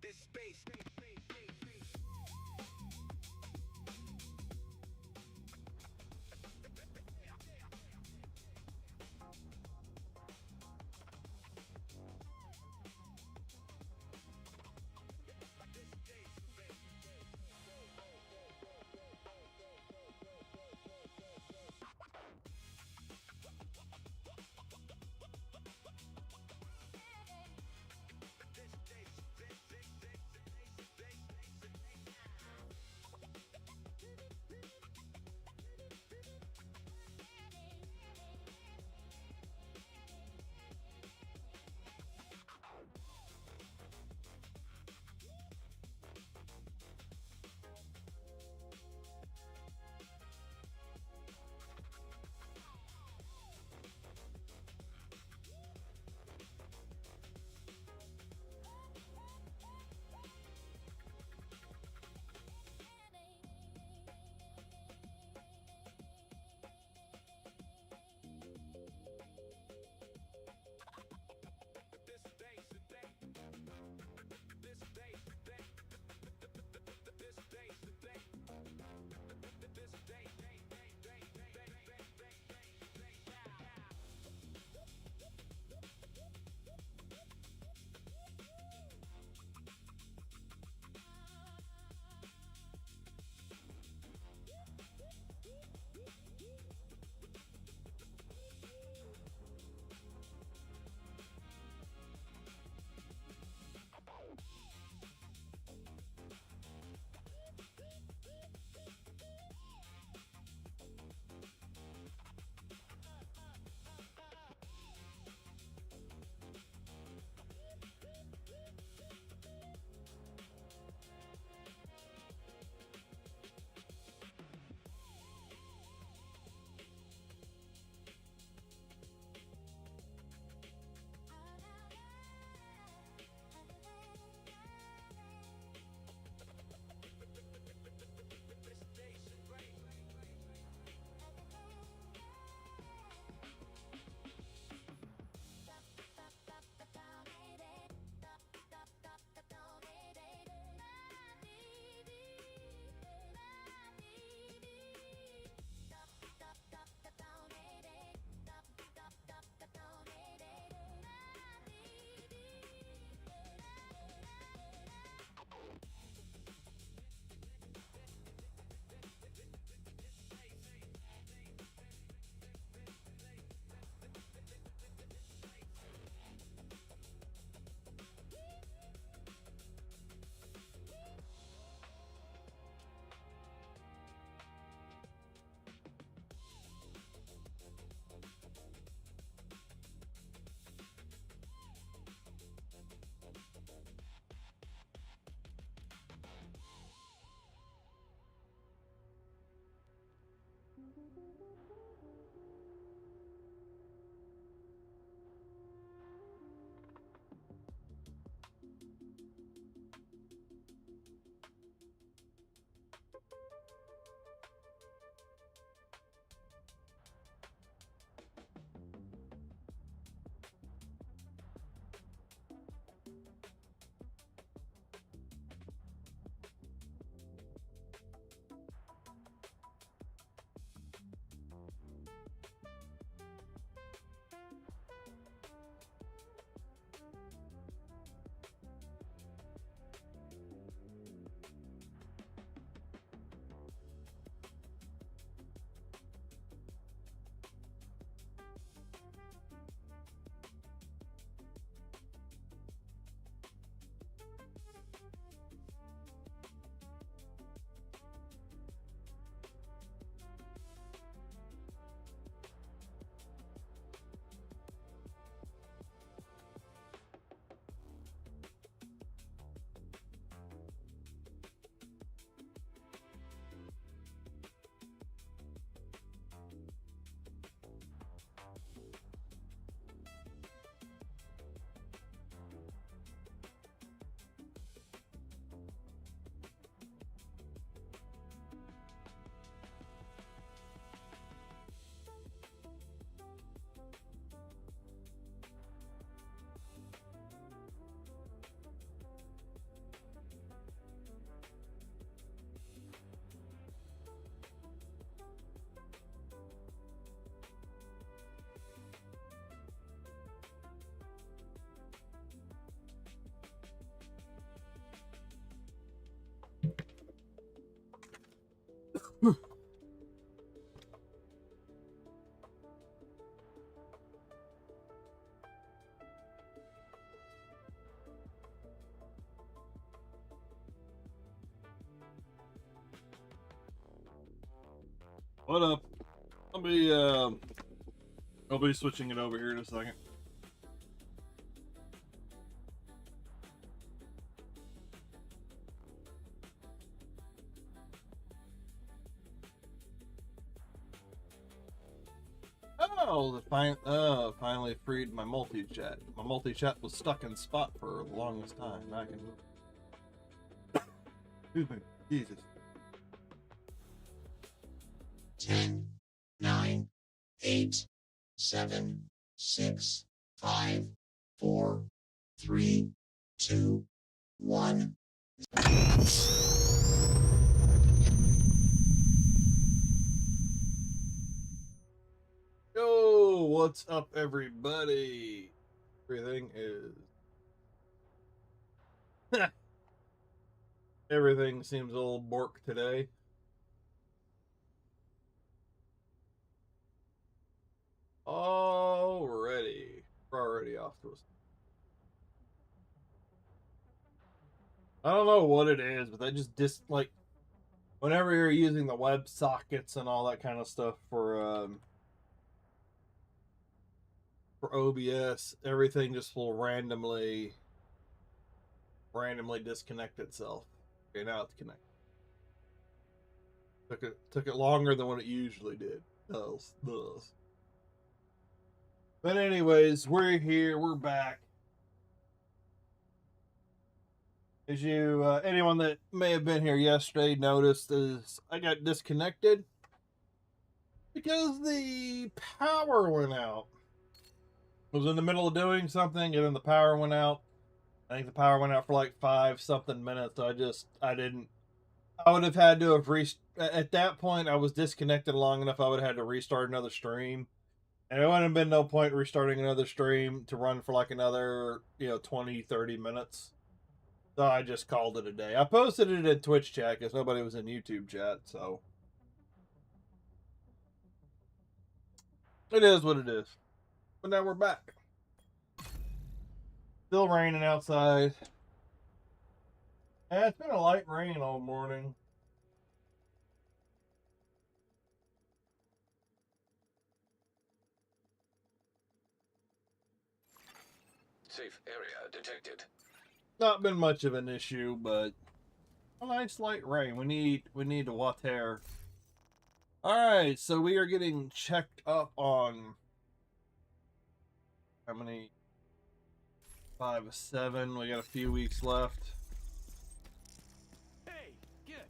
this space. What up? I'll be switching it over here in a second. Oh, finally freed my multi-chat. My multi-chat was stuck in spot for the longest time. I can move. Excuse me. Jesus. 10, 9, 8, 7, 6, 5, 4, 3, 2, 1. Yo, what's up, everybody? Everything is... Everything seems a little bork today. Already. We're already off to us. I don't know what it is, but I just like whenever you're using the web sockets and all that kind of stuff for OBS, everything just will randomly disconnect itself. Okay, now it's connected. Took it longer than what it usually did. Does. But anyways, we're here. We're back. As you anyone that may have been here yesterday noticed, is I got disconnected because the power went out. I was in the middle of doing something and then the power went out. I think the power went out for like 5-something minutes. So I would have had to have at that point I was disconnected long enough. I would have had to restart another stream. And it wouldn't have been no point restarting another stream to run for like another, 20-30 minutes. So I just called it a day. I posted it in Twitch chat because nobody was in YouTube chat, so it is what it is. But now we're back. Still raining outside. Yeah, it's been a light rain all morning. Safe area detected. Not been much of an issue, but a nice light rain. We need water. Alright, so we are getting checked up on how many? 5 of 7. We got a few weeks left. Hey, get.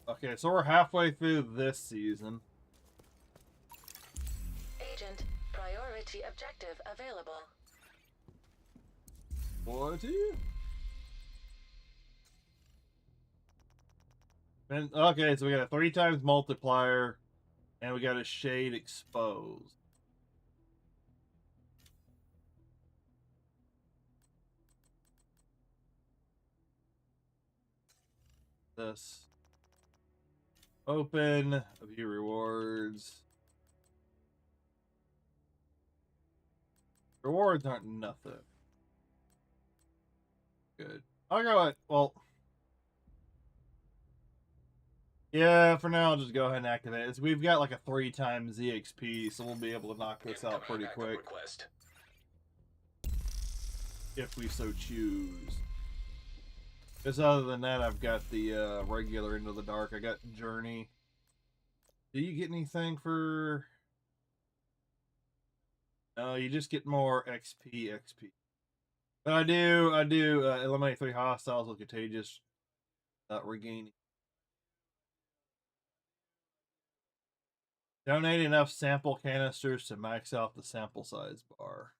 Okay, so we're halfway through this season. Agent, priority objective available. What? And okay, so we got a 3 times multiplier, and we got a shade exposed. This open, view rewards. Rewards aren't nothing. Good. I'll go at, well, yeah, for now I'll just go ahead and activate it. We've got like a 3 times EXP, so we'll be able to knock this out pretty quick. Request. If we so choose. Because other than that, I've got the regular Into the Dark. I got Journey. Do you get anything for... No, you just get more XP. But I do eliminate 3 hostiles with Contagious regaining. Donate enough sample canisters to max out the sample size bar.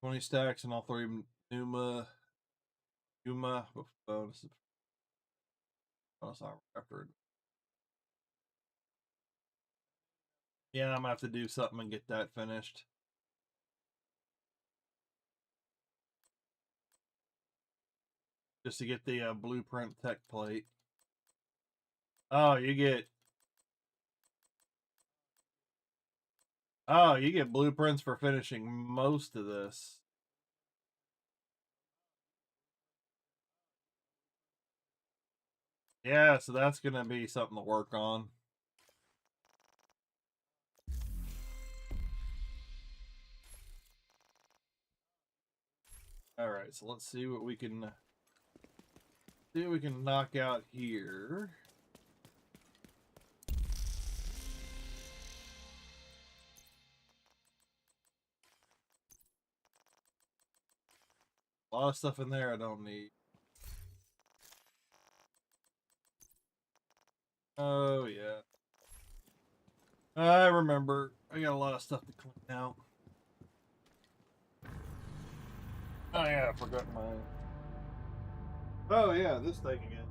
20 stacks and all 3 Numa bonuses. Oh, it's not after it. Yeah, I'm gonna have to do something and get that finished. Just to get the blueprint tech plate. Oh, you get blueprints for finishing most of this. Yeah, so that's gonna be something to work on. All right, so let's see what we can knock out here. A lot of stuff in there I don't need. Oh yeah, I remember. I got a lot of stuff to clean out. Oh yeah, I forgot my. Oh yeah, this thing again.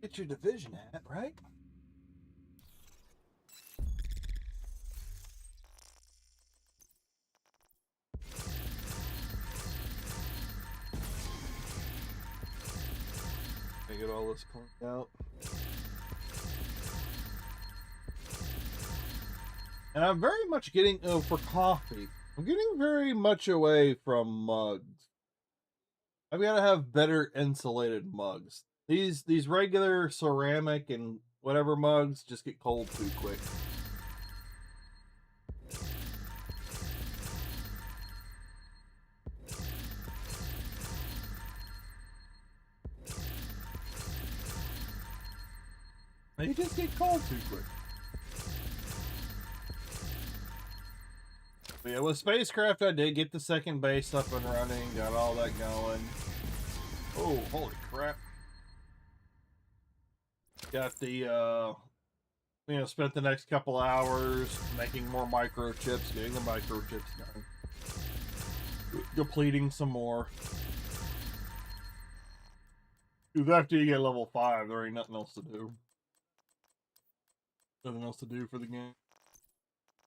Get your division hat, right? Get all this cleaned out. And I'm very much getting for coffee. I'm getting very much away from mugs. I've got to have better insulated mugs. These regular ceramic and whatever mugs just get cold too quick. They just get cold too quick. But yeah, with SpaceCraft, I did get the second base up and running, got all that going. Oh, holy crap. Got the, spent the next couple hours making more microchips, getting the microchips done. Depleting some more. Because after you get level 5, there ain't nothing else to do. Nothing else to do for the game.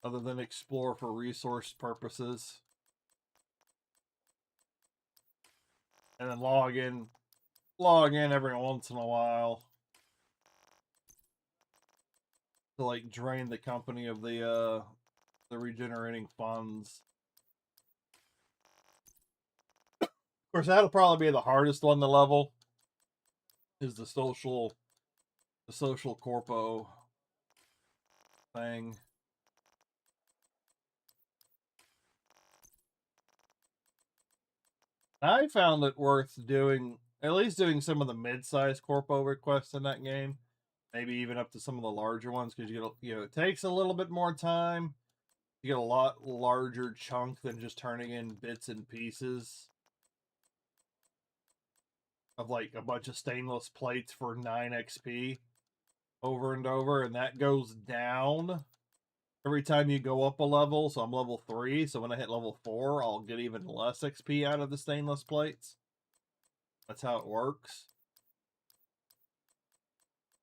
Other than explore for resource purposes. And then log in every once in a while. To like drain the company of the regenerating funds. Of course, that'll probably be the hardest one to level. Is the social corpo thing. I found it worth doing, at least doing some of the mid-sized corpo requests in that game. Maybe even up to some of the larger ones, because it takes a little bit more time. You get a lot larger chunk than just turning in bits and pieces of like a bunch of stainless plates for 9 XP over and over, and that goes down every time you go up a level. So I'm level 3, so when I hit level 4, I'll get even less XP out of the stainless plates. That's how it works.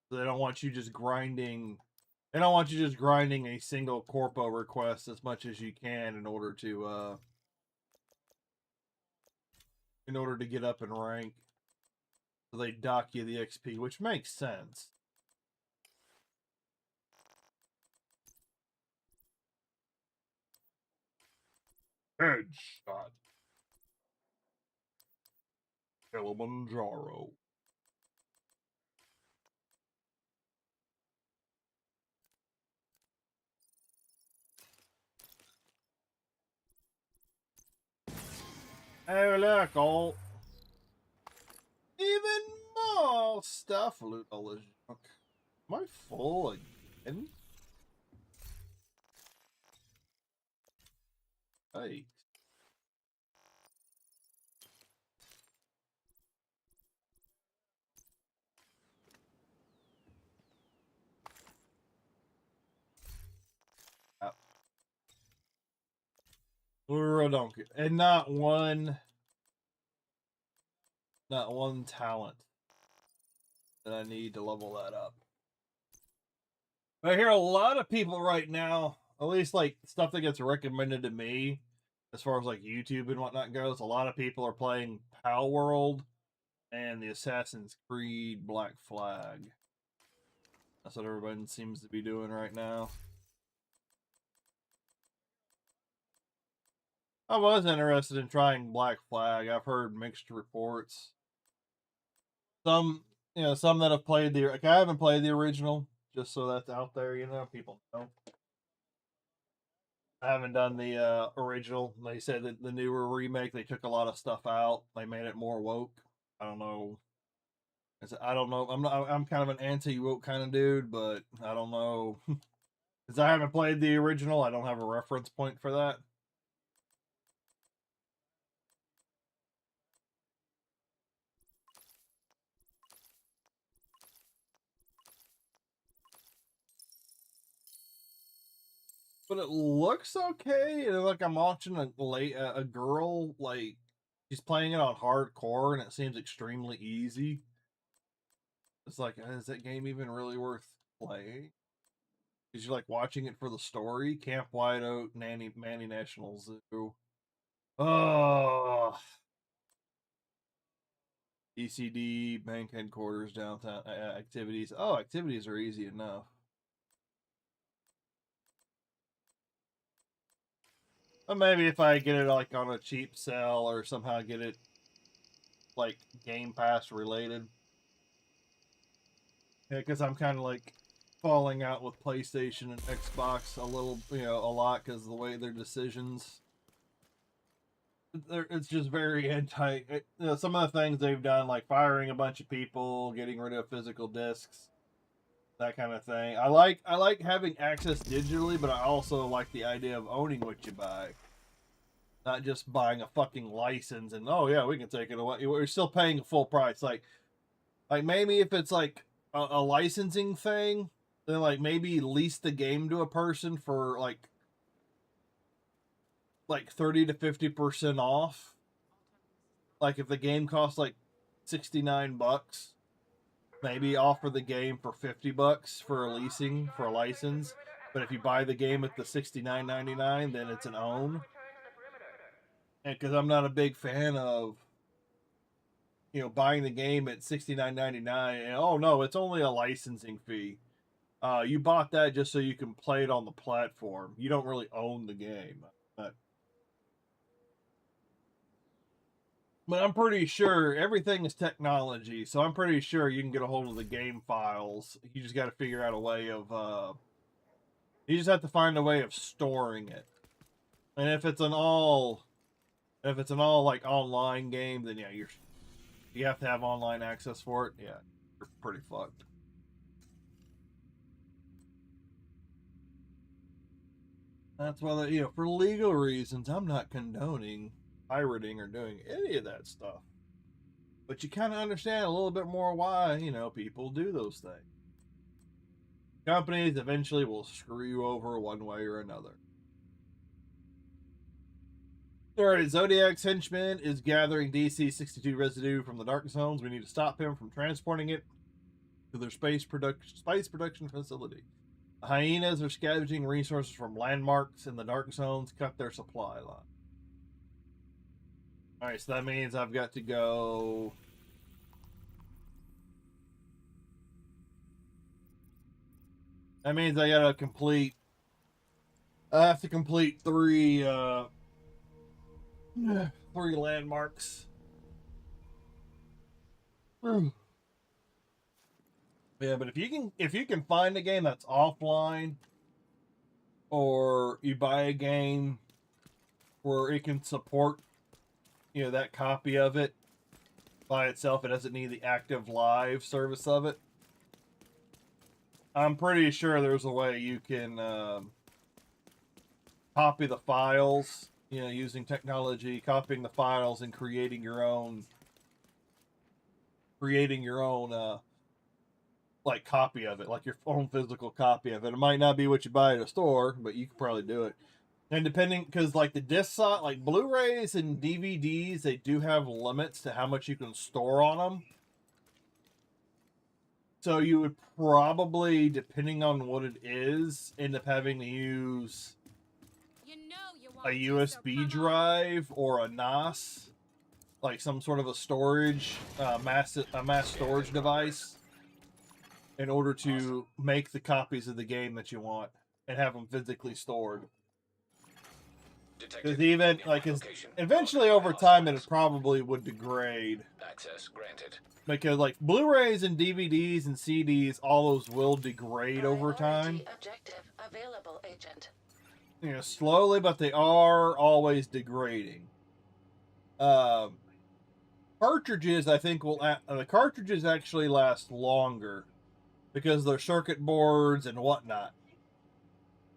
So they don't want you just grinding a single corpo request as much as you can in order to get up in rank. So they dock you the XP, which makes sense. Headshot. Kilimanjaro. Oh look, all even more stuff. Loot all this junk. Am I full again? Hey. Donkey. And not one talent that I need to level that up. I hear a lot of people right now, at least like stuff that gets recommended to me, as far as like YouTube and whatnot goes, a lot of people are playing Pal World and the Assassin's Creed Black Flag. That's what everybody seems to be doing right now. I was interested in trying Black Flag. I've heard mixed reports. Some, some that have played the. Like, I haven't played the original, just so that's out there. People know. I haven't done the original. They said that the newer remake, they took a lot of stuff out. They made it more woke. I don't know. I don't know. I'm kind of an anti-woke kind of dude, but I don't know. Because I haven't played the original, I don't have a reference point for that. But it looks okay. Like I'm watching a girl, like she's playing it on hardcore, and it seems extremely easy. It's like, is that game even really worth playing? Because you're like watching it for the story. Camp White Oak, Manny National Zoo. Oh, ECD, bank headquarters, downtown activities. Oh, activities are easy enough. But maybe if I get it like on a cheap sell or somehow get it like Game Pass related. Yeah, because I'm kind of like falling out with PlayStation and Xbox a little, a lot because of the way their decisions. It's just very anti. Some of the things they've done, like firing a bunch of people, getting rid of physical discs, that kind of thing. I like having access digitally, but I also like the idea of owning what you buy. Not just buying a fucking license and oh yeah, we can take it away. We're still paying a full price. Like maybe if it's like a licensing thing, then like maybe lease the game to a person for like 30 to 50% off. Like if the game costs like $69, maybe offer the game for $50 for a leasing for a license. But if you buy the game at the $69.99, then it's an own. And because I'm not a big fan of buying the game at $69.99 and oh no, it's only a licensing fee. You bought that just so you can play it on the platform. You don't really own the game. But I'm pretty sure everything is technology, so I'm pretty sure you can get a hold of the game files. You just got to figure out a way of. You just have to find a way of storing it. And if it's an all like online game, then yeah, you have to have online access for it. Yeah, you're pretty fucked. That's why, for legal reasons, I'm not condoning pirating or doing any of that stuff. But you kind of understand a little bit more why, people do those things. Companies eventually will screw you over one way or another. Alright, Zodiac's henchman is gathering DC-62 residue from the Dark Zones. We need to stop him from transporting it to their space production facility. The hyenas are scavenging resources from landmarks in the Dark Zones, cut their supply line. Alright, so that means I've got to go. That means I gotta complete. I have to complete three landmarks. Yeah, but if you can find a game that's offline, or you buy a game where it can support, that copy of it by itself, it doesn't need the active live service of it. I'm pretty sure there's a way you can copy the files, using technology, copying the files and creating your own like copy of it, like your own physical copy of it. It might not be what you buy at a store, but you can probably do it. And depending, because like the disc size, like Blu-rays and DVDs, they do have limits to how much you can store on them. So you would probably, depending on what it is, end up having to use a USB drive or a NAS like some sort of a storage, mass storage device in order to make the copies of the game that you want and have them physically stored. Because even like eventually over time it probably would degrade. Access granted. Because like Blu-rays and DVDs and CDs, all those will degrade over time. Priority objective available, Agent. You know, slowly, but they are always degrading. Cartridges, I think, the cartridges actually last longer because they're circuit boards and whatnot.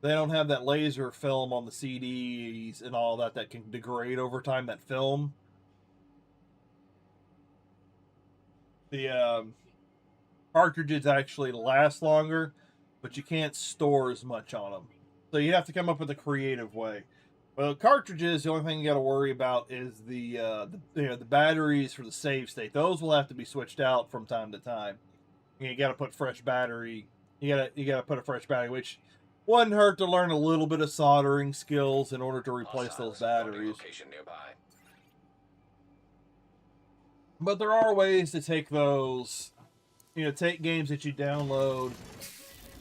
They don't have that laser film on the CDs and all that that can degrade over time, that film. The cartridges actually last longer, but you can't store as much on them. So you have to come up with a creative way. Well, cartridges, the only thing you got to worry about is the batteries for the save state. Those will have to be switched out from time to time. You got to put fresh battery. You got to put a fresh battery, which wouldn't hurt to learn a little bit of soldering skills in order to replace those batteries. But there are ways to take those, take games that you download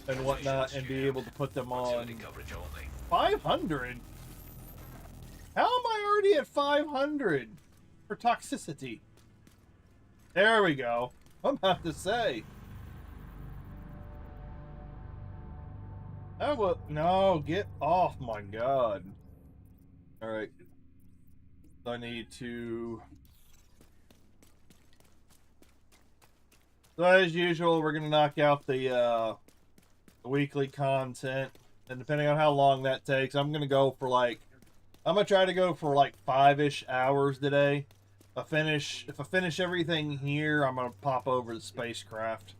and whatnot and be able to put them on. 500? How am I already at 500 for toxicity? There we go. I'm about to say. No, get off, my God. Alright. I need to... So as usual, we're going to knock out the weekly content. And depending on how long that takes, I'm going to go for like... I'm going to try to go for like 5-ish hours today. If I finish everything here, I'm going to pop over to SpaceCraft.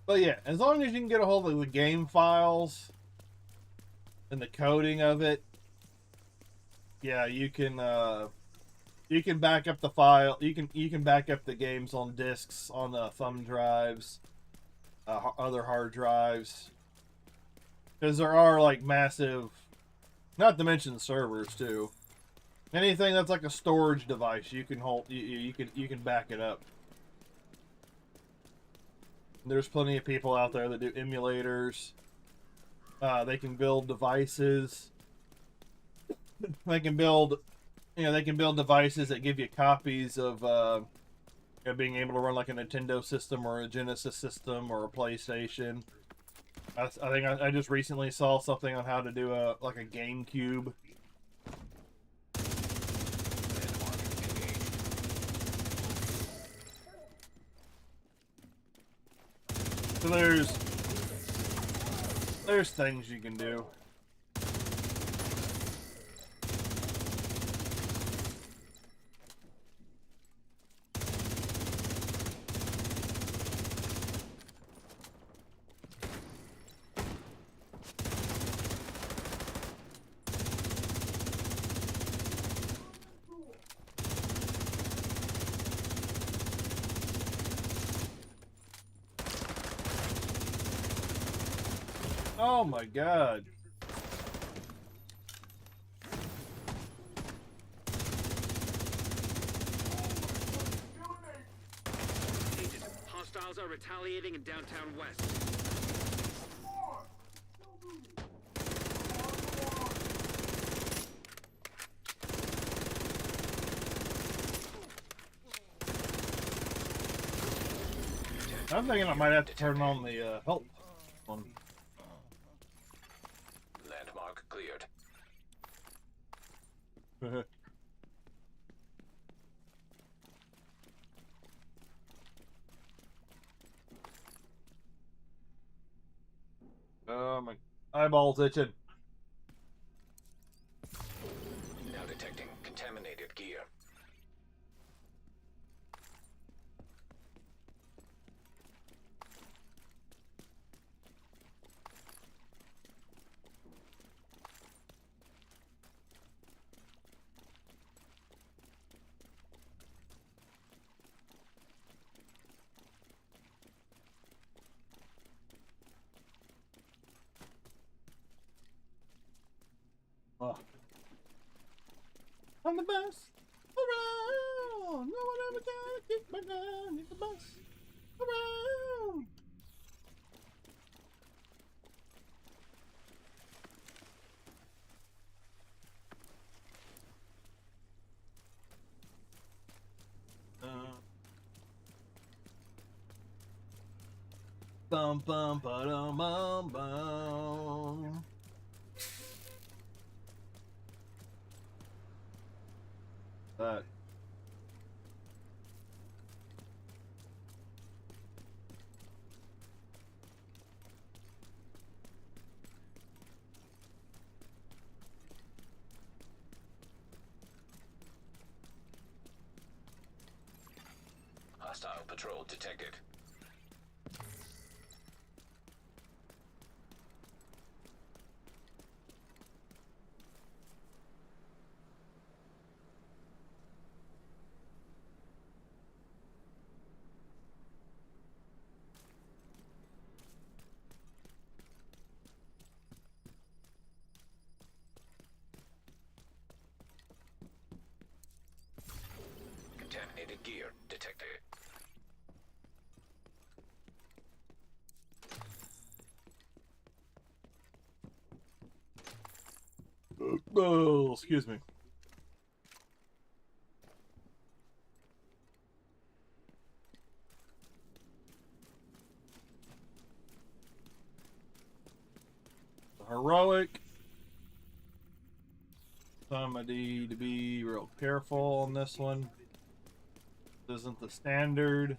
But yeah, as long as you can get a hold of the game files and the coding of it, yeah, you can back up the file. You can back up the games on discs, on thumb drives, other hard drives, because there are like massive, not to mention servers too. Anything that's like a storage device, you can hold. You can back it up. There's plenty of people out there that do emulators. They can build devices. They can build, devices that give you copies of, being able to run like a Nintendo system or a Genesis system or a PlayStation. I think I just recently saw something on how to do a GameCube. So there's things you can do. Oh my God. Agent, hostiles are retaliating in downtown West. I'm thinking I might have to turn on the help one. Landmark cleared. My eyeballs itching. Now detecting contaminated gear. I'm the best around. No one ever gonna kick me down. He's the best around. Bum bum ba dum bum bum. That. Hostile patrol detected. Contaminated gear detected. Oh, excuse me. Heroic. Somebody to be real careful on this one. This isn't the standard.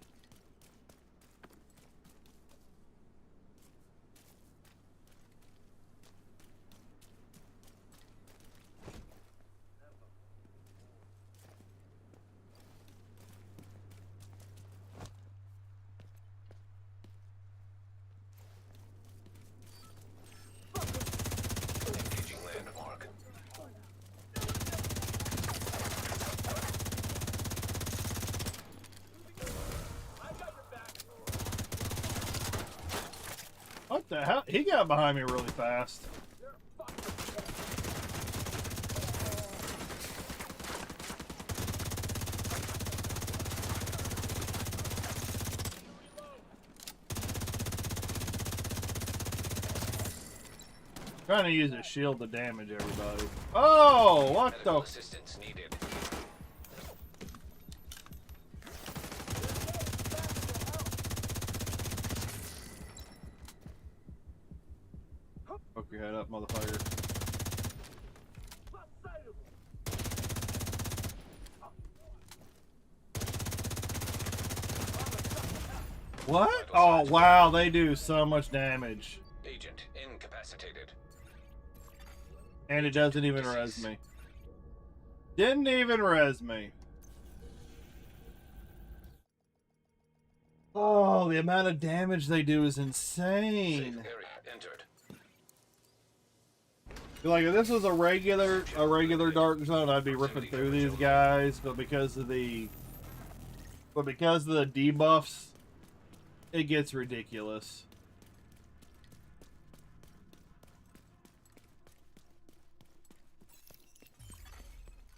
Engaging landmark. What the hell? He got behind me really fast. Trying to use a shield to damage everybody. Oh, what Medical the? assistance needed. Poke your head up, motherfucker. What? Oh, wow, they do so much damage. Agent incapacitated. And it doesn't even res me. Didn't even res me. Oh, the amount of damage they do is Safe insane. area entered. Like if this was a regular dark zone, I'd be ripping through these guys, but because of the debuffs, it gets ridiculous.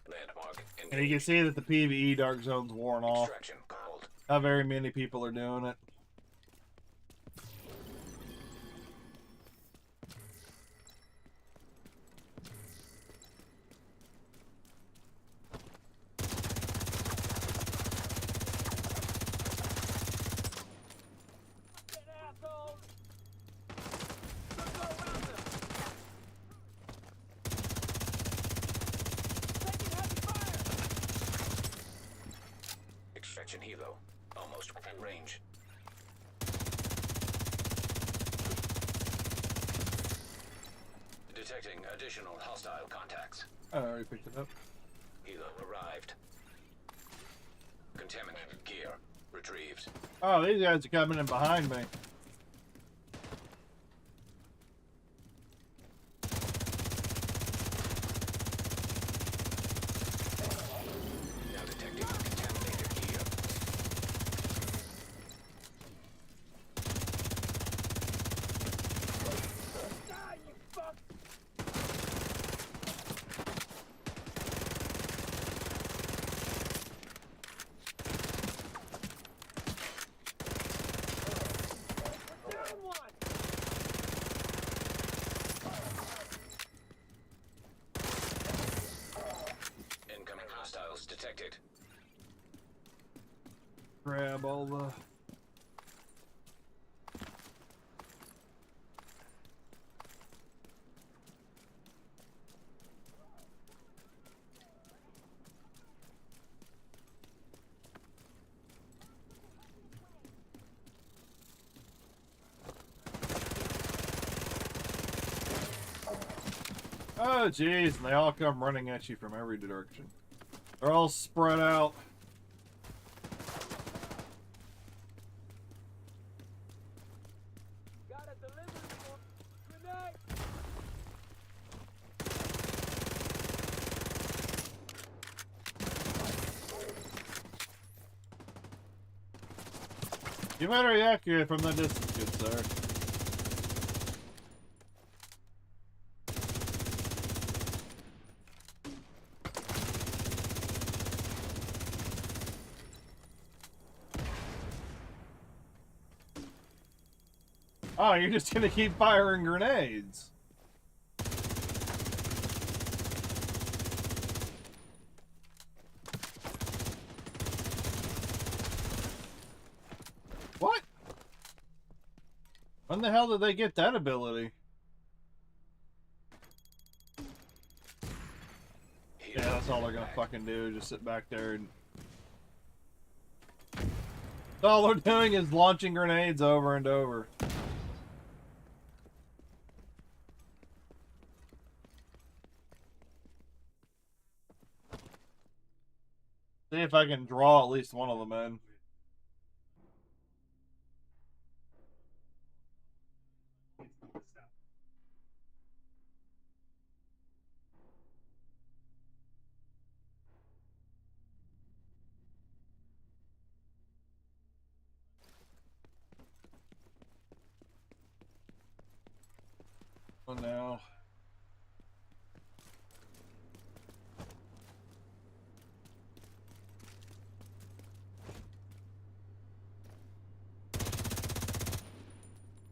Landmark engaged. And you can see that the PvE dark zone's worn off. Extraction called. Not very many people are doing it. Extraction helo. Almost within range. Detecting additional hostile contacts. I already picked it up. Helo arrived. Contaminated gear retrieved. Oh, these guys are coming in behind me. Now detecting contaminated gear. detected. Grab all the... Oh, jeez, and they all come running at you from every direction. They're all spread out. Got a delivery for grenade. You better be accurate from the distance, good sir. Oh, you're just gonna keep firing grenades. What? When the hell did they get that ability? Yeah, that's all they're gonna fucking do. Just sit back there and... All they're doing is launching grenades over and over. See if I can draw at least one of them in. Oh no.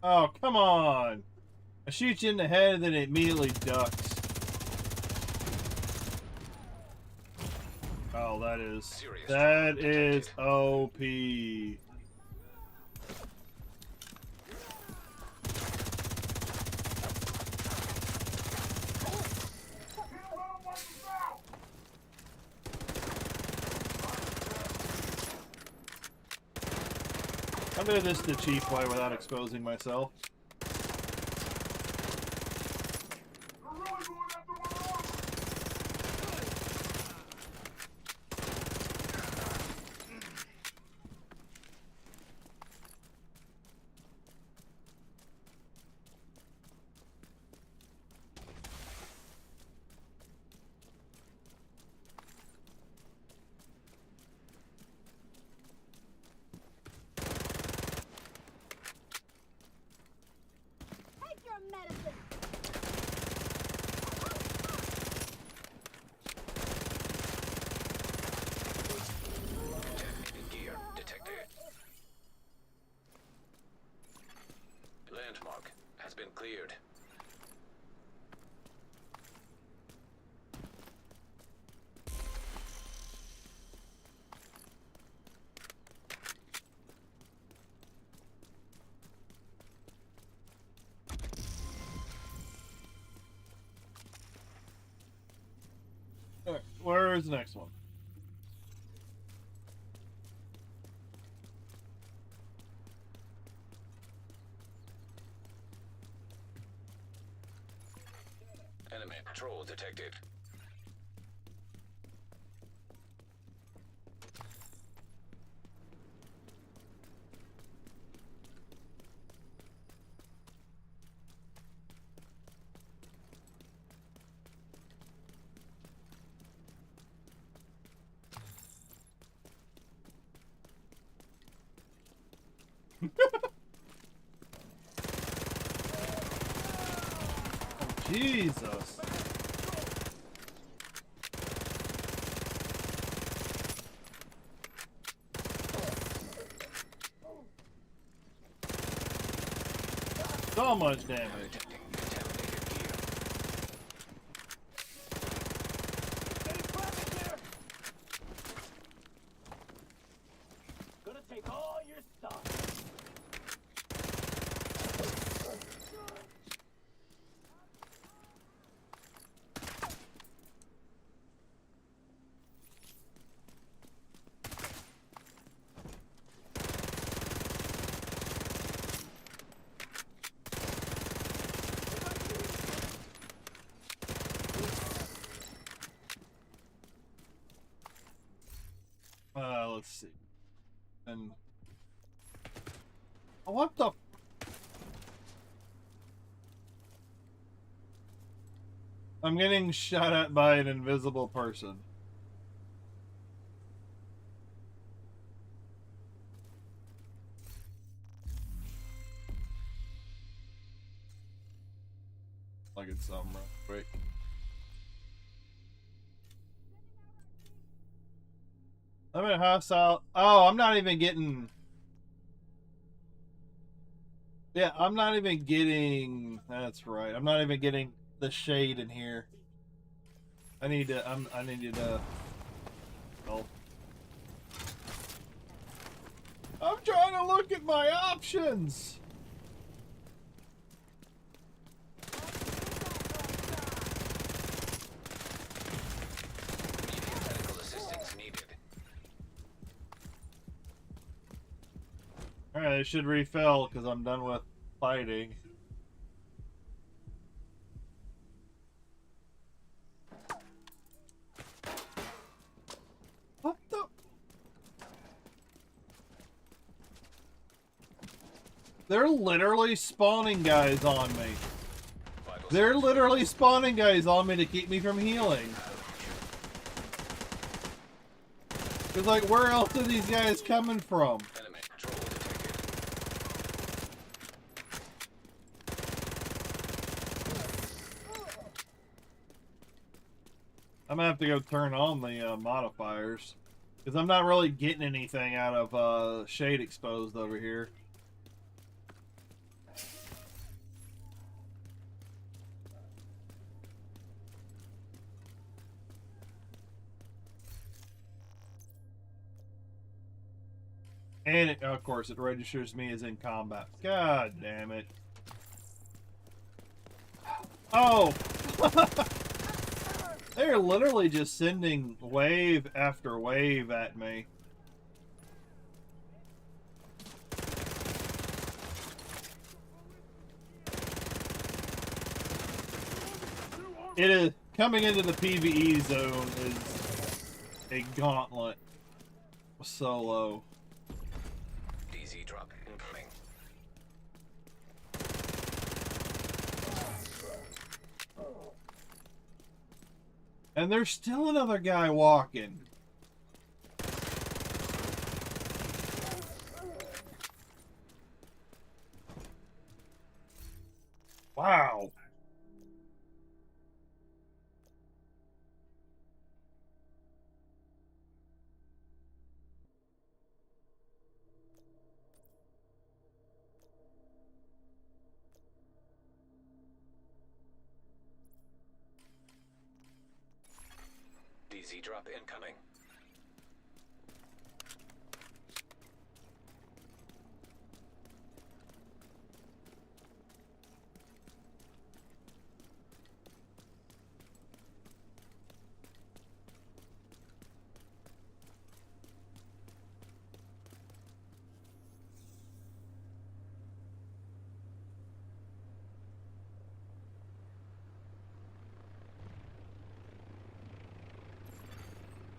Oh, come on! I shoot you in the head and then it immediately ducks. Oh, that is OP. I'm gonna do this the cheap way without exposing myself. Take your medicine. Contaminated gear detected. Landmark has been cleared. Alright, where's the next one? Enemy patrol detected. Jesus. So much damage. Detecting contaminated gear. let's see. And oh, what the? I'm getting shot at by an invisible person. Like it's something real quick. I'm in hostile. Oh, I'm not even getting. Yeah, I'm not even getting. That's right. I'm not even getting the shade in here. I need to. I need to. Oh. I'm trying to look at my options. Immediate medical assistance needed. All right, I should refill because I'm done with fighting. What the? They're literally spawning guys on me. Vital They're signs literally spawning guys on me to keep me from healing. Cause like, where else are these guys coming from? enemy patrol detected. I'm gonna have to go turn on the modifiers. Cause I'm not really getting anything out of shade exposed over here. And it, of course, it registers me as in combat. God damn it. Oh! They're literally just sending wave after wave at me. It is coming into the PvE zone is a gauntlet solo. DZ drop incoming. And there's still another guy walking. Wow. DZ drop incoming.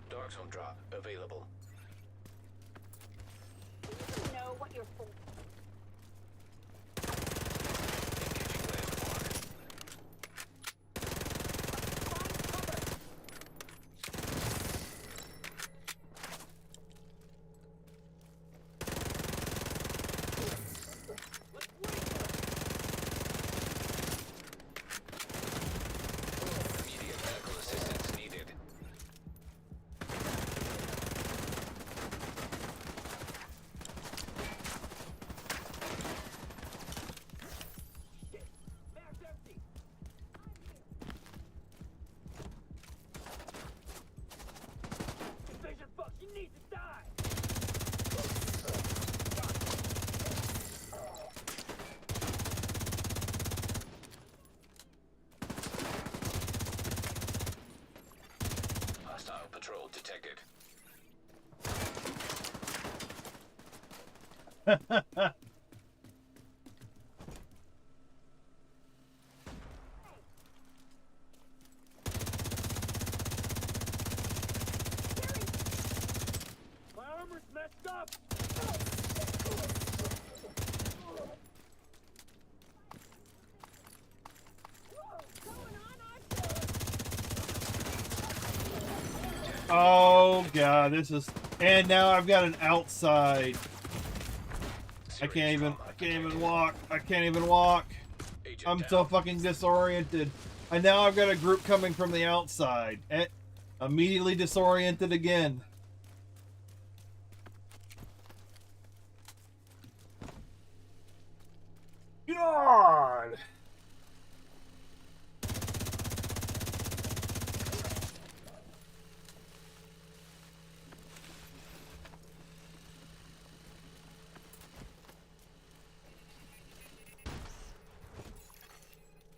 Dark zone drop available. You know what you're for. Engaging landmark. Immediate medical assistance needed. Mag's empty. Invasion fuck, she needs to die. Hostile patrol detected. My armor's messed up. Oh god, this is, and now I've got an outside. I can't even walk. I can't even walk. Agent I'm down. so fucking disoriented. And now I've got a group coming from the outside. Immediately disoriented again. God!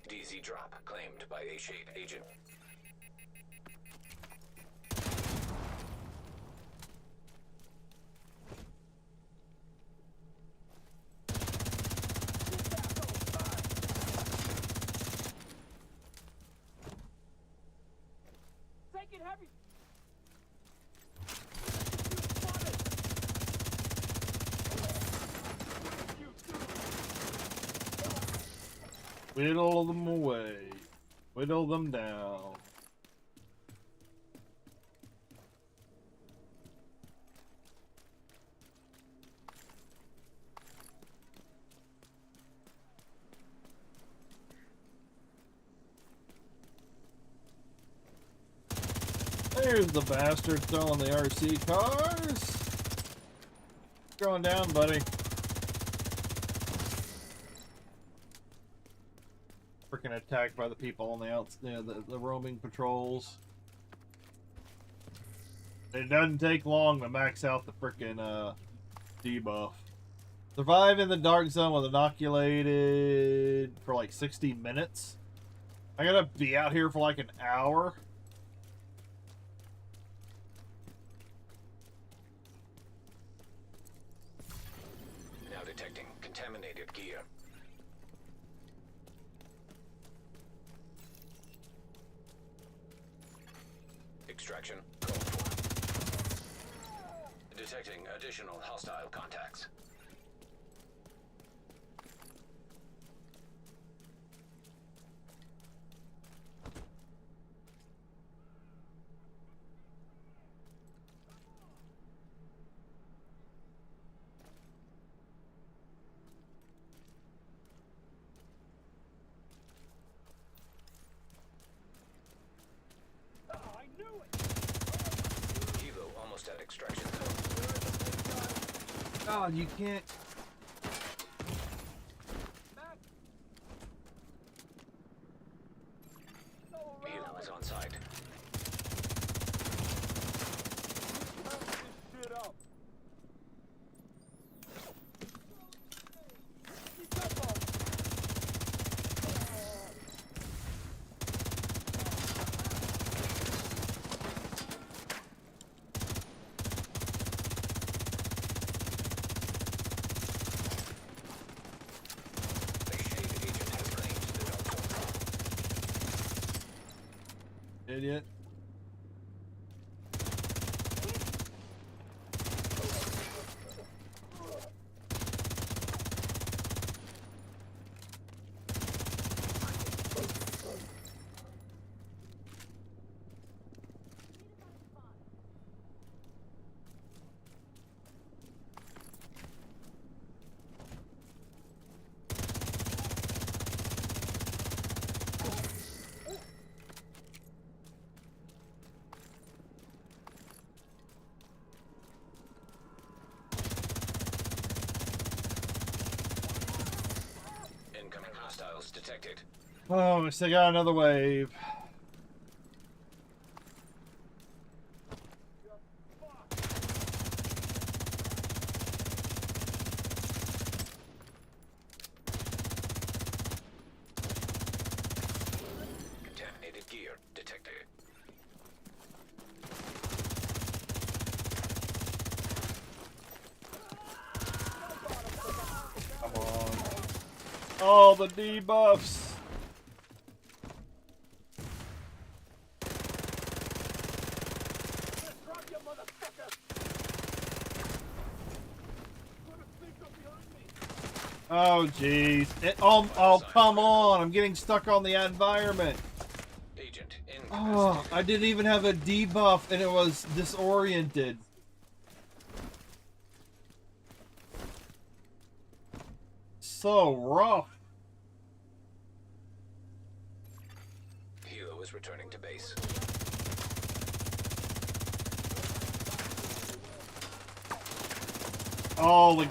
DZ drop claimed by A-Shade agent. Take it heavy. Whittle them away. Whittle them down. There's the bastard throwing the RC cars. Going down, buddy. Freaking attacked by the people on the the roaming patrols. It doesn't take long to max out the freaking debuff. Survive in the dark zone with inoculated for like 60 minutes. I gotta be out here for like an hour. Now detecting contaminated gear. Extraction called for. Detecting additional hostile contacts. Oh, I knew it. Kilo almost at extraction zone. God, you can't. Back. Hilo is on site. Turn this shit up. Keep up on. A-Shade agent has claimed the dark zone. Idiot. Incoming hostiles detected. Oh, we still got another wave. Contaminated gear detected. Come on. Oh, the debuffs. Drop you, motherfucker. Oh, jeez. Oh, come on. I'm getting stuck on the environment. Agent Oh, incapacitated. I didn't even have a debuff and it was disoriented. So rough. Hilo is returning to base. All the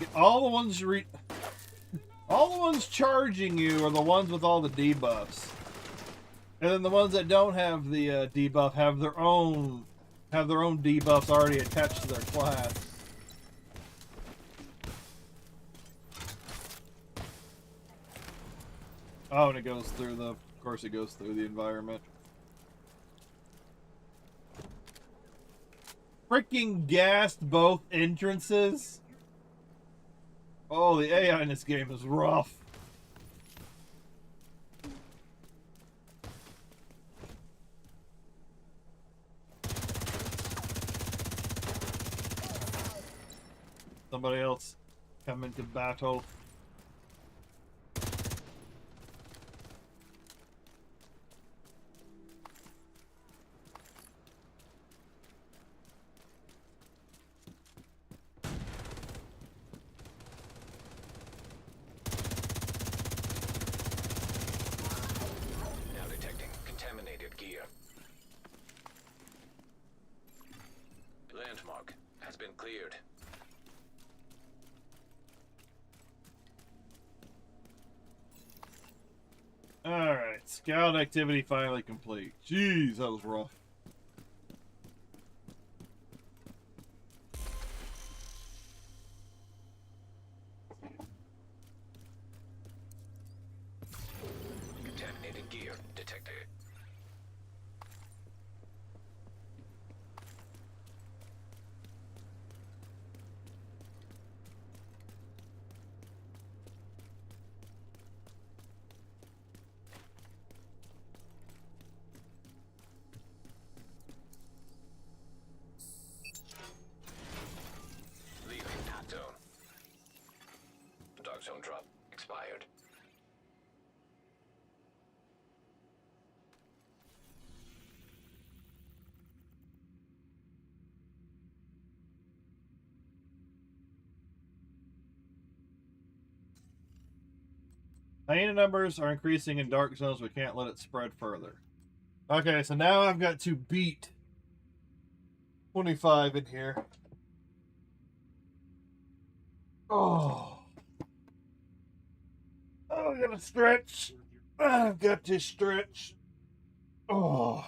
ones charging you are the ones with all the debuffs. And then the ones that don't have the debuff have their own debuffs already attached to their class. Oh, and it goes through of course it goes through the environment. Freaking gassed both entrances. Oh, the AI in this game is rough. Somebody else come into battle. Now detecting contaminated gear. Landmark has been cleared. Alright, scout activity finally complete. Jeez, that was rough. Contaminated gear detected. Leaving dark zone. Dark zone drop expired. Hyena numbers are increasing in dark zones. We can't let it spread further. Okay, so now I've got to beat 25 in here. Oh. Oh, I gotta stretch. I've got to stretch. Oh.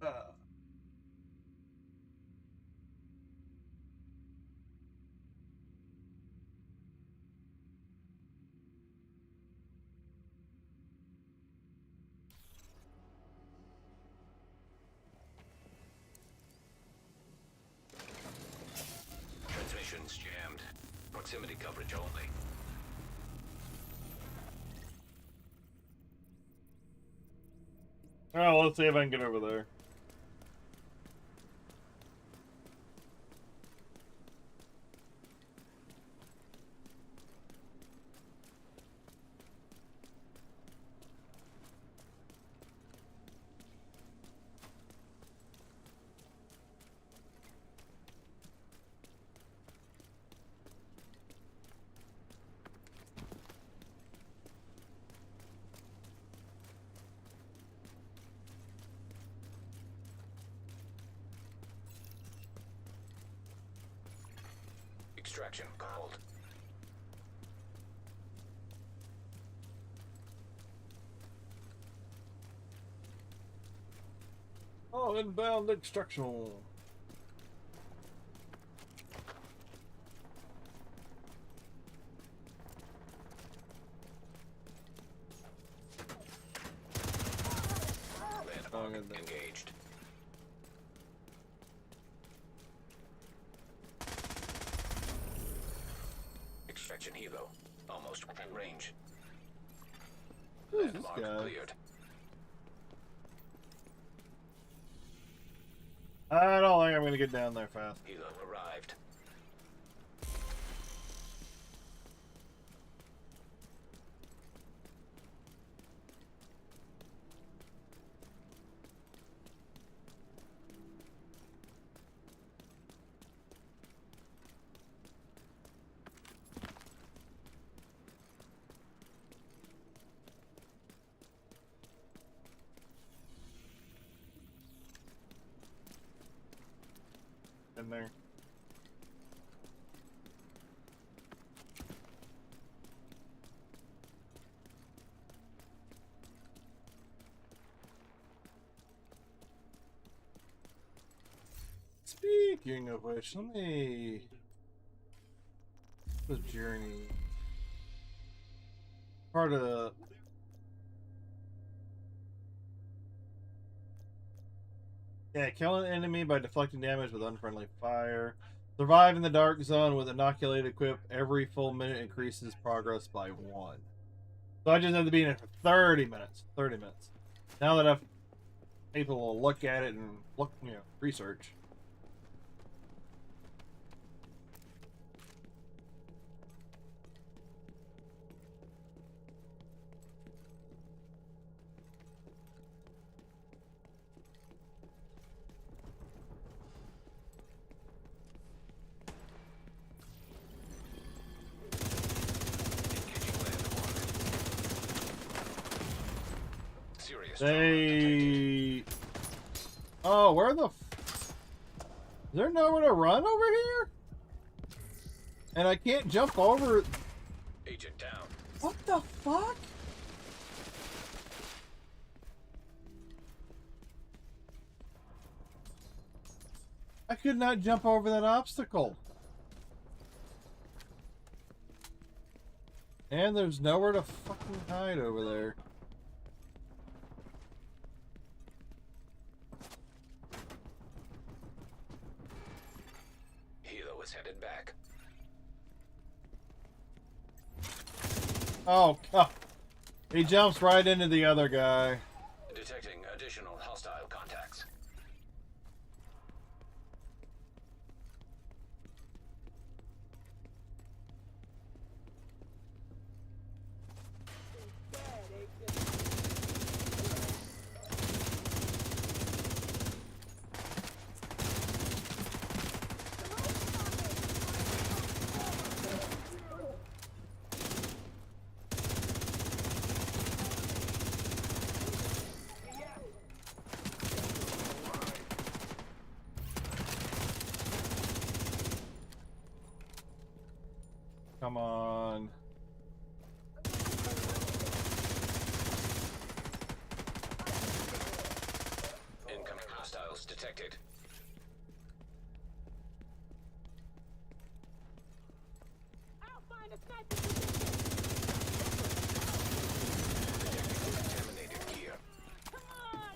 Uh. Transmissions jammed. Proximity coverage only. Oh, let's see if I can get over there. Extraction called. Oh, inbound extraction. Landmark engaged. Extraction helo. Almost within range. Who's this Landmark guy? cleared. I don't like I'm gonna get down there fast. Helo arrived. In there. Speaking of which, let me the journey part of yeah, kill an enemy by deflecting damage with unfriendly fire. Survive in the dark zone with inoculated equip. Every full minute increases progress by 1. So I just have to be in it for 30 minutes. 30 minutes. Now that I've able to look at it and look, research. Serious They. Oh, where the. Is there nowhere to run over here? And I can't jump over. agent down. What the fuck? I could not jump over that obstacle. And there's nowhere to fucking hide over there. Helo is headed back. Oh, God. He jumps right into the other guy. Detecting additional hostile contacts. Come on. Incoming hostiles detected. I'll find a sniper position. Detecting contaminated gear. Come on!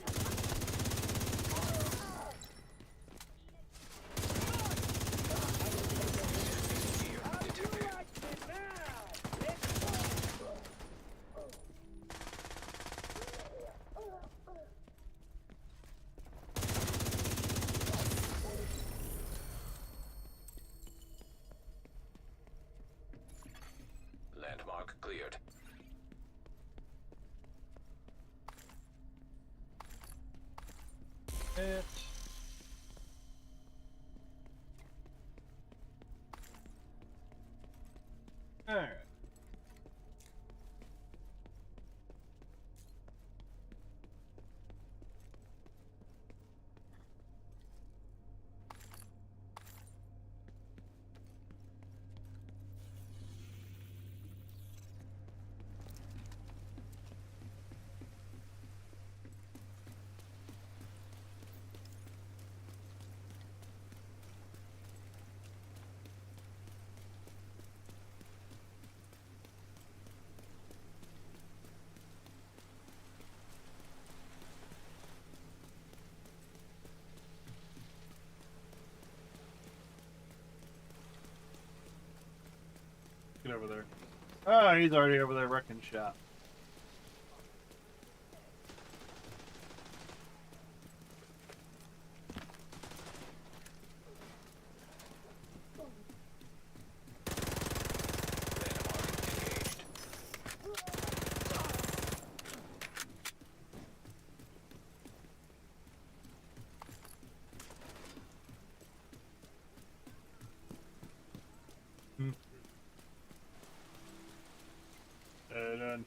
Gear detected. Landmark cleared. It. Alright. Get over there. Oh, he's already over there wrecking shop.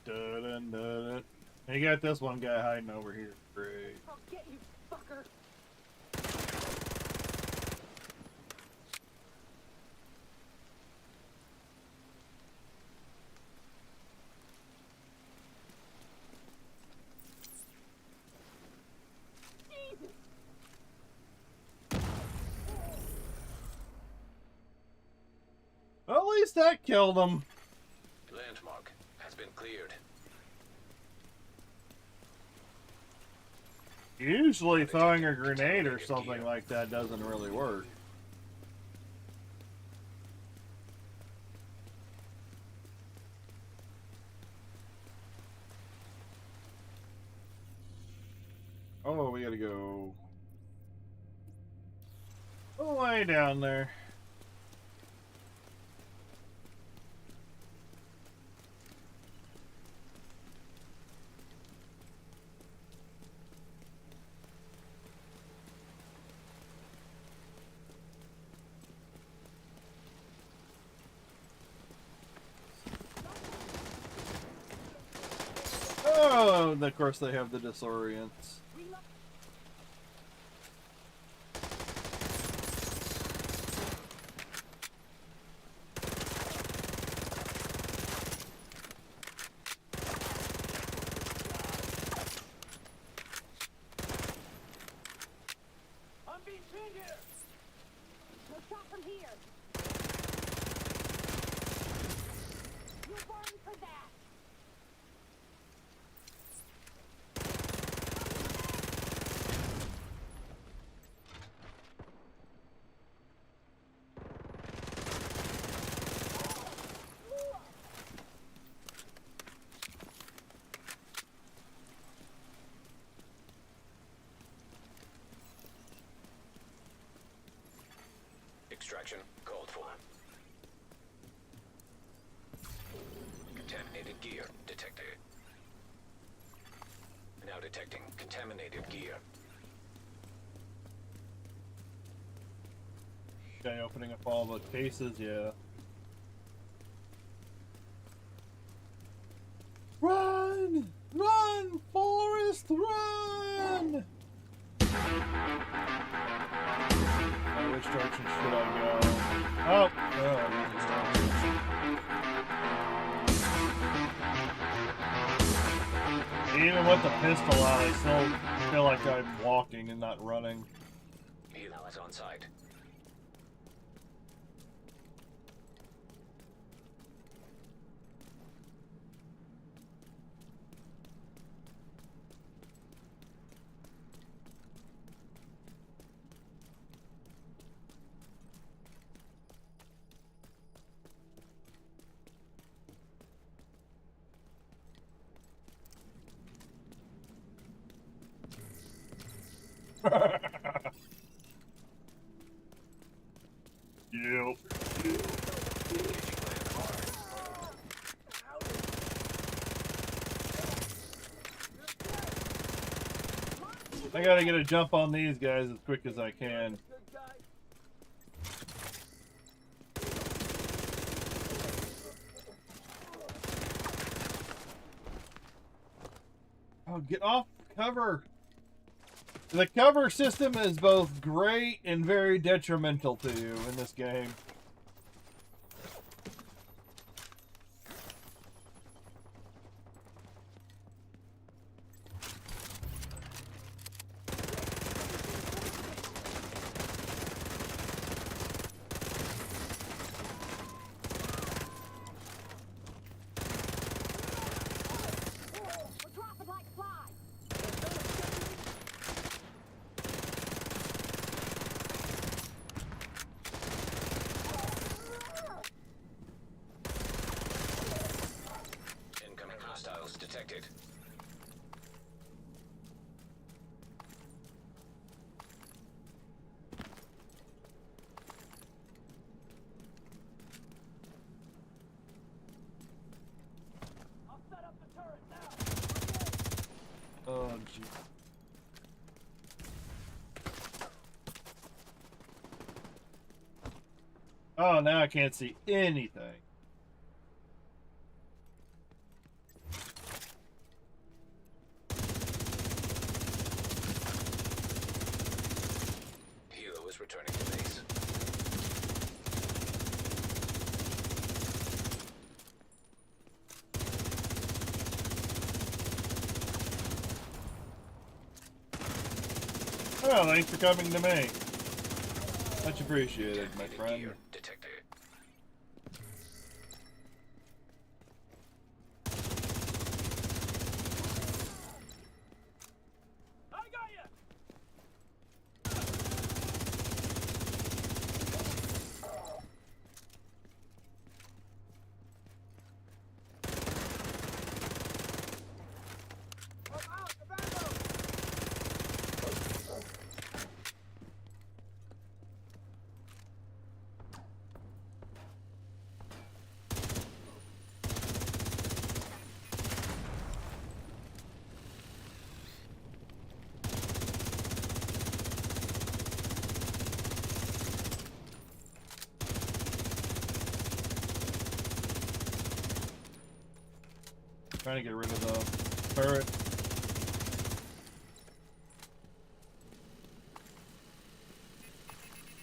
Dun, dun, dun. And you got this one guy hiding over here. Great. I'll get you, fucker. Jesus. Well, at least that killed him. Landmark has been cleared. Usually throwing a grenade or something like that doesn't really work. Oh, we gotta go way down there. Oh, and of course they have the disorients. I'm being pinned here. No shot from here. You'll burn for that. Extraction called for. Contaminated gear detected. Now detecting contaminated gear. Okay, opening up all the cases, yeah. Run! Run, Forrest, run! Which direction should I go? Oh! Even with the pistol out, I still feel like I'm walking and not running. Helo is on site. Yep. I gotta get a jump on these guys as quick as I can. Good guy. Oh, get off cover! The cover system is both great and very detrimental to you in this game. We're dropping like flies. Incoming hostiles detected. I'll set up the turret now. Oh, gee. Oh, now I can't see anything. Well, thanks for coming to me. Much appreciated, my Detonated friend. gear detected. I got you! I'm out of ammo! Trying to get rid of the turret.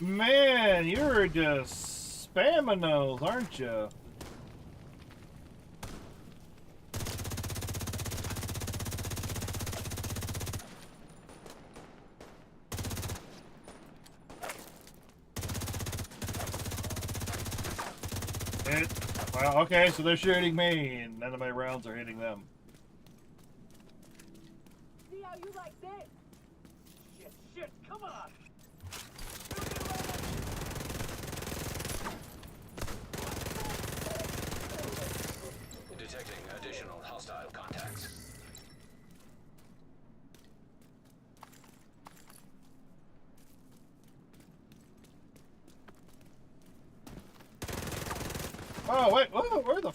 Man, you're just spamming those, aren't you? Well, okay, so they're shooting me, and none of my rounds are hitting them. See how you like this? Shit, come on! Detecting additional hostile contacts. Oh, wait, whoa, where the...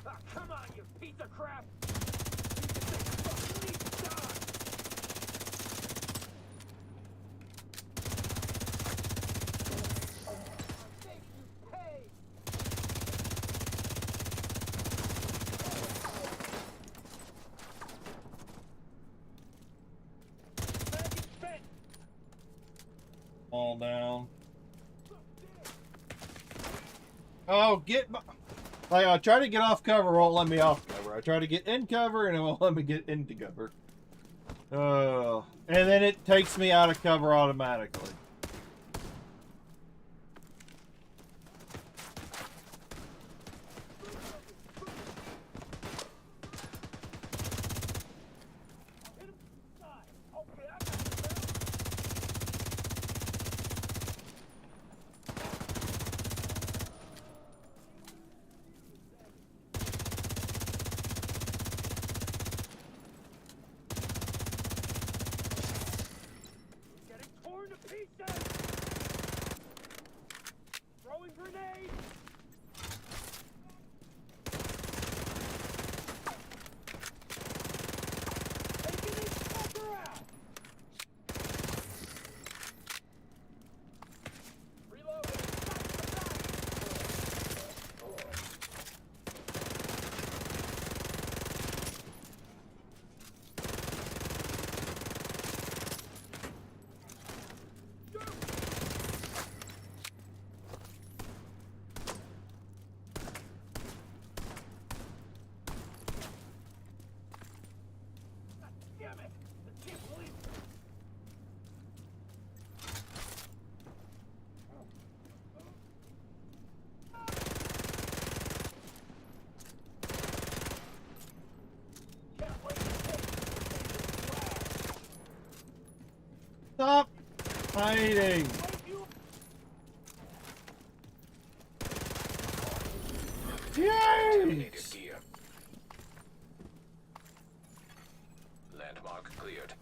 Ah, come on, you piece of crap! You fucking need to die! I think you pay! Maggie spent! Fall down. Oh, get my... Like, I try to get off cover, won't let me off cover. I try to get in cover, and it won't let me get into cover. Oh, and then it takes me out of cover automatically. Hit him side! Okay, I got you, man! Getting torn to pieces! Throwing grenade! Taking this fucker out! Reloading! Damn it! I can't believe it! Can't wait to take this flag! Stop hiding! Wait, you Terminated Yay! gear. Landmark cleared.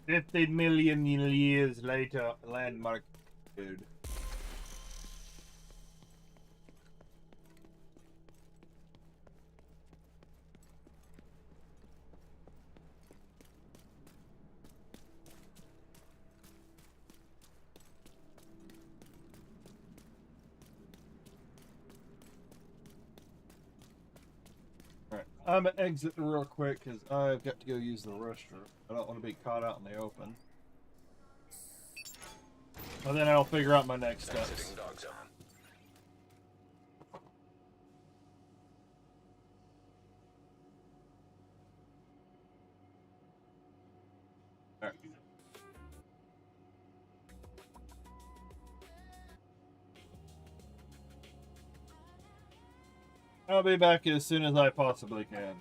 50 million years later, landmark, dude. I'm gonna exit real quick because I've got to go use the restroom. I don't want to be caught out in the open. And then I'll figure out my next steps. Exiting dog zone. Alright. I'll be back as soon as I possibly can.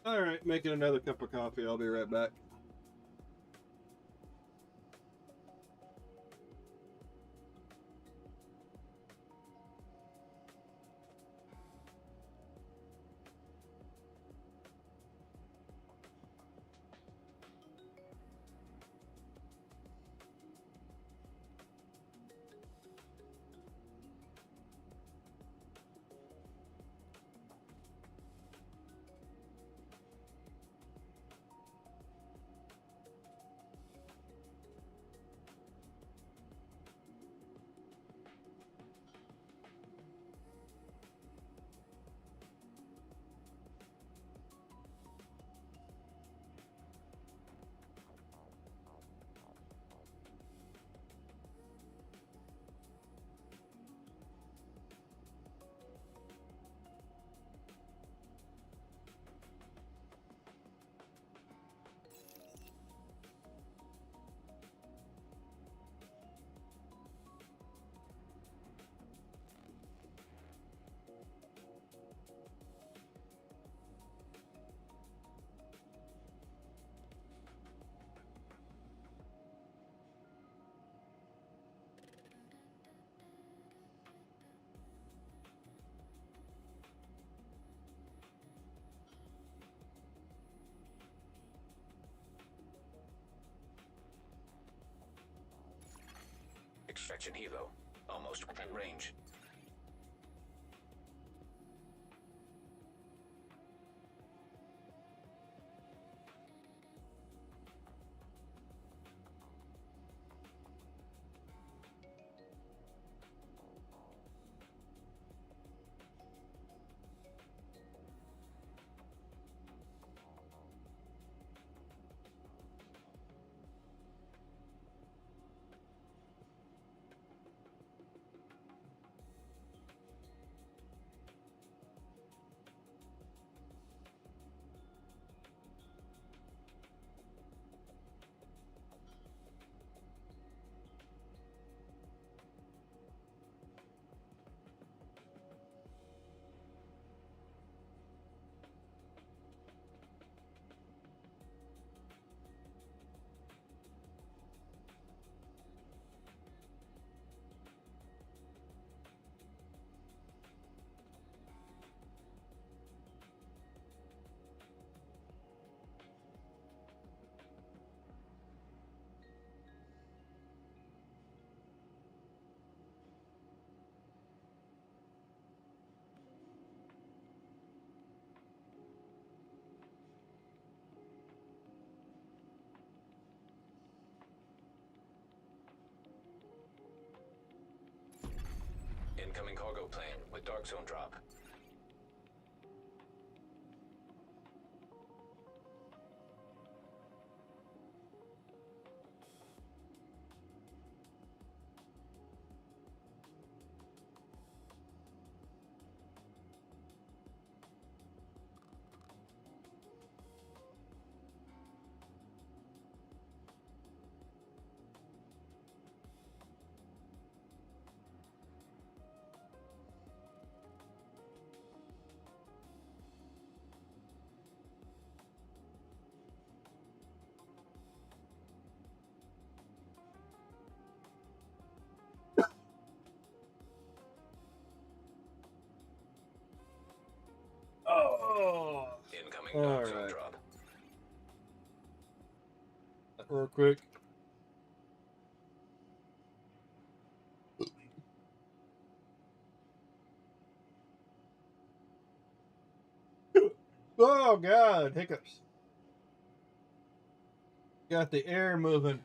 All right, making another cup of coffee. I'll be right back. Extraction helo. Almost within range. Incoming cargo plane with dark zone drop. Oh, Incoming dark zone alright. drop. Real quick. Oh god, hiccups. Got the air moving.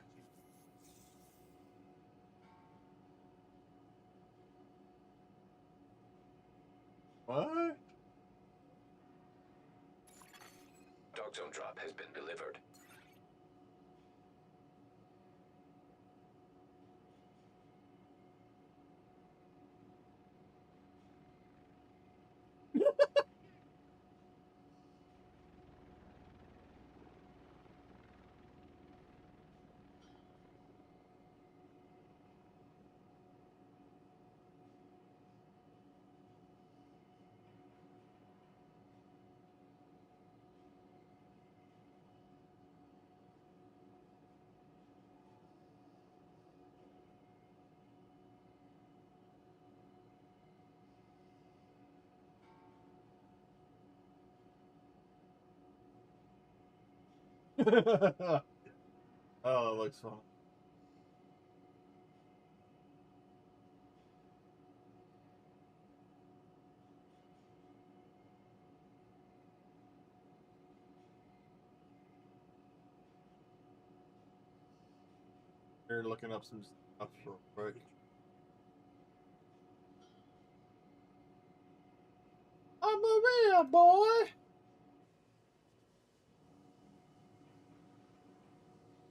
What? Dark zone drop has been delivered. Oh, it looks fun. You're looking up some stuff real quick. I'm a real boy.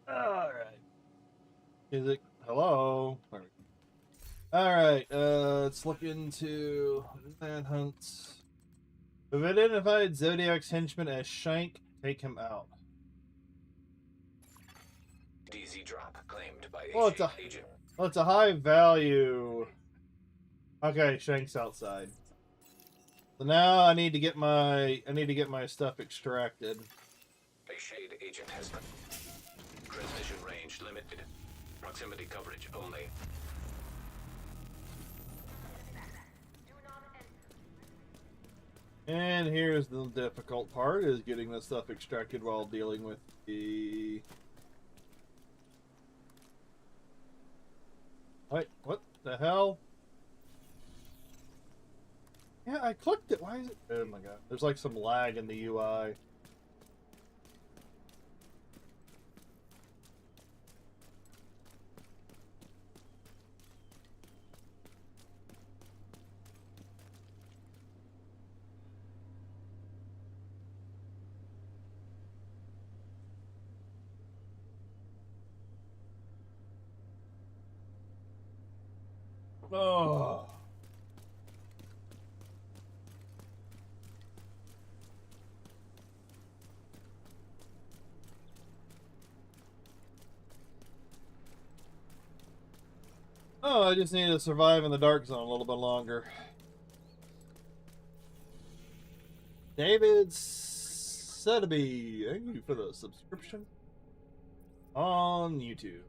All right. Music. Hello. There we go. All right. Let's look into manhunts. If identified Zodiac's henchman as Shank, take him out. DZ drop claimed by Well, it's a agent. well, it's a high value. Okay, Shank's outside. So now I need to get my stuff extracted. A shade agent has been. Transmission range limited. Proximity coverage only. And here's the difficult part: is getting the stuff extracted while dealing with the Wait, what the hell? Yeah, I clicked it. Why is it? Oh my god. There's like some lag in the UI. Oh. Oh, I just need to survive in the dark zone a little bit longer. David Sedeby, thank you for the subscription on YouTube.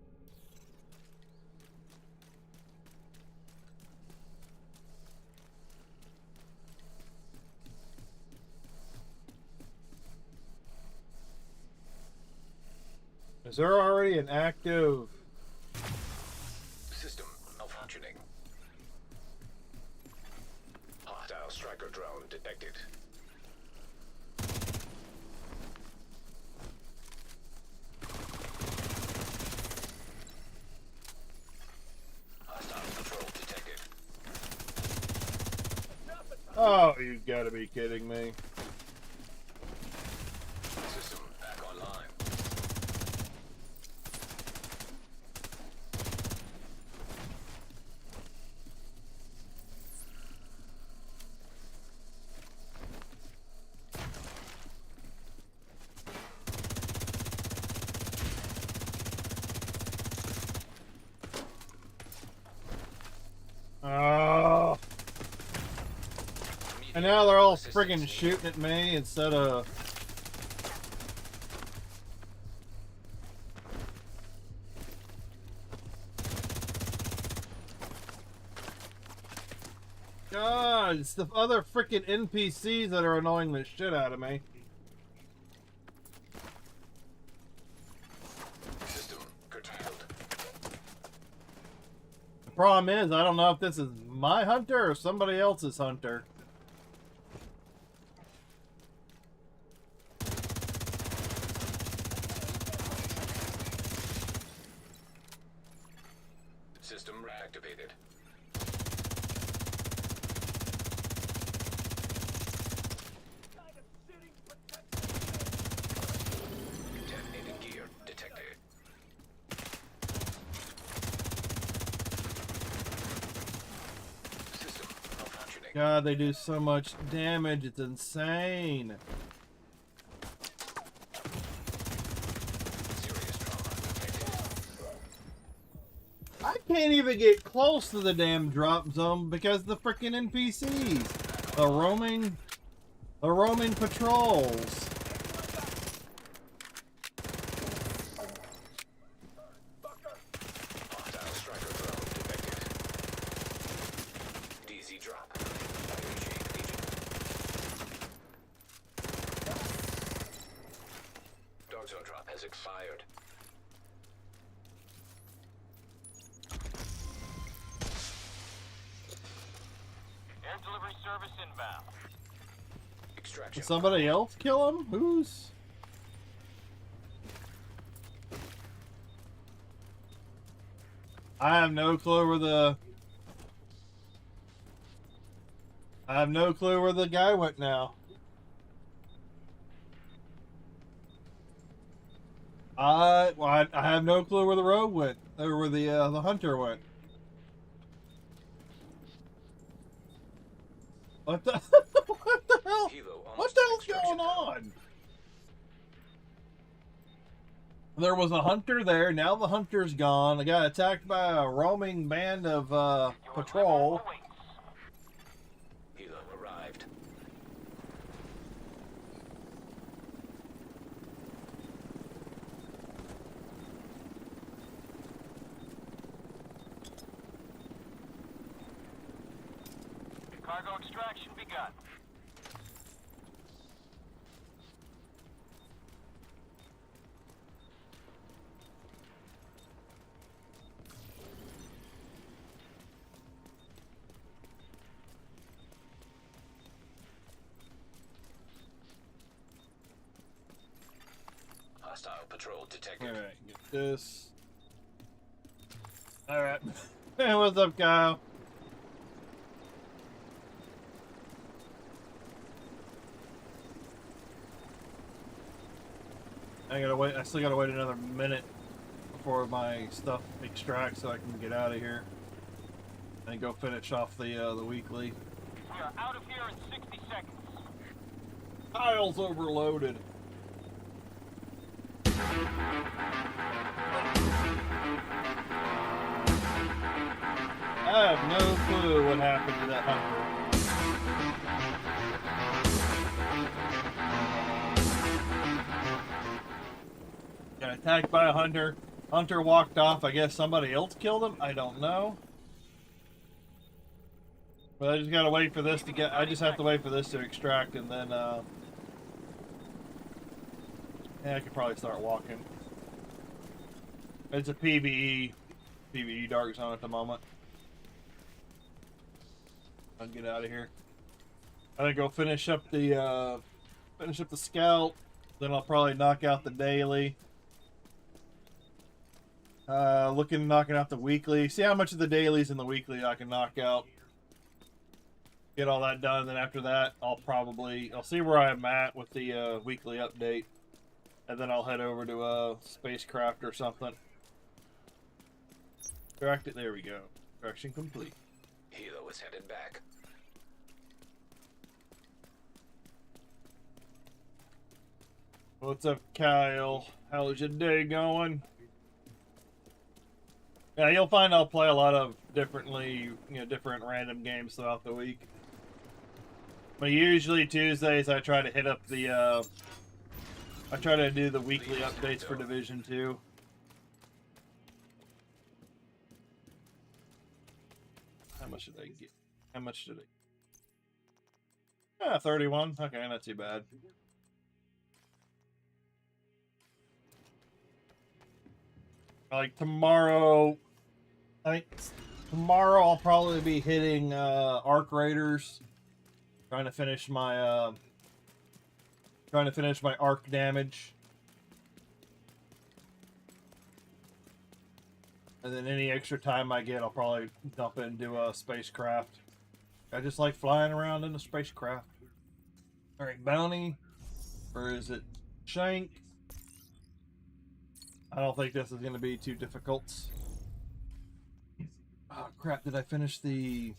Is there already an active... System malfunctioning. Hostile striker drone detected. Hostile patrol detected. Oh, you gotta be kidding me. System back online. Oh. And now they're all friggin' shooting at me instead of... God, it's the other frickin' NPCs that are annoying the shit out of me. System curtailed. The problem is, I don't know if this is my hunter or somebody else's hunter. System reactivated. Detonated gear detected. System malfunctioning. God, they do so much damage, it's insane. Serious trauma detected. I can't even get close to the damn drop zone because the frickin' NPCs. The roaming patrols. Hostile striker drone detected. DZ drop. Initiate agent. Dark zone drop has expired. Air delivery service inbound. Extraction. Did somebody else kill him? Who's... I have no clue where the... I have no clue where the guy went now. I have no clue where the rogue went, or where the hunter went. What the what the hell? Helo What almost the at hell's extraction going tower. on? There was a hunter there. Now the hunter's gone. I got attacked by a roaming band of patrol. Helo arrived. Cargo extraction begun. Patrol detected. Alright, get this. Alright. Hey, what's up, Kyle? I gotta wait. I still gotta wait another minute before my stuff extracts so I can get out of here and go finish off the weekly. We are out of here in 60 seconds. Tiles overloaded. I have no clue what happened to that hunter. Got attacked by a hunter. Hunter walked off. I guess somebody else killed him. I don't know. But I just gotta wait for this to get. I just have to wait for this to extract, and then yeah, I could probably start walking. It's a PvE dark zone at the moment. I'll get out of here. I think go finish up the scout. Then I'll probably knock out the daily. Looking at knocking out the weekly. See how much of the dailies and the weekly I can knock out. Get all that done, and then after that, I'll see where I'm at with the weekly update, and then I'll head over to SpaceCraft or something. Extract it. There we go. Extraction complete. Hilo is headed back. What's up, Kyle? How's your day going? Yeah, you'll find I'll play a lot of different random games throughout the week. But usually Tuesdays I try to hit up the I try to do the weekly updates for Division 2. How much did I get? How much did I? 31. Okay, not too bad. Like tomorrow, I think tomorrow I'll probably be hitting Arc Raiders. Trying to finish my arc damage. And then any extra time I get, I'll probably dump into a SpaceCraft. I just like flying around in a SpaceCraft. Alright, bounty. Or is it shank? I don't think this is going to be too difficult. Oh crap, did I finish the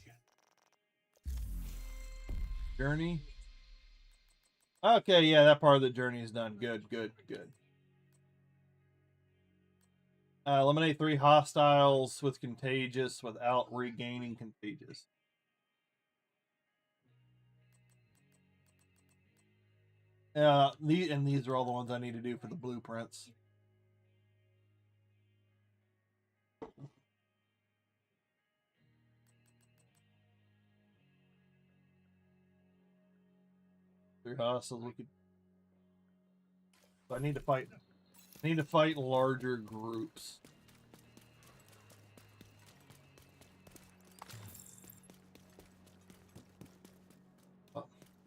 journey? Okay, yeah, that part of the journey is done. Good, good, good. Eliminate 3 hostiles with contagious without regaining contagious. These are all the ones I need to do for the blueprints. Three hostiles. We could. I need to fight. I need to fight larger groups.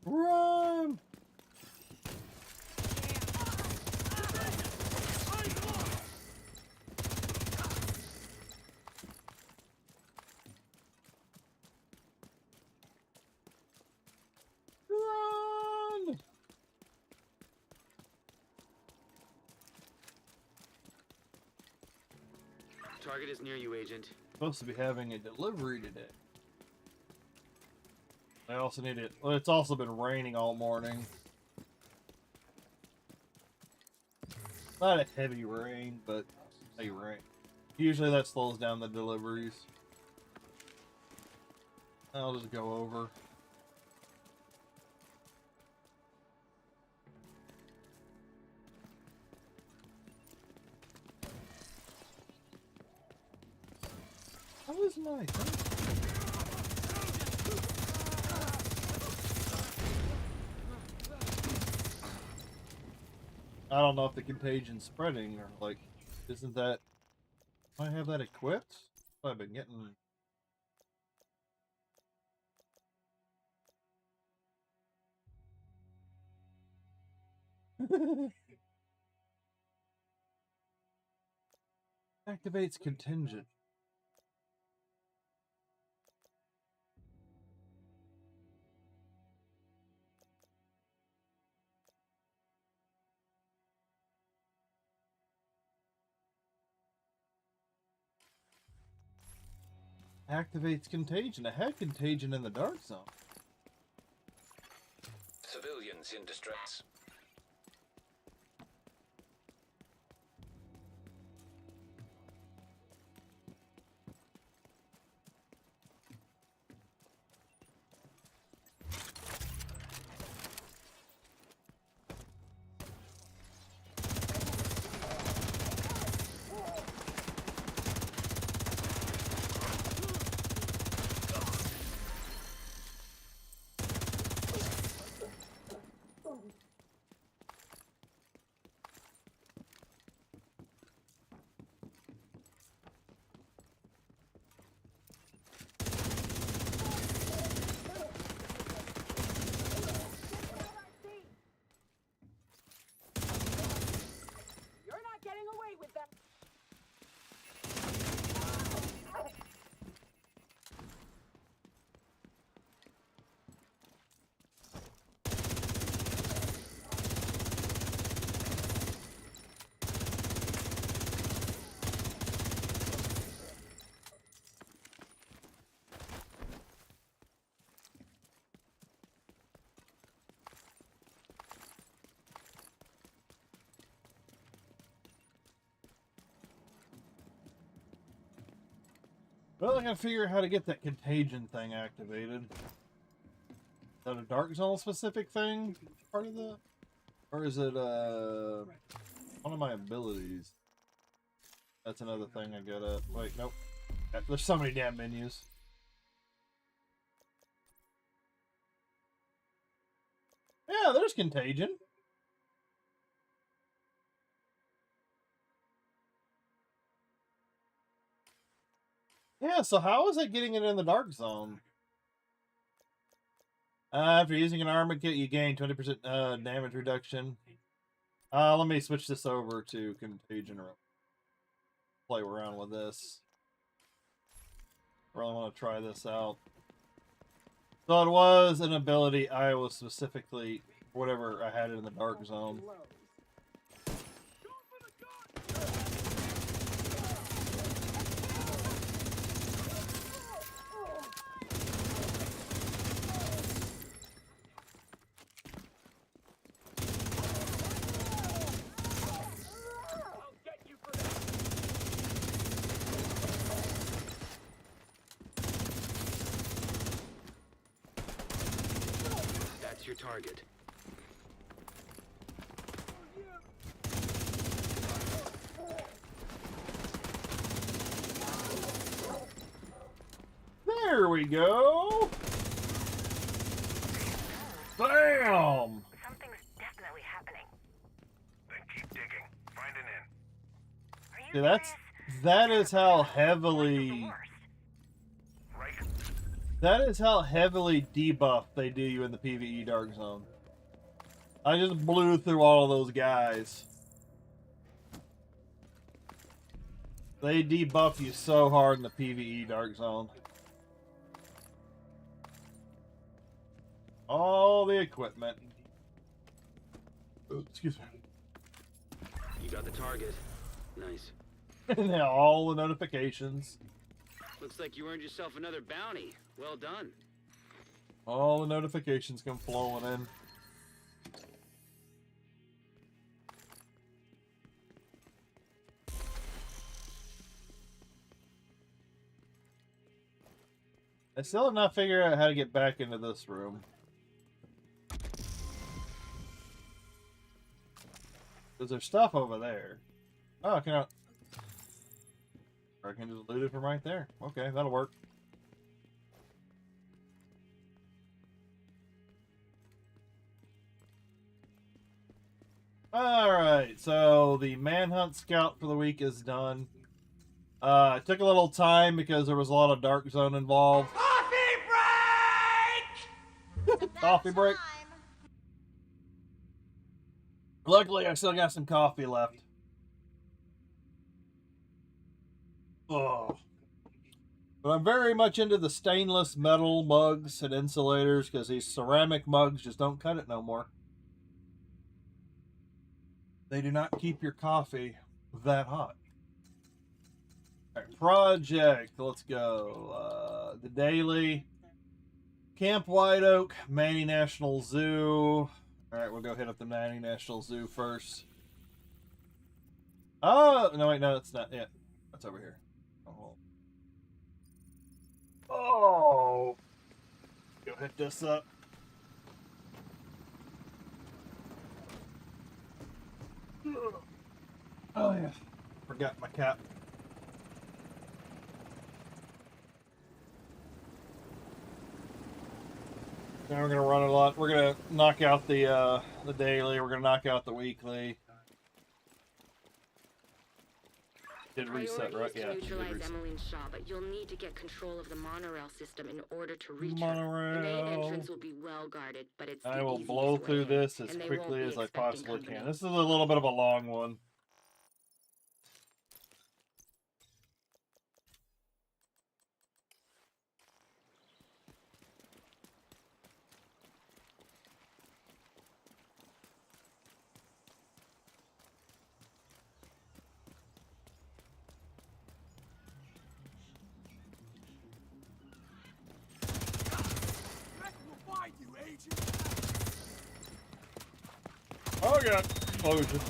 Run! Run! Target is near you, Agent. Supposed to be having a delivery today. I also need it. Well, it's also been raining all morning. Not a heavy rain, but a rain. Usually that slows down the deliveries. I'll just go over. That was nice. Huh? I don't know if the contagion's spreading or like, isn't that? Do I have that equipped? I've been getting. Activates contingent. Activates contagion. I had contagion in the dark zone. Civilians in distress. You're not getting away with that. Well, I gotta figure out how to get that contagion thing activated. Is that a dark zone specific thing? Part of the, or is it one of my abilities? That's another thing I gotta. Wait, nope. There's so many damn menus. Yeah, there's contagion. Yeah, so how is it getting it in the dark zone? After using an armor kit, you gain 20% damage reduction. Let me switch this over to contagion. Play around with this. Really want to try this out. So it was an ability I was specifically, whatever I had it in the dark zone. I'll get you for that. That's your target. There we go. Bam! Something's definitely happening. Then keep digging. Find an in. Are you See, that is how heavily Right? that is how heavily debuffed they do you in the PvE dark zone. I just blew through all of those guys. They debuff you so hard in the PvE dark zone. All the equipment. Oh, excuse me. You got the target. Nice. And now all the notifications. Looks like you earned yourself another bounty. Well done. All the notifications come flowing in. I still have not figured out how to get back into this room. Because there's stuff over there. Oh, I can just loot it from right there. Okay, that'll work. Alright, so the Manhunt Scout for the week is done. It took a little time because there was a lot of Dark Zone involved. Coffee break! Coffee break. Luckily, I still got some coffee left. Oh. But I'm very much into the stainless metal mugs and insulators because these ceramic mugs just don't cut it no more. They do not keep your coffee that hot. All right, project. Let's go. The daily. Camp White Oak, Manny National Zoo. All right, we'll go hit up the Manny National Zoo first. Oh, no, wait, no, that's not it. That's over here. Oh. Go hit this up. Oh, yeah. Forgot my cap. Now we're gonna run a lot. We're gonna knock out the daily. We're gonna knock out the weekly. Did reset, right? Yeah. Neutralize Emmeline Shaw, but you'll need to get control of the monorail system in order to reach Monorail. her. The main entrance will be well guarded, but it's I the will easiest blow way through in, this as and they quickly won't be as I expecting possibly company. can. This is a little bit of a long one. Oh god, explosion.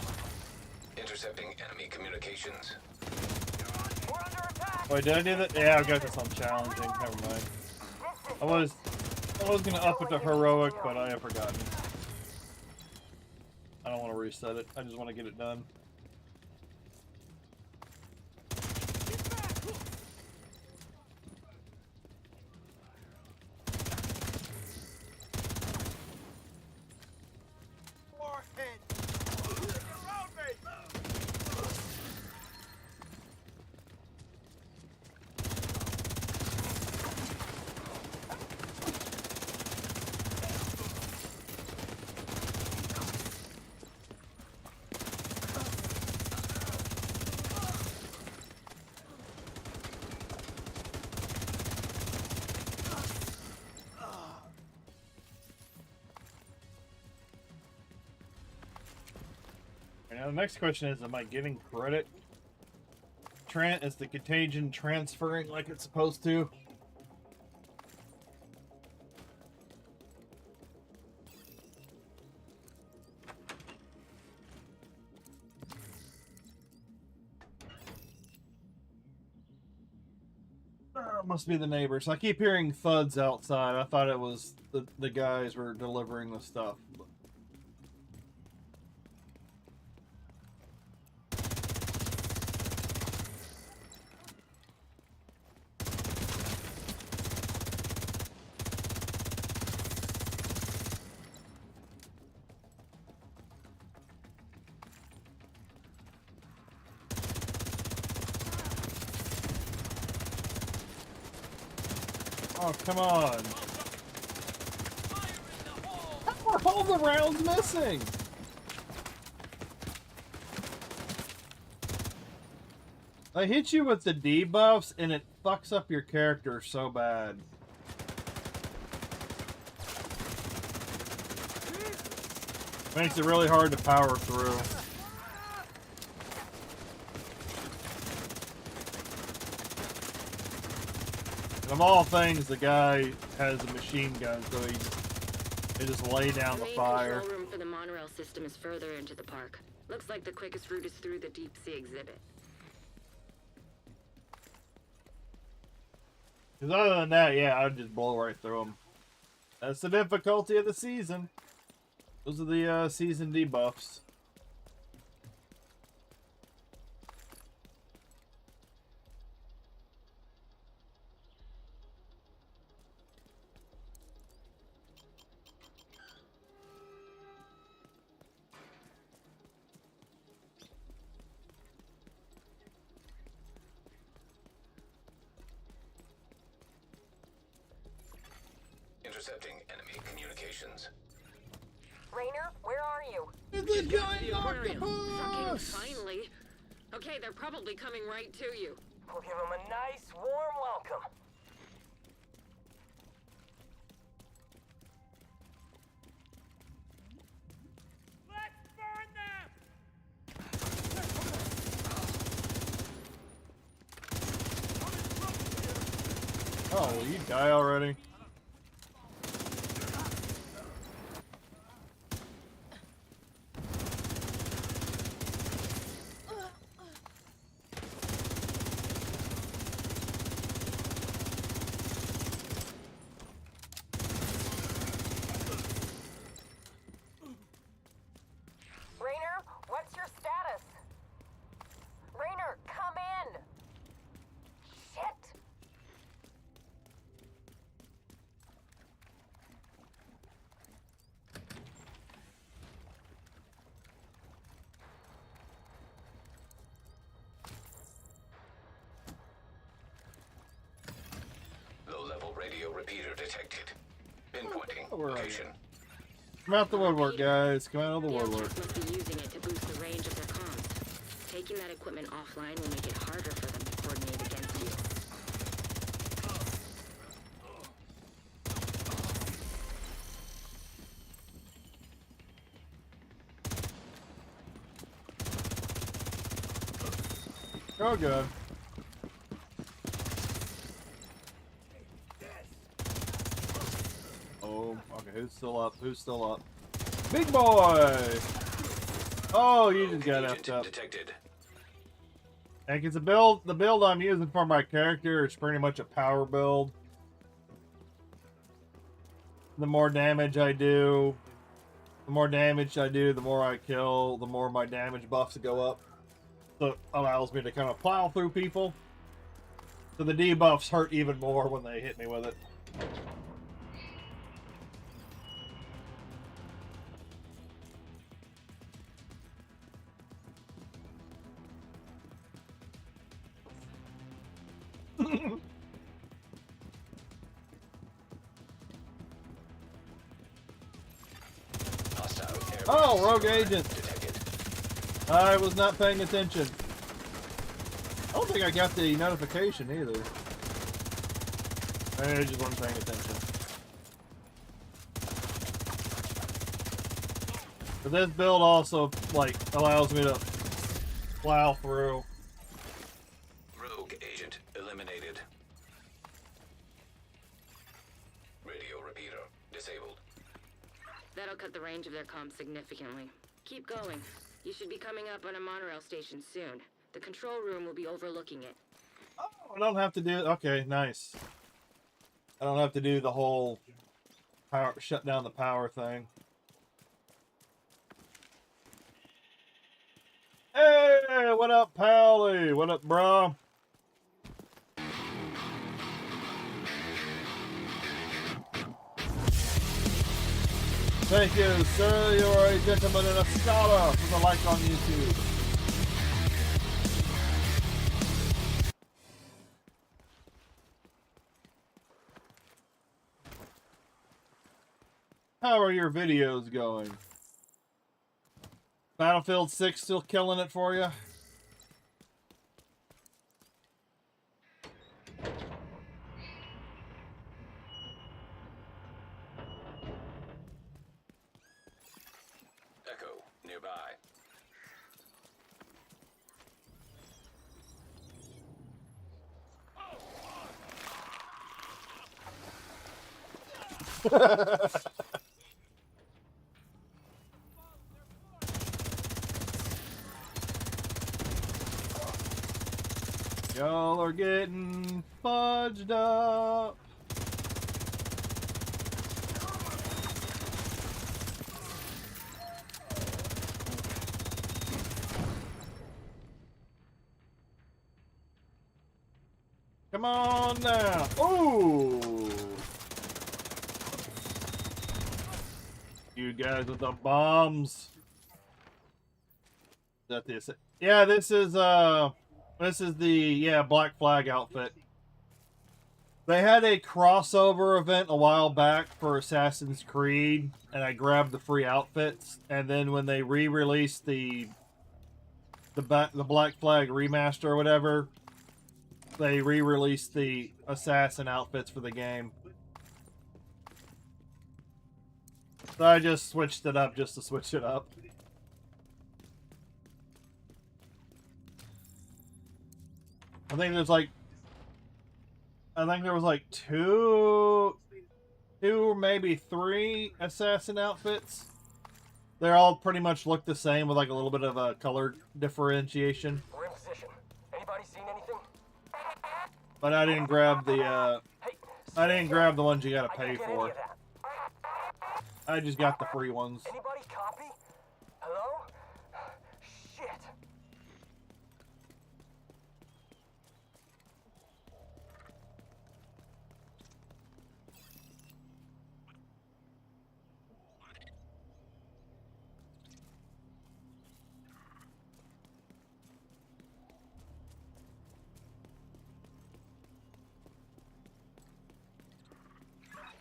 Intercepting enemy communications. We're under attack. Wait, did I do that? Yeah, I got this on challenging. Never mind. I was gonna up it to heroic, but I have forgotten. I don't want to reset it. I just want to get it done. Now the next question is, am I getting credit? Is the contagion transferring like it's supposed to? Must be the neighbors. I keep hearing thuds outside. I thought it was the guys were delivering the stuff. Oh, come on. How are all the rounds missing? I hit you with the debuffs and it fucks up your character so bad. Makes it really hard to power through. And of all things, the guy has a machine gun, so he just lay down the fire. The control room for the monorail system is further into the park. Looks like the quickest route is through the deep sea exhibit. Because other than that, yeah, I'd just blow right through them. That's the difficulty of the season. Those are the season debuffs. Intercepting enemy communications. Rainer, where are you? It's a giant The aquarium. octopus! Fucking finally. Okay, they're probably coming right to you. We'll give them a nice, warm welcome. Let's burn them! Oh, will you die already? Rainer, what's your status? Rainer, come in! Shit! Low-level radio repeater detected. Pinpointing Oh, where are you? location. Come out the woodwork, guys. Come out of the The woodwork. outpost must be using it to boost the range of their comms. Taking that equipment offline will make it harder for them to coordinate against you. Oh, good. Oh, okay. Who's still up? Who's still up? Big boy! Oh, you just got Agent effed up. detected. Like, it's a build. The build I'm using for my character is pretty much a power build. The more damage I do, the more I kill, the more my damage buffs go up. So it allows me to kind of plow through people. So the debuffs hurt even more when they hit me with it. Hostile airborne Oh, rogue CR agent. detected. I was not paying attention. I don't think I got the notification either. I just wasn't paying attention. But this build also, like, allows me to plow through. Rogue agent eliminated. Radio repeater disabled. That'll cut the range of their comms significantly. Keep going. You should be coming up on a monorail station soon. The control room will be overlooking it. Oh, I don't have to do... Okay, nice. I don't have to do the whole power, shut down the power thing. Hey, what up, Pally? What up, bro? Thank you, sir. You are a gentleman and a scholar for the like on YouTube. How are your videos going? Battlefield 6 still killing it for you? Echo nearby. Y'all are getting fudged up. Come on now. Ooh. You guys with the bombs. Is that this? Yeah, this is the Black Flag outfit. They had a crossover event a while back for Assassin's Creed, and I grabbed the free outfits. And then when they re-released the Black Flag remaster or whatever, they re-released the assassin outfits for the game. So I just switched it up just to switch it up. I think there was like two or maybe three assassin outfits. They all pretty much look the same with like a little bit of a color differentiation. We're in position. Anybody seen anything? But I didn't grab the Hey, I didn't grab the ones you gotta I pay didn't get any for. of that. I just got the free ones. Anybody copy? Hello? Shit.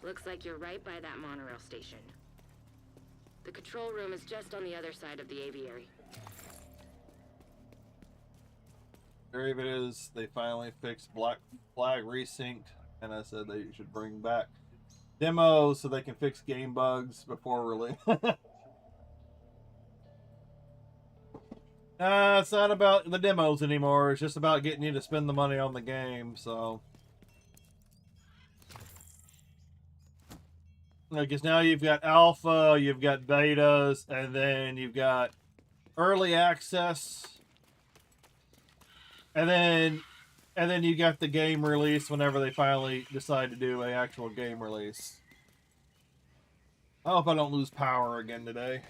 Looks like you're right by that monorail station. The control room is just on the other side of the aviary. There it is. They finally fixed Black Flag Resynced, and I said they should bring back demos so they can fix game bugs before release. It's not about the demos anymore. It's just about getting you to spend the money on the game, so. Because now you've got alpha, you've got betas, and then you've got early access. And then you got the game release whenever they finally decide to do an actual game release. I hope I don't lose power again today.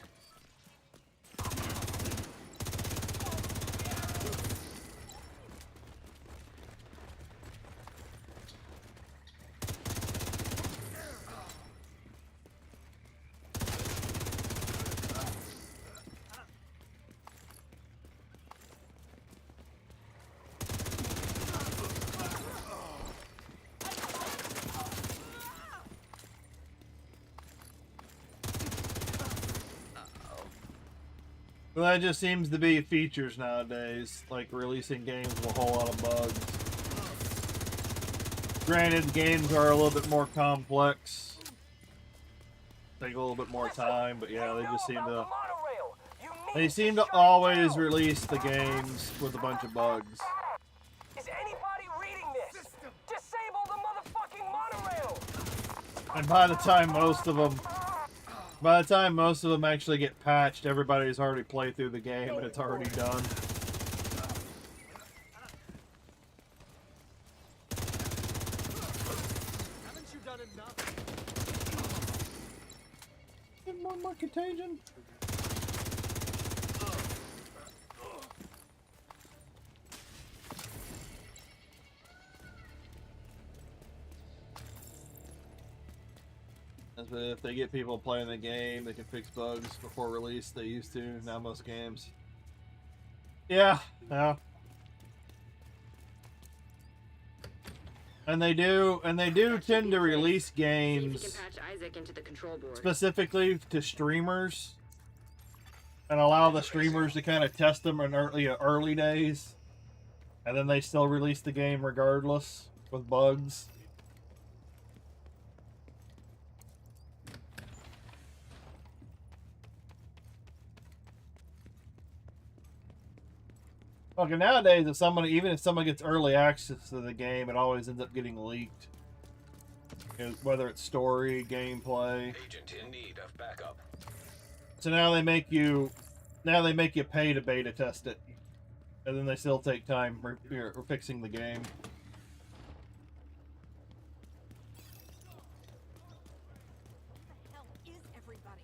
Well, that just seems to be features nowadays, like releasing games with a whole lot of bugs. Granted, games are a little bit more complex, take a little bit more time, but yeah, they just seem to always release the games with a bunch of bugs. Is anybody reading this? Disable the motherfucking monorail! And by the time most of them actually get patched, everybody's already played through the game and it's already done. Haven't you done enough? Get one more contagion. But if they get people playing the game, they can fix bugs before release. They used to, now most games. Yeah, yeah. And they do tend to release games See if you can patch Isaac into the control board. specifically to streamers and allow the streamers to kind of test them in early days, and then they still release the game regardless with bugs. Okay, nowadays, even if someone gets early access to the game, it always ends up getting leaked. Whether it's story, gameplay. Agent in need of backup. So now they make you pay to beta test it, and then they still take time fixing the game. Where the hell is everybody?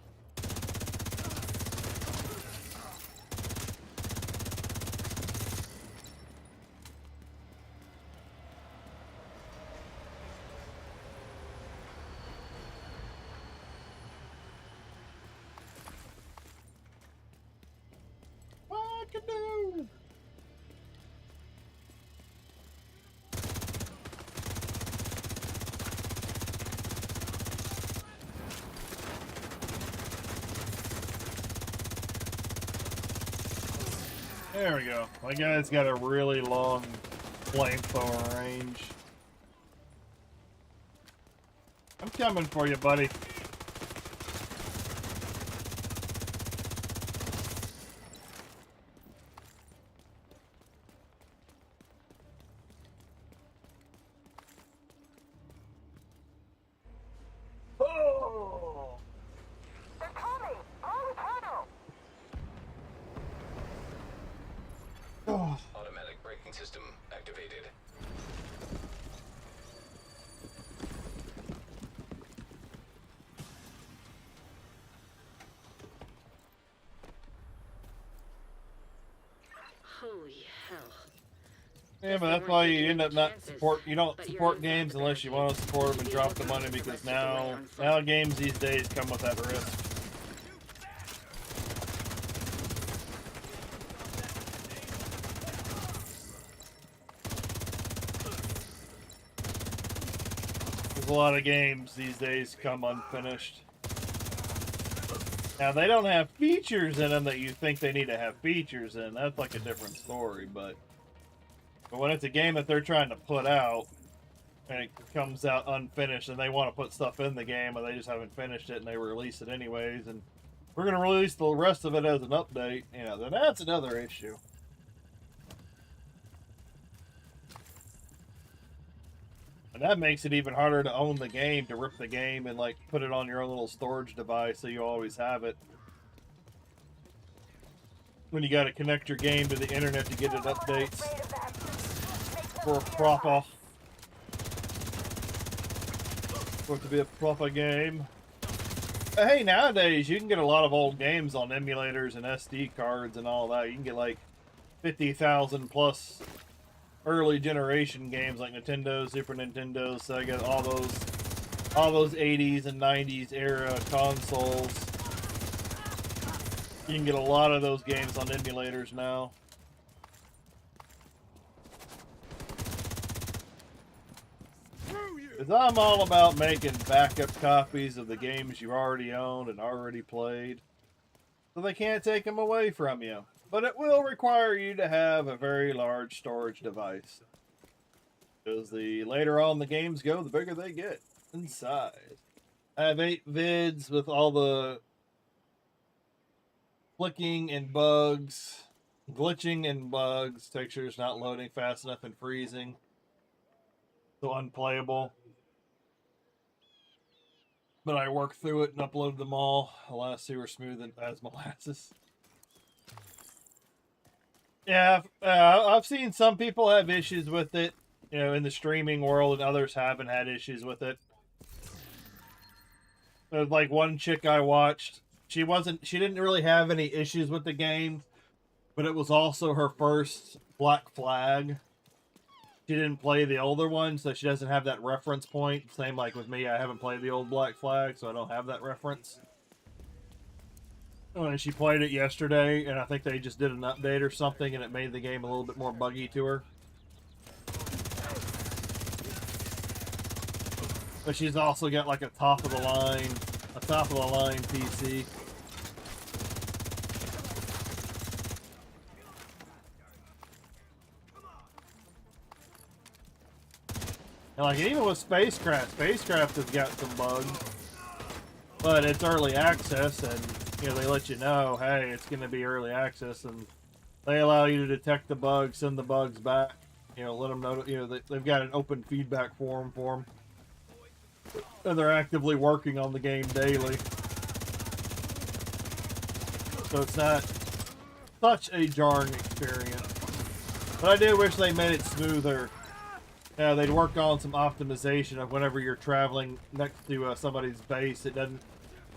What can do? There we go. My guy's got a really long flamethrower range. I'm coming for you, buddy. Oh! They're coming! Holy cow! Oh. Automatic braking system activated. Holy hell. Yeah, but that's why you end up not you don't support games unless you want to support them and drop the money, because now games these days come with that risk. There's a lot of games these days come unfinished. Now they don't have features in them that you think they need to have features in. That's like a different story, but when it's a game that they're trying to put out and it comes out unfinished and they want to put stuff in the game and they just haven't finished it and they release it anyways, and we're going to release the rest of it as an update, you know, then that's another issue. And that makes it even harder to own the game, to rip the game and like put it on your own little storage device so you always have it. When you got to connect your game to the internet to get it updates for a proper, for it to be a proper game. But hey, nowadays you can get a lot of old games on emulators and SD cards and all that. You can get like 50,000 plus early generation games like Nintendo, Super Nintendo, Sega, all those 80s and 90s era consoles. You can get a lot of those games on emulators now. Because I'm all about making backup copies of the games you already owned and already played, so they can't take them away from you. But it will require you to have a very large storage device, because the later on the games go, the bigger they get in size. I have 8 vids with all the flicking and bugs, glitching and bugs, textures not loading fast enough and freezing, so unplayable. But I worked through it and uploaded them all. Alas, they were smooth as molasses. Yeah, I've seen some people have issues with it, you know, in the streaming world, and others haven't had issues with it. There's like one chick I watched. She didn't really have any issues with the game, but it was also her first Black Flag. She didn't play the older one, so she doesn't have that reference point. Same like with me, I haven't played the old Black Flag, so I don't have that reference. And she played it yesterday, and I think they just did an update or something, and it made the game a little bit more buggy to her. But she's also got like a top of the line PC. And like even with SpaceCraft has got some bugs, but it's early access, and you know they let you know, hey, it's going to be early access, and they allow you to detect the bugs, send the bugs back, you know, let them know, you know, they've got an open feedback forum for them. And they're actively working on the game daily. So it's not such a jarring experience. But I do wish they made it smoother. Yeah, they'd work on some optimization of whenever you're traveling next to somebody's base. It doesn't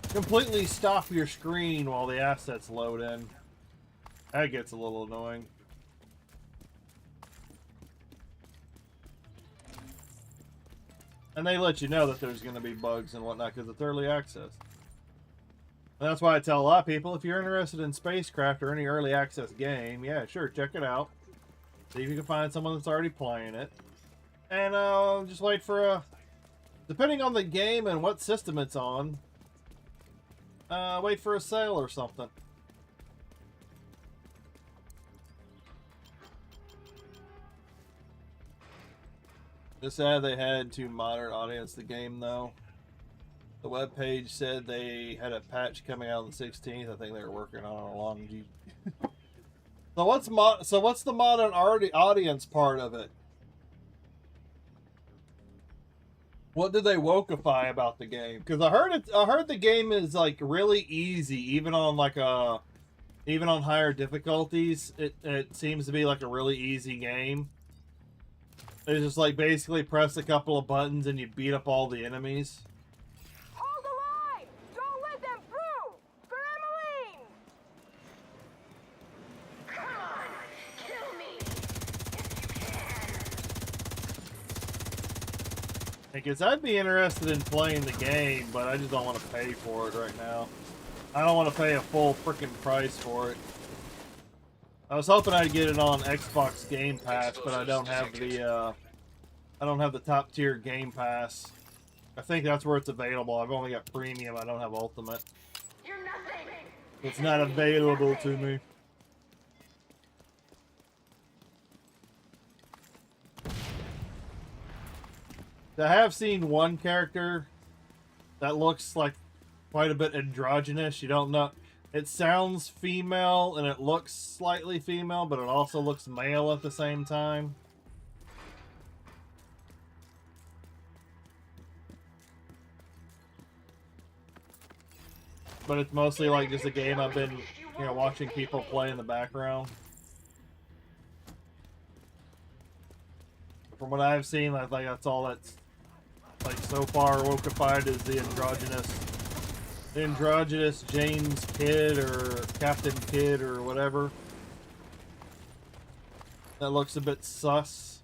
completely stop your screen while the assets load in. That gets a little annoying. And they let you know that there's going to be bugs and whatnot because it's early access. And that's why I tell a lot of people, if you're interested in SpaceCraft or any early access game, yeah, sure, check it out. See if you can find someone that's already playing it. And just wait for a... Depending on the game and what system it's on, wait for a sale or something. It's sad they had to moderate audience the game though. The webpage said they had a patch coming out on the 16th. I think they were working on a long G. So what's the modern audience part of it? What did they wokeify about the game? Because I heard the game is like really easy, even on higher difficulties. It seems to be like a really easy game. It's just like basically press a couple of buttons and you beat up all the enemies. Hold the line! Don't let them through! For Emmeline! Come on, kill me if you can. Because I'd be interested in playing the game, but I just don't want to pay for it right now. I don't want to pay a full freaking price for it. I was hoping I'd get it on Xbox Game Pass, but I don't have the top tier Game Pass. I think that's where it's available. I've only got premium. I don't have Ultimate. You're nothing. It's not available to me. I have seen one character that looks like quite a bit androgynous. You don't know. It sounds female and it looks slightly female, but it also looks male at the same time. But it's mostly like just a game I've been, watching people play in the background. From what I've seen, I think that's all that's like so far wokeified is the androgynous James Kidd or Captain Kidd or whatever. That looks a bit sus.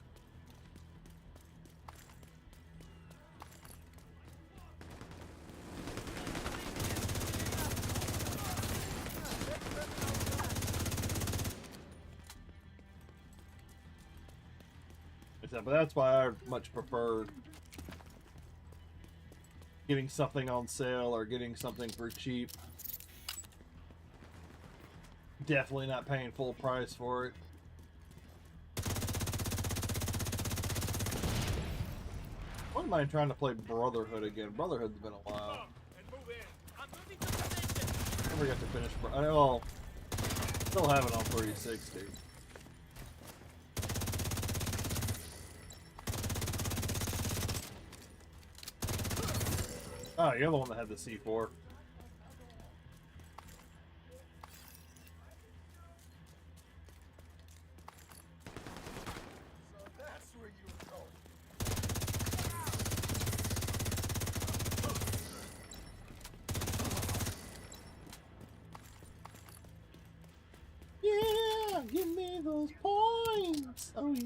But that's why I much prefer getting something on sale or getting something for cheap. Definitely not paying full price for it. What am I trying to play Brotherhood again? Brotherhood's been a while. Never got to finish. Still have it on 360. Oh, you're the one that had the C4. Yeah, give me those points. Oh yeah.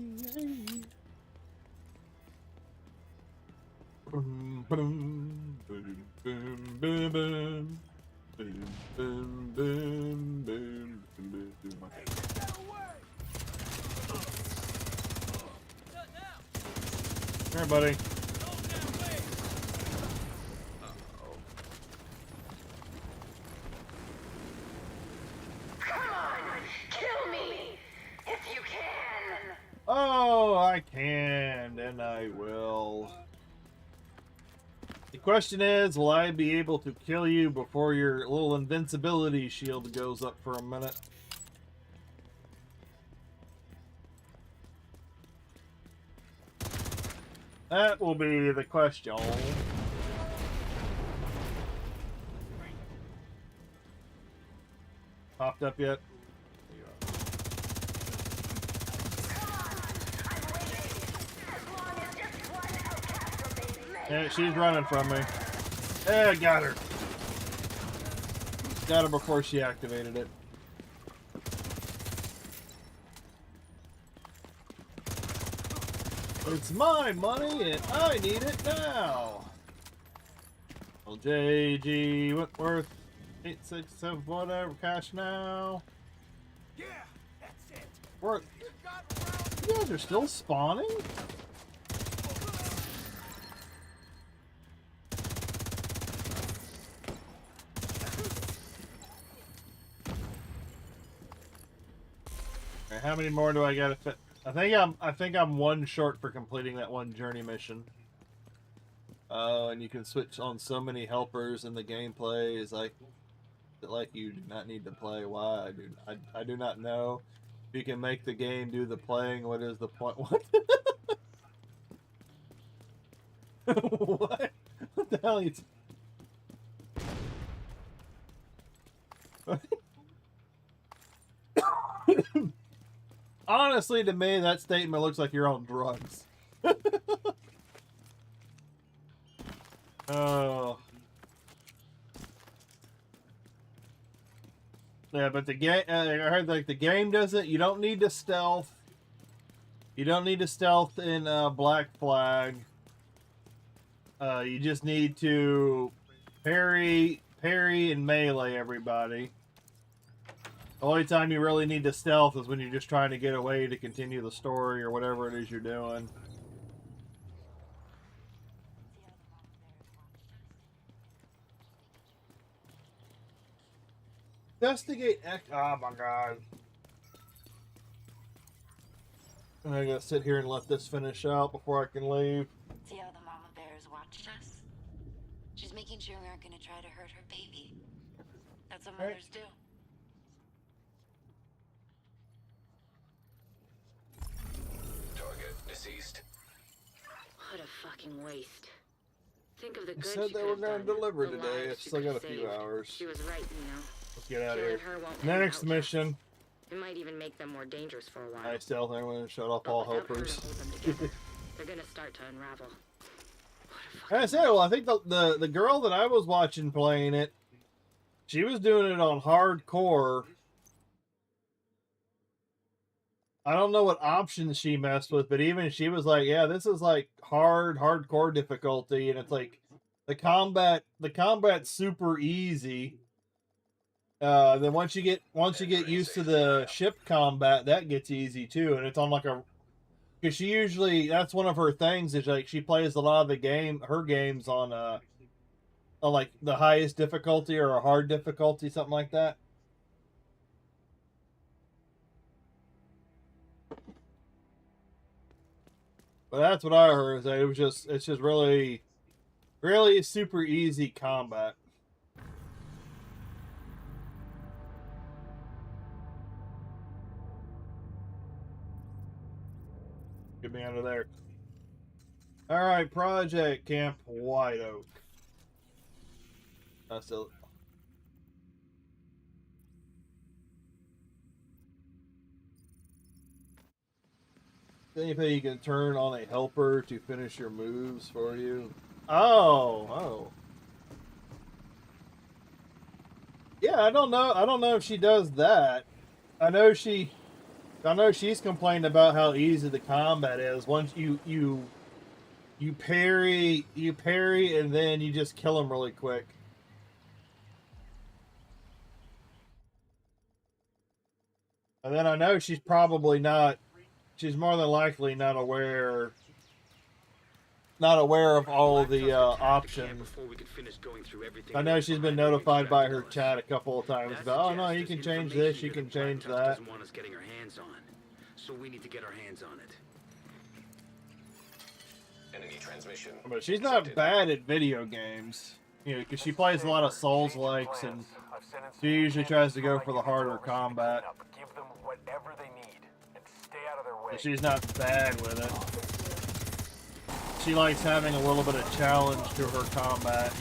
Boom, boom, boom, boom, boom, boom, boom, boom, boom, boom, boom, boom. Come here, buddy. Come on, kill me if you can. Oh, I can, and I will. The question is, will I be able to kill you before your little invincibility shield goes up for a minute? That will be the question. Popped up yet? Yeah, she's running from me. Yeah, I got her. Got her before she activated it. It's my money and I need it now. Well, JG Whitworth, 867 whatever, cash now. Yeah, that's it. What? You guys are still spawning? How many more do I gotta fit? I think I'm one short for completing that one journey mission. And you can switch on so many helpers, and the gameplay is like you do not need to play. Why? I do not know. If you can make the game do the playing, what is the point? What? What? What the hell are you? Honestly, to me, that statement looks like you're on drugs. Oh. Yeah, but the game, I heard like the game doesn't, you don't need to stealth. You don't need to stealth in Black Flag. You just need to parry and melee everybody. The only time you really need to stealth is when you're just trying to get away to continue the story or whatever it is you're doing. Investigate X. Oh my god. I gotta sit here and let this finish out before I can leave. See how the mama bear is watching us? She's making sure we aren't gonna try to hurt her baby. That's what mothers do. Target deceased. What a fucking waste. Think of the They good said she they could were have going to done, deliver the today. I lives she still got a could have few saved. hours. She was right, you know. Let's get out of Killing here. her won't hurt Next outcasts. mission. It might even make them more dangerous for a while. I stealth. I'm going to shut off But all without her to helpers. hold them together, they're gonna start to unravel. What a And I fucking said, well, I think the girl that I was watching playing it, she was doing it on hardcore. I don't know what options she messed with, but even she was like, yeah, this is like hardcore difficulty, and it's like the combat's super easy. Then once you get used to the ship combat, that gets easy too, and it's on like a, because she usually, that's one of her things, is like she plays a lot of her games on like the highest difficulty or a hard difficulty, something like that. But that's what I heard, is that it's just really super easy combat. Get me out of there. Alright, Project Camp White Oak. That's it. Anything you can turn on a helper to finish your moves for you. Oh. Yeah, I don't know if she does that. I know she's complained about how easy the combat is. Once you parry, and then you just kill them really quick. And then I know she's probably not. She's more than likely not aware of all of the options. I know she's been notified by her chat a couple of times about, oh no, you can change this, you can change that. Doesn't want us getting our hands on, so we need to get our hands on it. Enemy transmission. But she's not bad at video games, you know, because she plays a lot of Souls-likes, and she usually tries to go for the harder combat. Give them whatever they need and stay out of their way. But she's not bad with it. She likes having a little bit of challenge to her combat.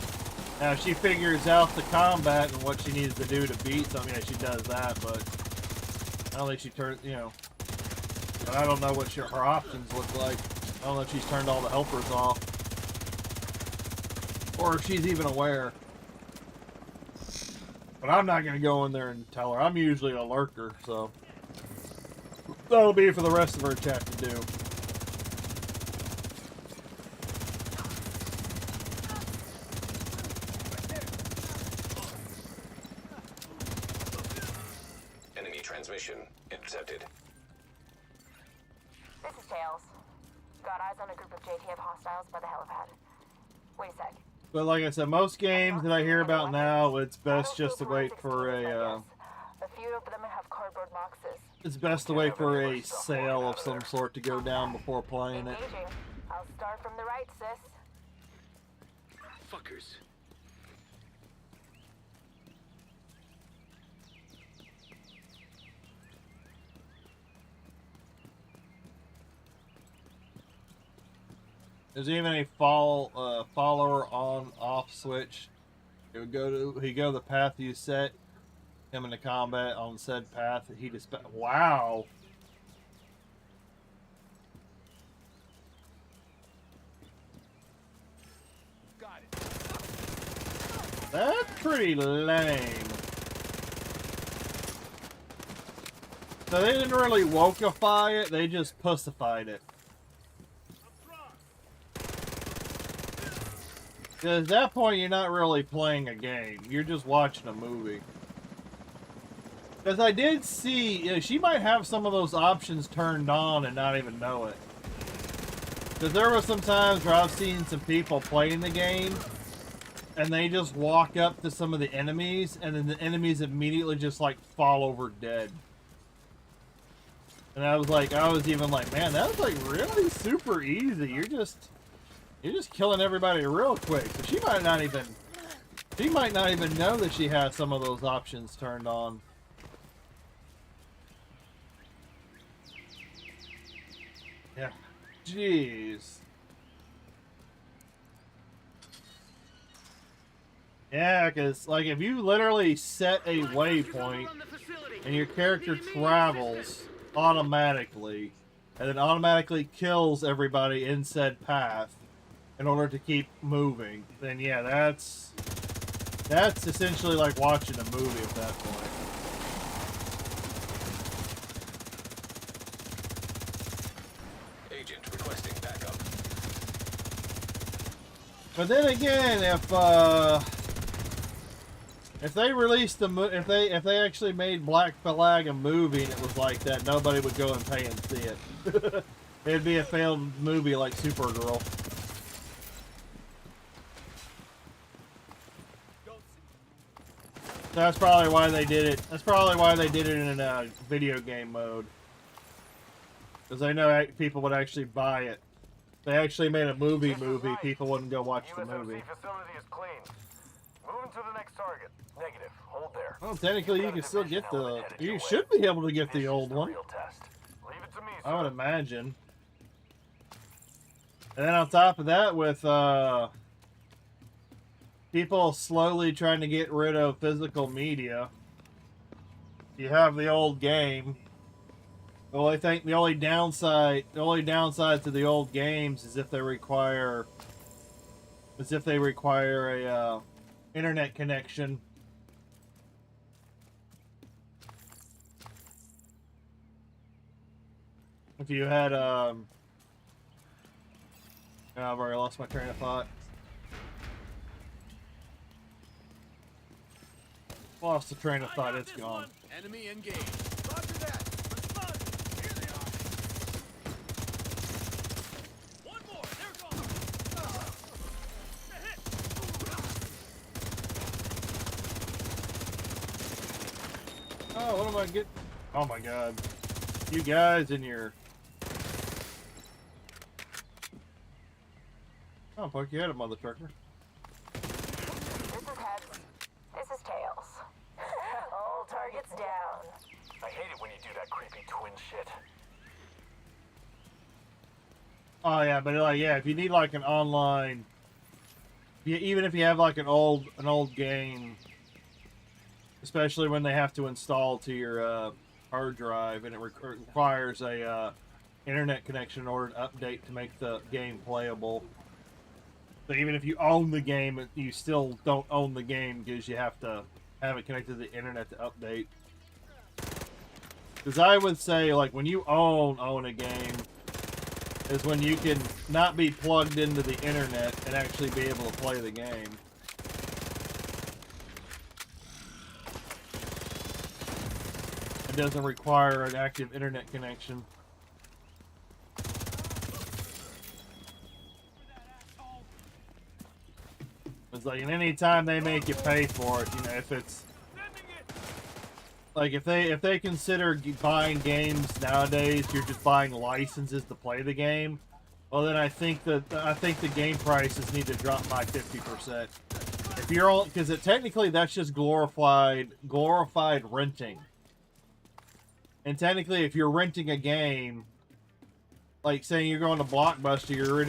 Now, if she figures out the combat and what she needs to do to beat something, yeah, she does that, but I don't think she turns, you know. But I don't know what her options look like. I don't know if she's turned all the helpers off. Or if she's even aware. But I'm not going to go in there and tell her. I'm usually a lurker, so that'll be for the rest of her chat to do. Enemy transmission intercepted. This is Tails. Got eyes on a group of JTF hostiles by the helipad. Wait a sec. But like I said, most games that I hear about now, it's best just to wait for a A few of them have cardboard boxes. it's best to wait for a sale of some sort to go down before playing it. Engaging. I'll start from the right, sis. Fuckers. There's even a follower on off switch. It would go to the path you set him into combat on said path. He just wow. Got it. That's pretty lame. So they didn't really wokeify it, they just pussified it. Because at that point, you're not really playing a game. You're just watching a movie. Because I did see, you know, she might have some of those options turned on and not even know it. Because there were some times where I've seen some people playing the game, and they just walk up to some of the enemies, and then the enemies immediately just, like, fall over dead. And I was even like, man, that was, like, really super easy. You're just killing everybody real quick. So she might not even know that she has some of those options turned on. Yeah. Jeez. Yeah, because, like, if you literally set a waypoint and your character travels automatically and then automatically kills everybody in said path in order to keep moving, then yeah, that's essentially like watching a movie at that point. Agent requesting backup. But then again, if they released if they actually made Black Flag a movie and it was like that, nobody would go and pay and see it. It'd be a failed movie like Supergirl. That's probably why they did it. That's probably why they did it in a video game mode. Because they know people would actually buy it. If they actually made a movie, people wouldn't go watch the movie. Facility is clean. Moving to the next target. Negative. Hold there. Well, technically, you can still get the. You should be able to get the old one. Real test. Leave it to me, I would imagine. And then on top of that, with people slowly trying to get rid of physical media, you have the old game. Well, I think the only downside to the old games is if they require a internet connection. If you had I've already lost my train of thought. Lost the train of thought, it's gone. Enemy engaged. Roger that. Respond. Here they are. One more. There's one. Hit. Oh, what am I getting? Oh my god. You guys and your... Oh, fuck, you had a mother trucker. This is heads. This is tails. All targets down. I hate it when you do that creepy twin shit. Oh yeah, but like, yeah, if you need like an online... even if you have like an old game, especially when they have to install to your hard drive and it requires a internet connection in order to update to make the game playable. So even if you own the game, you still don't own the game because you have to have it connected to the internet to update. Because I would say, like, when you own a game is when you can not be plugged into the internet and actually be able to play the game. It doesn't require an active internet connection. It's like, and any time they make you pay for it, you know, if it's like if they consider buying games nowadays, you're just buying licenses to play the game. Well, then I think the game prices need to drop by 50%. If you're all, because technically that's just glorified renting. And technically, if you're renting a game, like saying you're going to Blockbuster, you're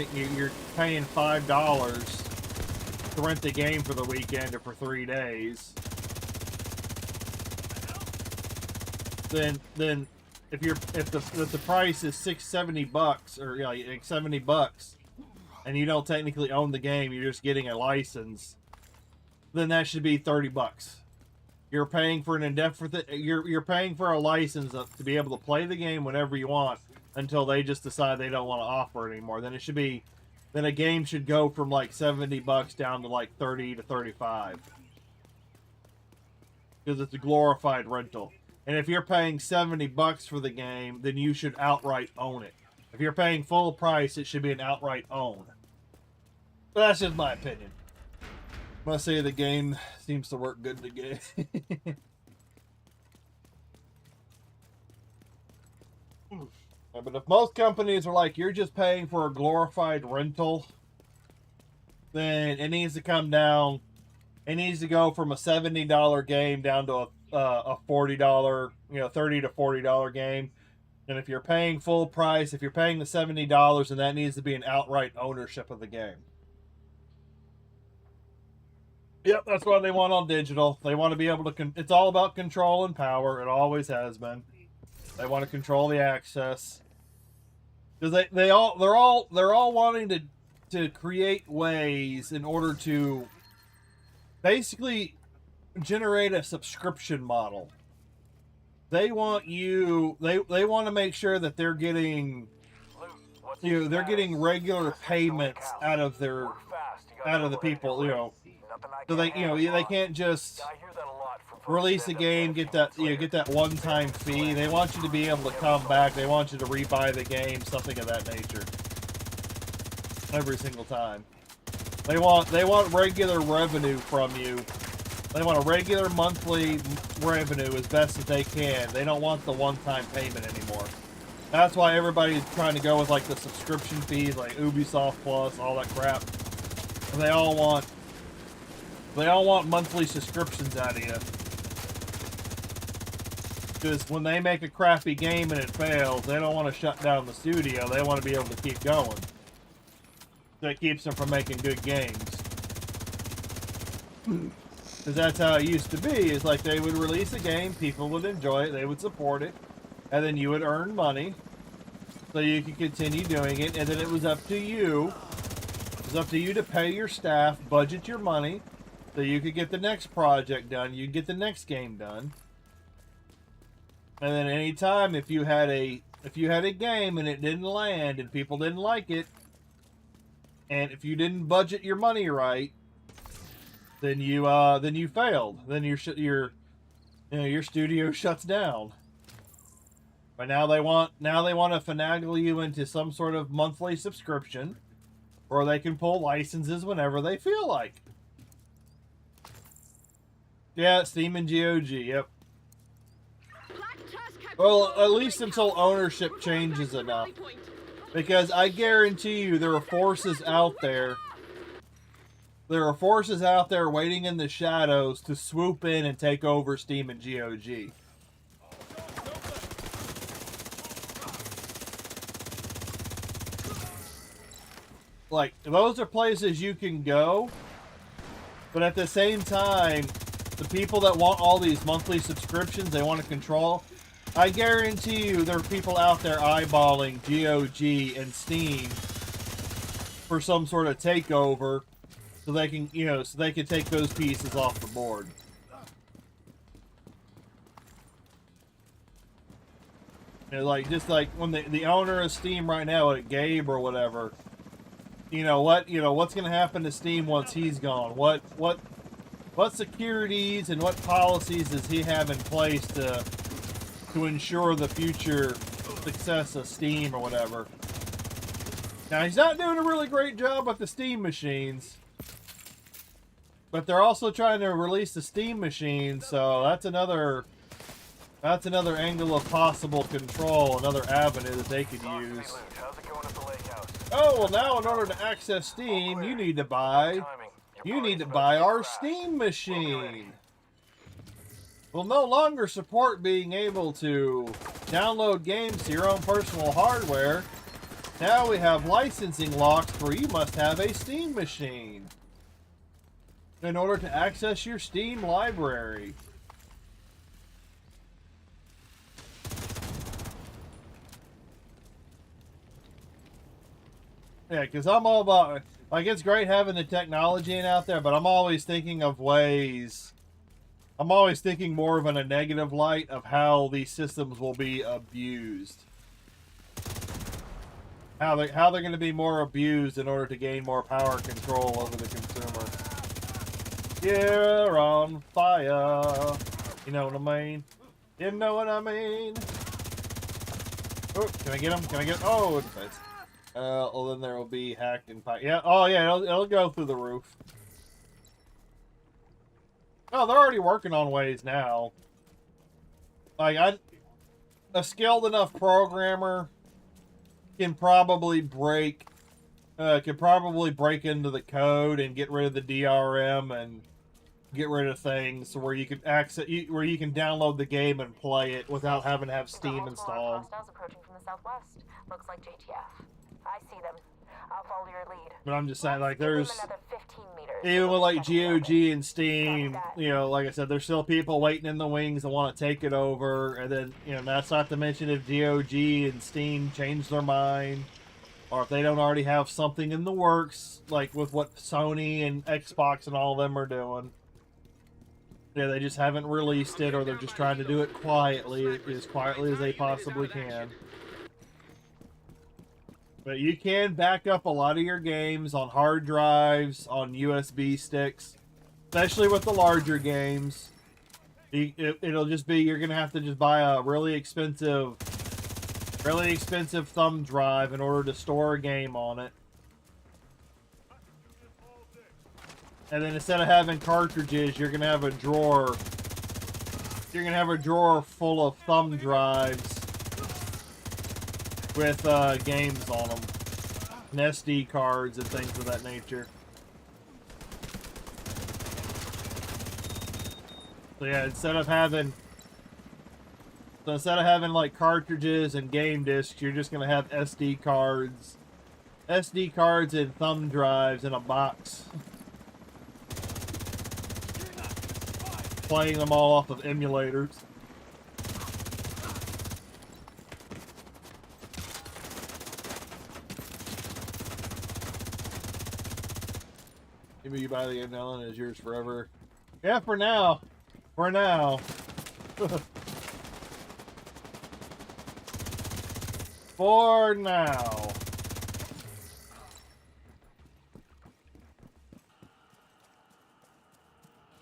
paying $5 to rent the game for the weekend or for 3 days. Then if the price is $70 or like $70, and you don't technically own the game, you're just getting a license, then that should be $30. You're paying for an indefinite. You're paying for a license to be able to play the game whenever you want until they just decide they don't want to offer it anymore. Then it should be, then a game should go from like $70 down to like 30 to 35 because it's a glorified rental. And if you're paying $70 for the game, then you should outright own it. If you're paying full price, it should be an outright own. But that's just my opinion. Must say the game seems to work good together. But if most companies are like, you're just paying for a glorified rental, then it needs to come down. It needs to go from a $70 game down to a $40, $30 to $40 game. And if you're paying full price, if you're paying the $70, then that needs to be an outright ownership of the game. Yep, that's what they want on digital. They want to be able to. It's all about control and power. It always has been. They want to control the access because they're all wanting to create ways in order to basically generate a subscription model. They want you. They want to make sure that they're getting. They're getting regular payments out of the people. So they can't just release a game, get that one-time fee. They want you to be able to come back. They want you to rebuy the game, something of that nature. Every single time. They want regular revenue from you. They want a regular monthly revenue as best as they can. They don't want the one-time payment anymore. That's why everybody's trying to go with like the subscription fees, like Ubisoft Plus, all that crap. And they all want monthly subscriptions out of you. Because when they make a crappy game and it fails, they don't want to shut down the studio. They want to be able to keep going. That keeps them from making good games. Because that's how it used to be. It's like they would release a game, people would enjoy it, they would support it, and then you would earn money so you could continue doing it, and then it was up to you. It was up to you to pay your staff, budget your money, so you could get the next project done, you could get the next game done. And then anytime if you had a game and it didn't land and people didn't like it, and if you didn't budget your money right, then you failed. Then your studio shuts down. But now they want to finagle you into some sort of monthly subscription, or they can pull licenses whenever they feel like. Yeah, Steam and GOG, yep. Well, at least until ownership changes enough. Because I guarantee you there are forces out there. There are forces out there waiting in the shadows to swoop in and take over Steam and GOG. Like, those are places you can go. But at the same time, the people that want all these monthly subscriptions, they want to control. I guarantee you there are people out there eyeballing GOG and Steam for some sort of takeover so they can, so they can take those pieces off the board. Just like when the owner of Steam right now, like Gabe or whatever, what's going to happen to Steam once he's gone? What securities and what policies does he have in place to ensure the future success of Steam or whatever? Now, he's not doing a really great job with the Steam machines, but they're also trying to release the Steam machines, so that's another That's another angle of possible control, another avenue that they could use. How's it going at the lake house? Oh, well now in order to access Steam, you need to buy our Steam machine. We'll no longer support being able to download games to your own personal hardware. Now we have licensing locks where you must have a Steam machine in order to access your Steam library. Yeah, because I'm all about, like, it's great having the technology out there, but I'm always thinking of ways, I'm always thinking more of in a negative light of how these systems will be abused. How they're going to be more abused in order to gain more power control over the consumer. You're on fire. You know what I mean? You know what I mean? Oh, can I get him? Can I get? Oh, it's nice. Well, then there will be hacked and pipe. Yeah. Oh, yeah. It'll go through the roof. Oh, they're already working on ways now. Like a skilled enough programmer can probably break into the code and get rid of the DRM and get rid of things where you can where you can download the game and play it without having to have Steam installed. Hostiles approaching from the southwest. Looks like JTF. I see them. I'll follow your lead. But I'm just saying, like, there's another 15 meters. even with like GOG and Steam, you know, like I said, there's still people waiting in the wings that want to take it over, and then, you know, that's not to mention if GOG and Steam change their mind, or if they don't already have something in the works, like with what Sony and Xbox and all of them are doing. Yeah, they just haven't released it, or they're just trying to do it quietly as they possibly can. But you can back up a lot of your games on hard drives, on USB sticks, especially with the larger games. It'll just be, you're going to have to just buy a really expensive thumb drive in order to store a game on it. And then instead of having cartridges, you're going to have a drawer. You're going to have a drawer full of thumb drives with games on them, and SD cards and things of that nature. So yeah, instead of having like cartridges and game discs, you're just gonna have SD cards and thumb drives in a box, playing them all off of emulators. Maybe you buy the game now and it's yours forever. Yeah, for now. For now. For now.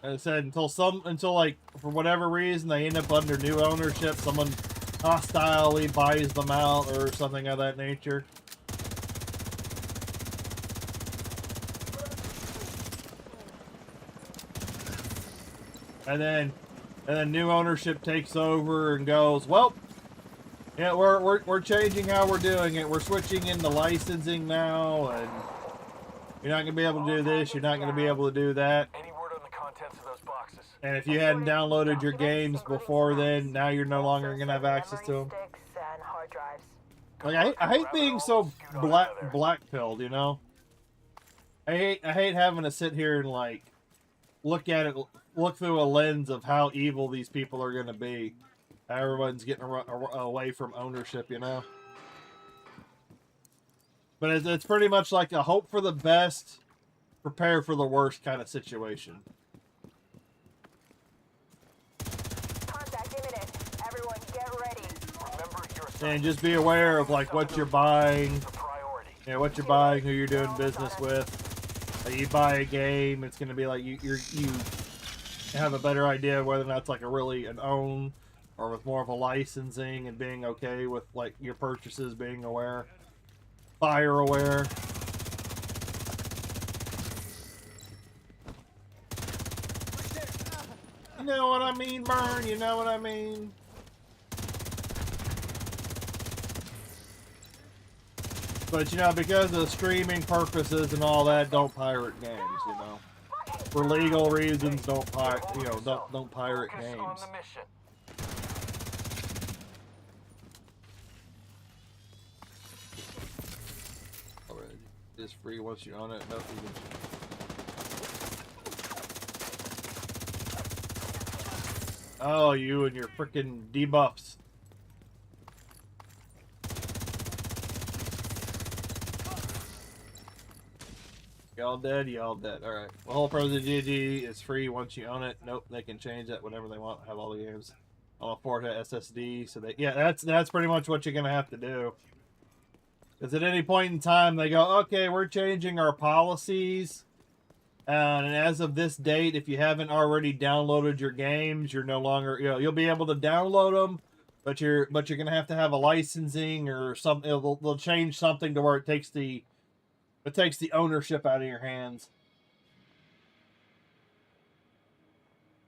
As I said, until like, for whatever reason, they end up under new ownership, someone hostilely buys them out or something of that nature. And then new ownership takes over and goes, well, yeah, we're changing how we're doing it. We're switching into licensing now, and you're not gonna be able to do this. You're not gonna be able to do that. Any word on the contents of those boxes? And if you hadn't downloaded your games before then, now you're no longer gonna have access to them. Like I hate being so black-pilled, you know. I hate having to sit here and like look through a lens of how evil these people are going to be. Everyone's getting away from ownership, you know. But it's pretty much like a hope for the best, prepare for the worst kind of situation. Contact imminent. Everyone get ready. And just be aware of like what you're buying. Yeah, what you're buying, who you're doing business with. Like, you buy a game, it's going to be like you have a better idea of whether or not it's like an own, or with more of a licensing, and being okay with like your purchases, being aware, buyer aware. You know what I mean, Burn? You know what I mean? But you know, because of streaming purposes and all that, don't pirate games. You know, for legal reasons, don't pirate. You know, don't pirate Focus games. on the mission. Already, it's free once you own it. Nothing. Oh, you and your freaking debuffs. Y'all dead? Y'all dead. Alright. The whole Frozen GG is free once you own it. Nope, they can change that whenever they want. Have all the games on a 4 SSD. So they, yeah, that's pretty much what you're gonna have to do. Because at any point in time, they go, okay, we're changing our policies. And as of this date, if you haven't already downloaded your games, you're no longer, you know, you'll be able to download them, but you're gonna have to have a licensing or something. They'll change something to where it takes the ownership out of your hands.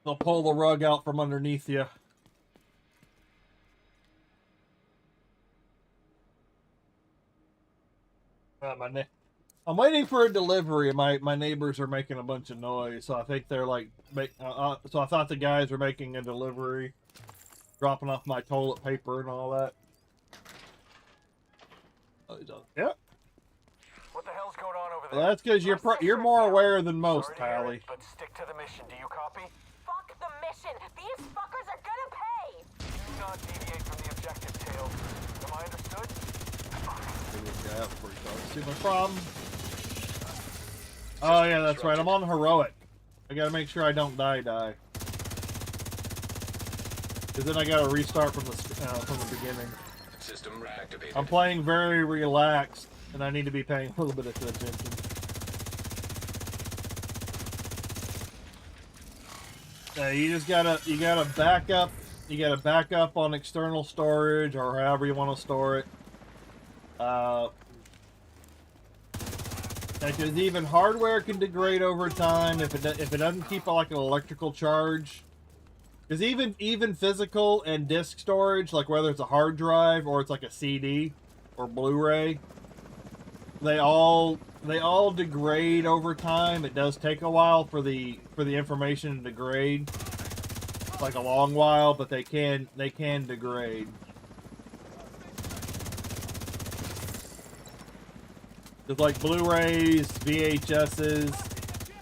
They'll pull the rug out from underneath you. I'm waiting for a delivery, and my neighbors are making a bunch of noise, so I think they're like, so I thought the guys were making a delivery, dropping off my toilet paper and all that. Oh, he's on. Yep. What the hell's going on over there? Well, that's because you're more aware than most, Sorry to hear Tally. it, but stick to the mission. Do you copy? Fuck the mission. These fuckers are gonna pay. Do not deviate from the objective, Tails. Am I understood? See my problem? Oh yeah, that's right. I'm on heroic. I gotta make sure I don't die. Because then I gotta restart from the beginning. System reactivated. I'm playing very relaxed, and I need to be paying a little bit of attention. Yeah, you gotta back up. You gotta back up on external storage or however you want to store it. Because even hardware can degrade over time if it doesn't keep like an electrical charge. Because even physical and disk storage, like whether it's a hard drive or it's like a CD or Blu-ray, they all degrade over time. It does take a while for the information to degrade. It's like a long while, but they can degrade. Just like Blu-rays, VHSs,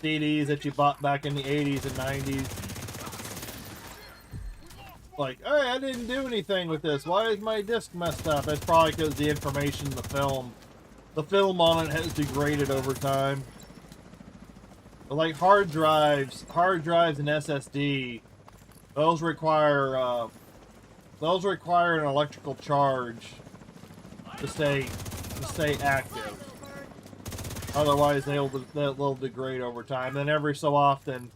CDs that you bought back in the 80s and 90s. Like, hey, I didn't do anything with this. Why is my disc messed up? That's probably because the information, the film on it has degraded over time. But like hard drives and SSD, those require an electrical charge to stay active. Otherwise, they'll degrade over time. Then every so often,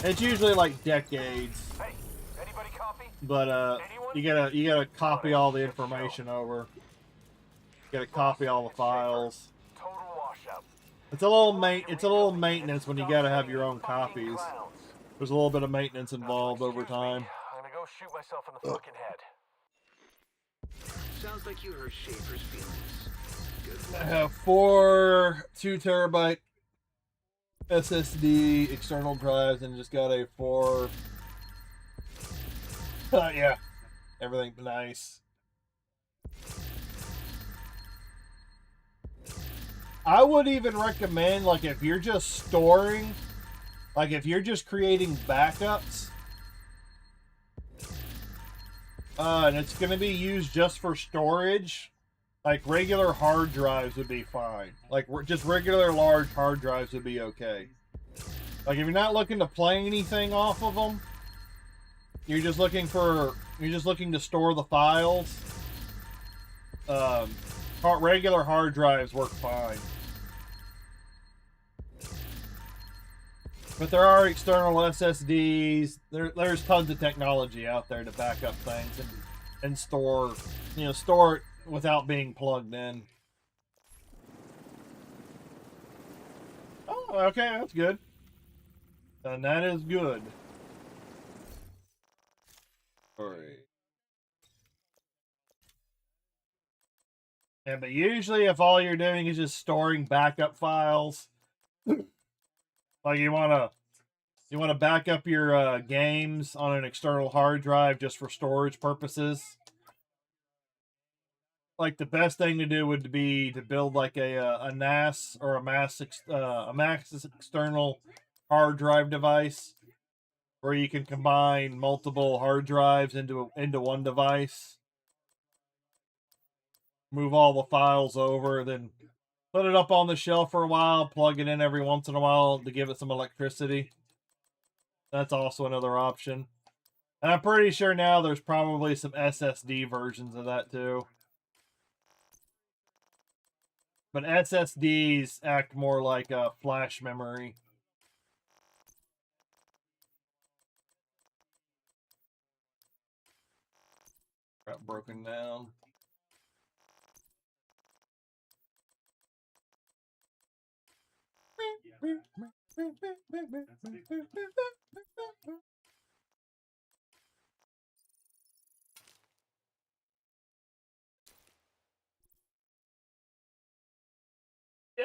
it's usually like decades. Hey, anybody copy? But you gotta copy all the information over. You gotta copy all the files. Total washout. It's a little maintenance when you gotta have your own copies. There's a little bit of maintenance involved over time. I'm gonna go shoot myself in the fucking head. Sounds like you hurt Schaefer's feelings. I have 4 2-terabyte SSD external drives and just got a 4. Yeah, everything nice. I would even recommend, like, if you're just storing, like, if you're just creating backups, and it's going to be used just for storage, like, regular hard drives would be fine. Like, just regular large hard drives would be okay. Like, if you're not looking to play anything off of them, you're just looking to store the files, regular hard drives work fine. But there are external SSDs. There's tons of technology out there to back up things and store it without being plugged in. Oh, okay, that's good. And that is good. Alright. Yeah, but usually if all you're doing is just storing backup files, like you want to back up your games on an external hard drive just for storage purposes. Like the best thing to do would be to build like a NAS or a max external hard drive device where you can combine multiple hard drives into one device. Move all the files over, then put it up on the shelf for a while, plug it in every once in a while to give it some electricity. That's also another option. And I'm pretty sure now there's probably some SSD versions of that too. But SSDs act more like a flash memory. Got broken down.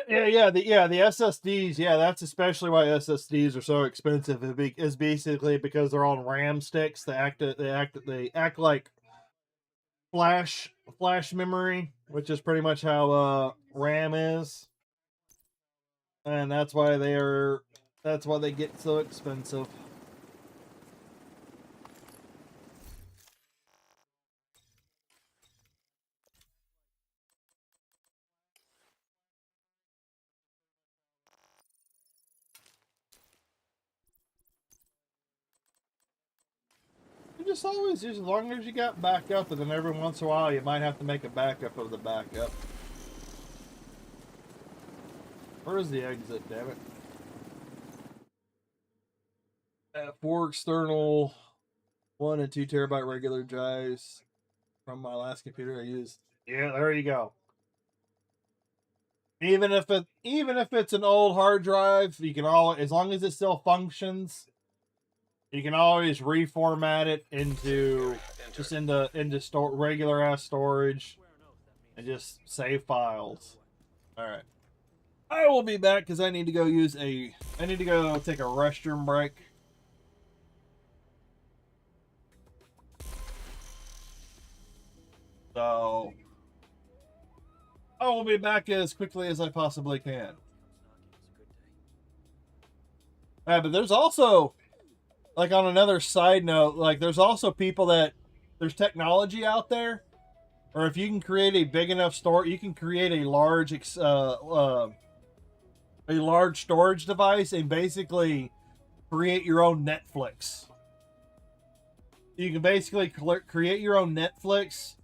The SSDs. Yeah, that's especially why SSDs are so expensive. Is basically because they're on RAM sticks. They act like flash memory, which is pretty much how RAM is, and that's why they get so expensive. You just always, as long as you got backup, and then every once in a while you might have to make a backup of the backup. Where's the exit, damn it? 4 external 1 and 2 terabyte regular drives from my last computer I used. Yeah, there you go. Even if it's an old hard drive, you can as long as it still functions, you can always reformat it into regular ass storage and just save files. All right. I will be back because I need to go take a restroom break. So I will be back as quickly as I possibly can. But there's also, like, on another side note, like, there's also people there's technology out there, or if you can create a big enough store, you can create a large storage device and basically create your own Netflix. You can basically create your own Netflix.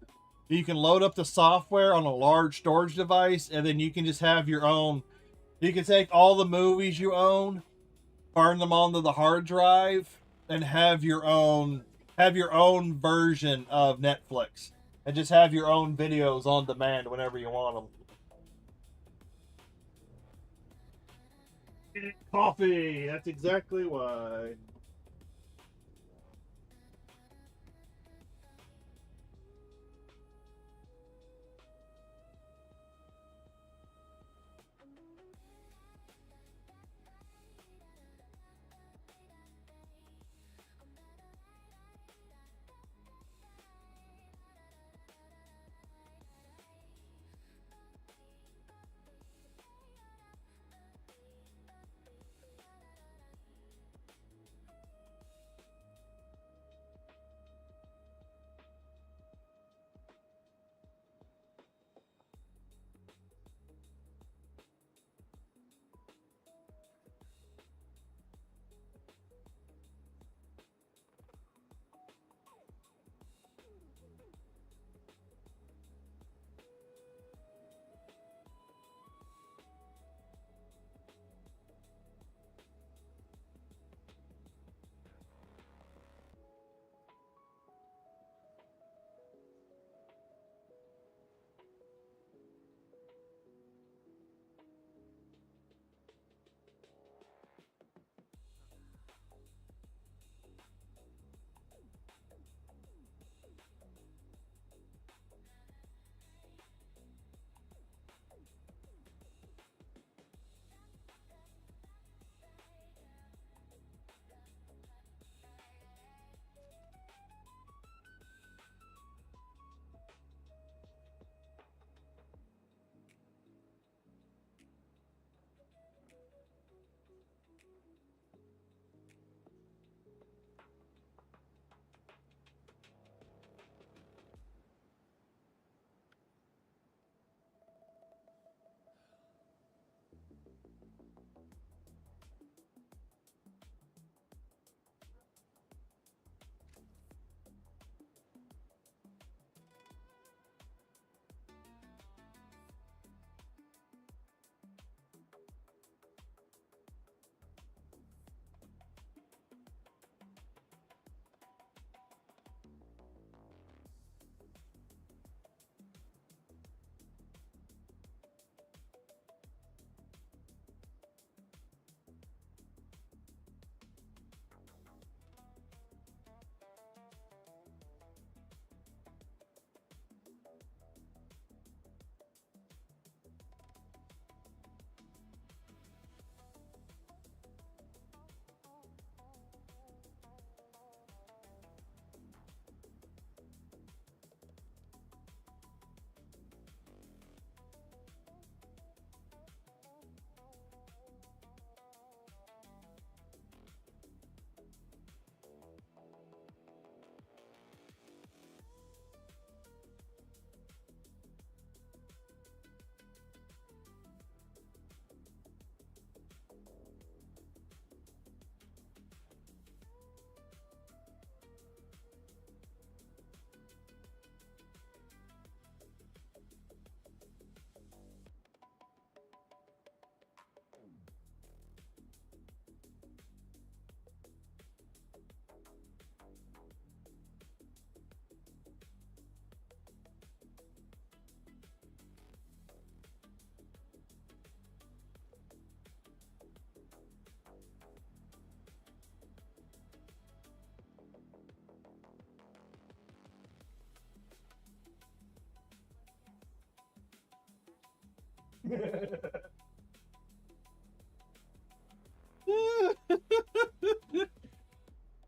You can load up the software on a large storage device, and then you can just have your own. You can take all the movies you own, burn them onto the hard drive, and have your own version of Netflix, and just have your own videos on demand whenever you want them. Coffee. That's exactly why.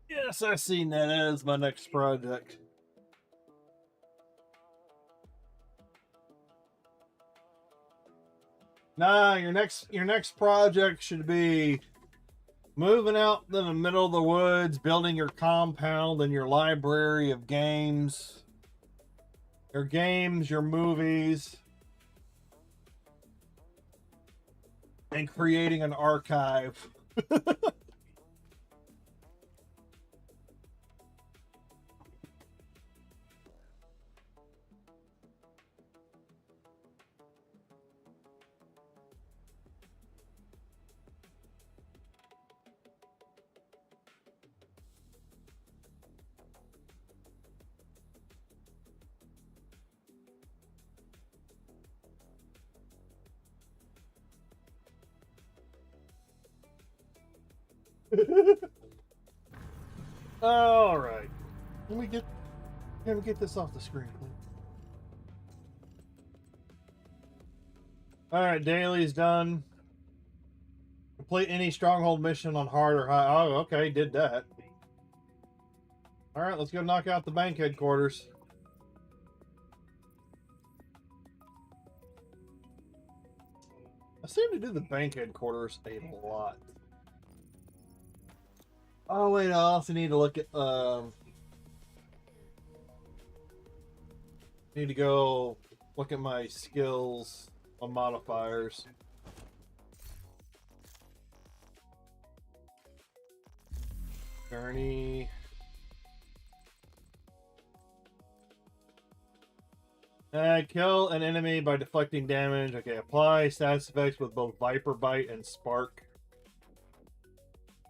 Yes, I seen that. That is my next project. Nah, your next project should be moving out in the middle of the woods, building your compound and your library of games. Your games, your movies, and creating an archive. All right. Let me get this off the screen, please. All right, daily's done. Complete any stronghold mission on hard or high. Oh, okay, did that. All right, let's go knock out the bank headquarters. I seem to do the bank headquarters a lot. Oh wait, I also need to look at need to go look at my skills on modifiers. Journey. Kill an enemy by deflecting damage. Okay, apply status effects with both Viper Bite and Spark.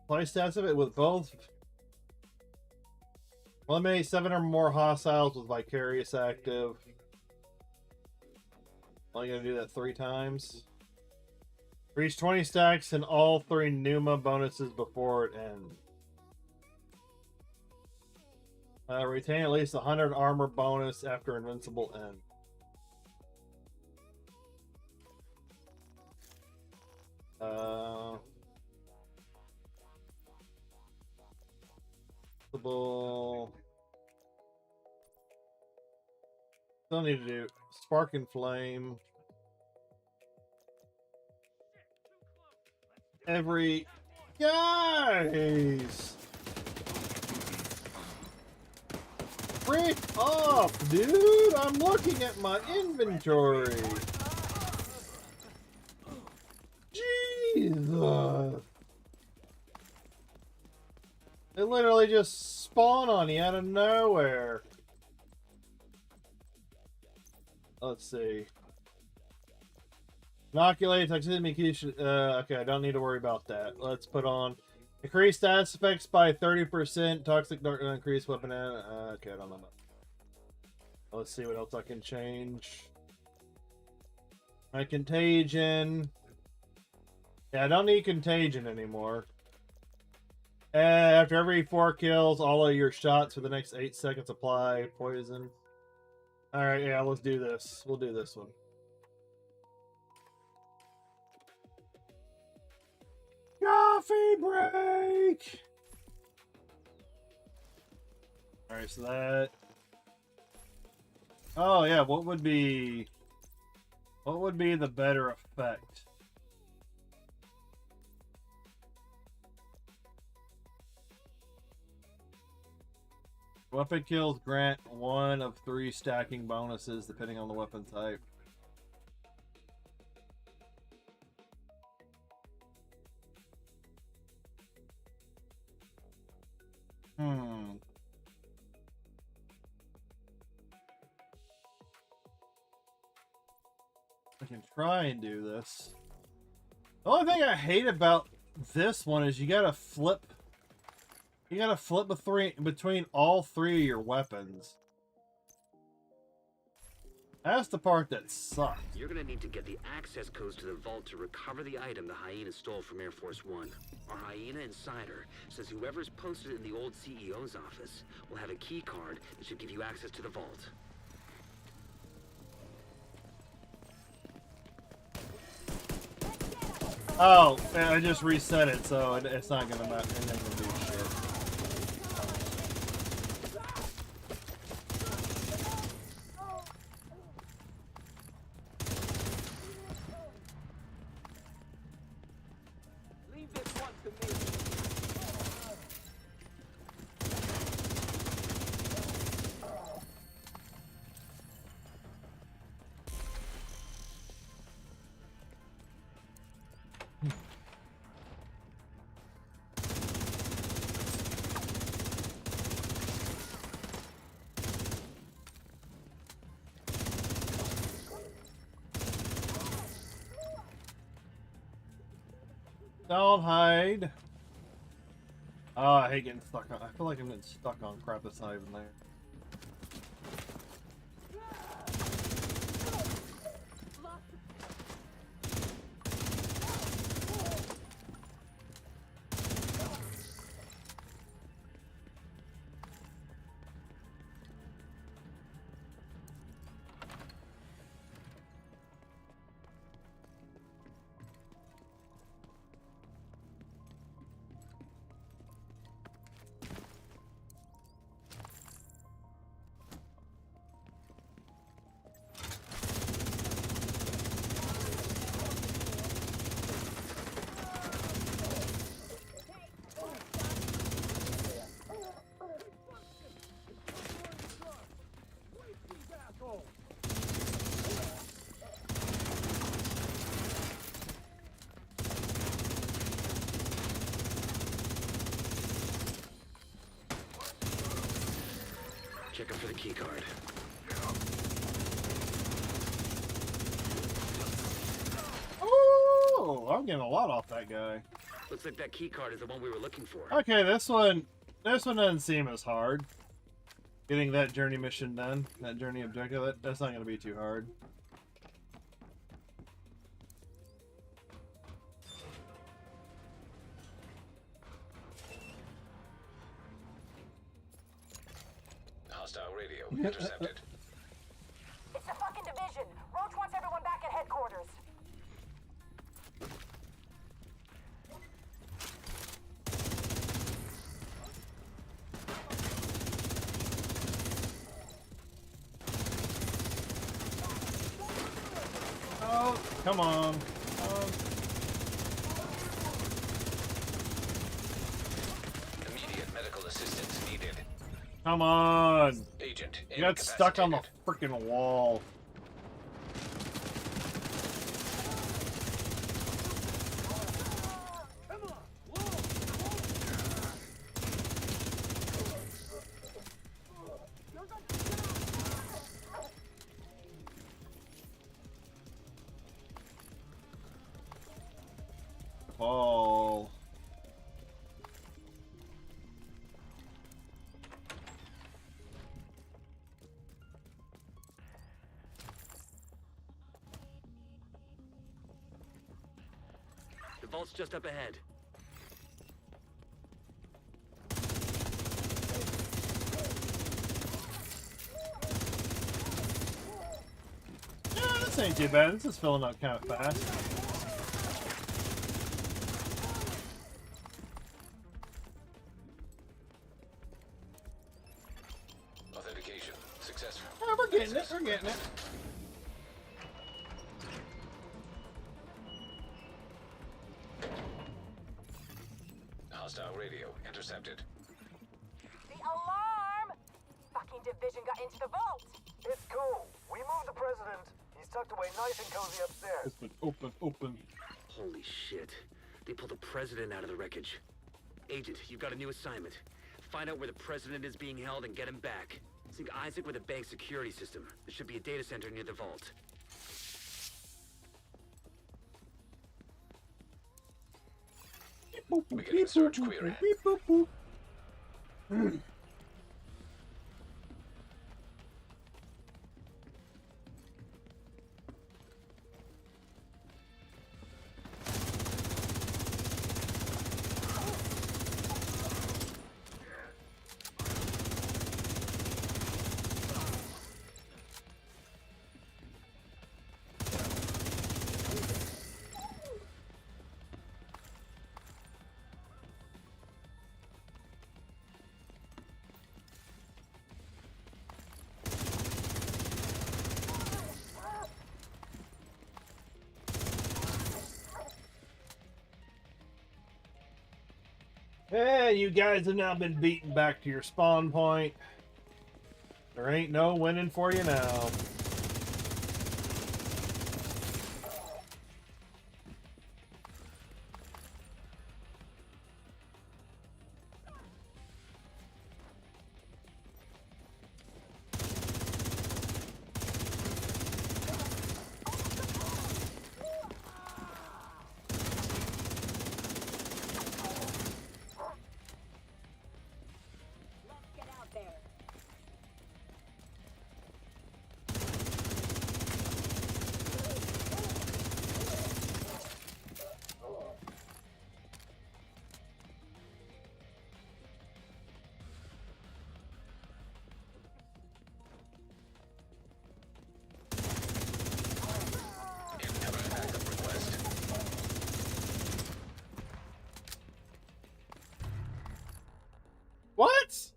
Apply status effect with both. Eliminate 7 or more hostiles with Vicarious active. Only gonna do that 3 times. Reach 20 stacks and all 3 Numa bonuses before it ends. Retain at least 100 armor bonus after invincible end. Still need to do Spark and Flame. Every guys, freak off, dude! I'm looking at my inventory. Jeez. Ugh. They literally just spawn on you out of nowhere. Let's see. Inoculate toxicity. Okay, I don't need to worry about that. Let's put on increased status effects by 30%. Toxic dark increased weapon. Okay, I don't know. Let's see what else I can change. My contagion. Yeah, I don't need contagion anymore. After every 4 kills, all of your shots for the next 8 seconds apply poison. Alright, yeah, let's do this. We'll do this one. Coffee break! Alright, so that... Oh, yeah, what would be the better effect? Weapon kills grant 1 of 3 stacking bonuses depending on the weapon type. I can try and do this. The only thing I hate about this one is you gotta flip between all 3 of your weapons. That's the part that sucks. You're gonna need to get the access codes to the vault to recover the item the hyena stole from Air Force One. Our hyena insider says whoever's posted in the old CEO's office will have a key card that should give you access to the vault. Oh, I just reset it, so it's not gonna matter. It's not gonna do shit. Leave this one to me. Don't hide. Oh, I hate getting stuck on. I feel like I'm getting stuck on crap that's not even there. Checking for the key card. Oh, I'm getting a lot off that guy. Looks like that key card is the one we were looking for. Okay, this one doesn't seem as hard. Getting that journey mission done, that journey objective, that's not going to be too hard. Hostile radio intercepted. It's the fucking division. Roach wants everyone back at headquarters. Oh, come on. Immediate medical assistance needed. Come on. Agent You got stuck on the incapacitated. freaking wall. fall. The vault's just up ahead. Yeah, this ain't too bad. This is filling up kind of fast. Authentication successful. Yeah, we're getting it. We're getting it. Hostile radio intercepted. The alarm! Fucking division got into the vault! It's cool. We moved the president. He's tucked away nice and cozy upstairs. Open, open. Holy shit. They pulled the president out of the wreckage. Agent, you've got a new assignment. Find out where the president is being held and get him back. Sync Isaac with the bank security system. There should be a data center near the vault. Beginning search query. Hey, you guys have now been beaten back to your spawn point. There ain't no winning for you now. Let's get out there. Incomer backup request. What?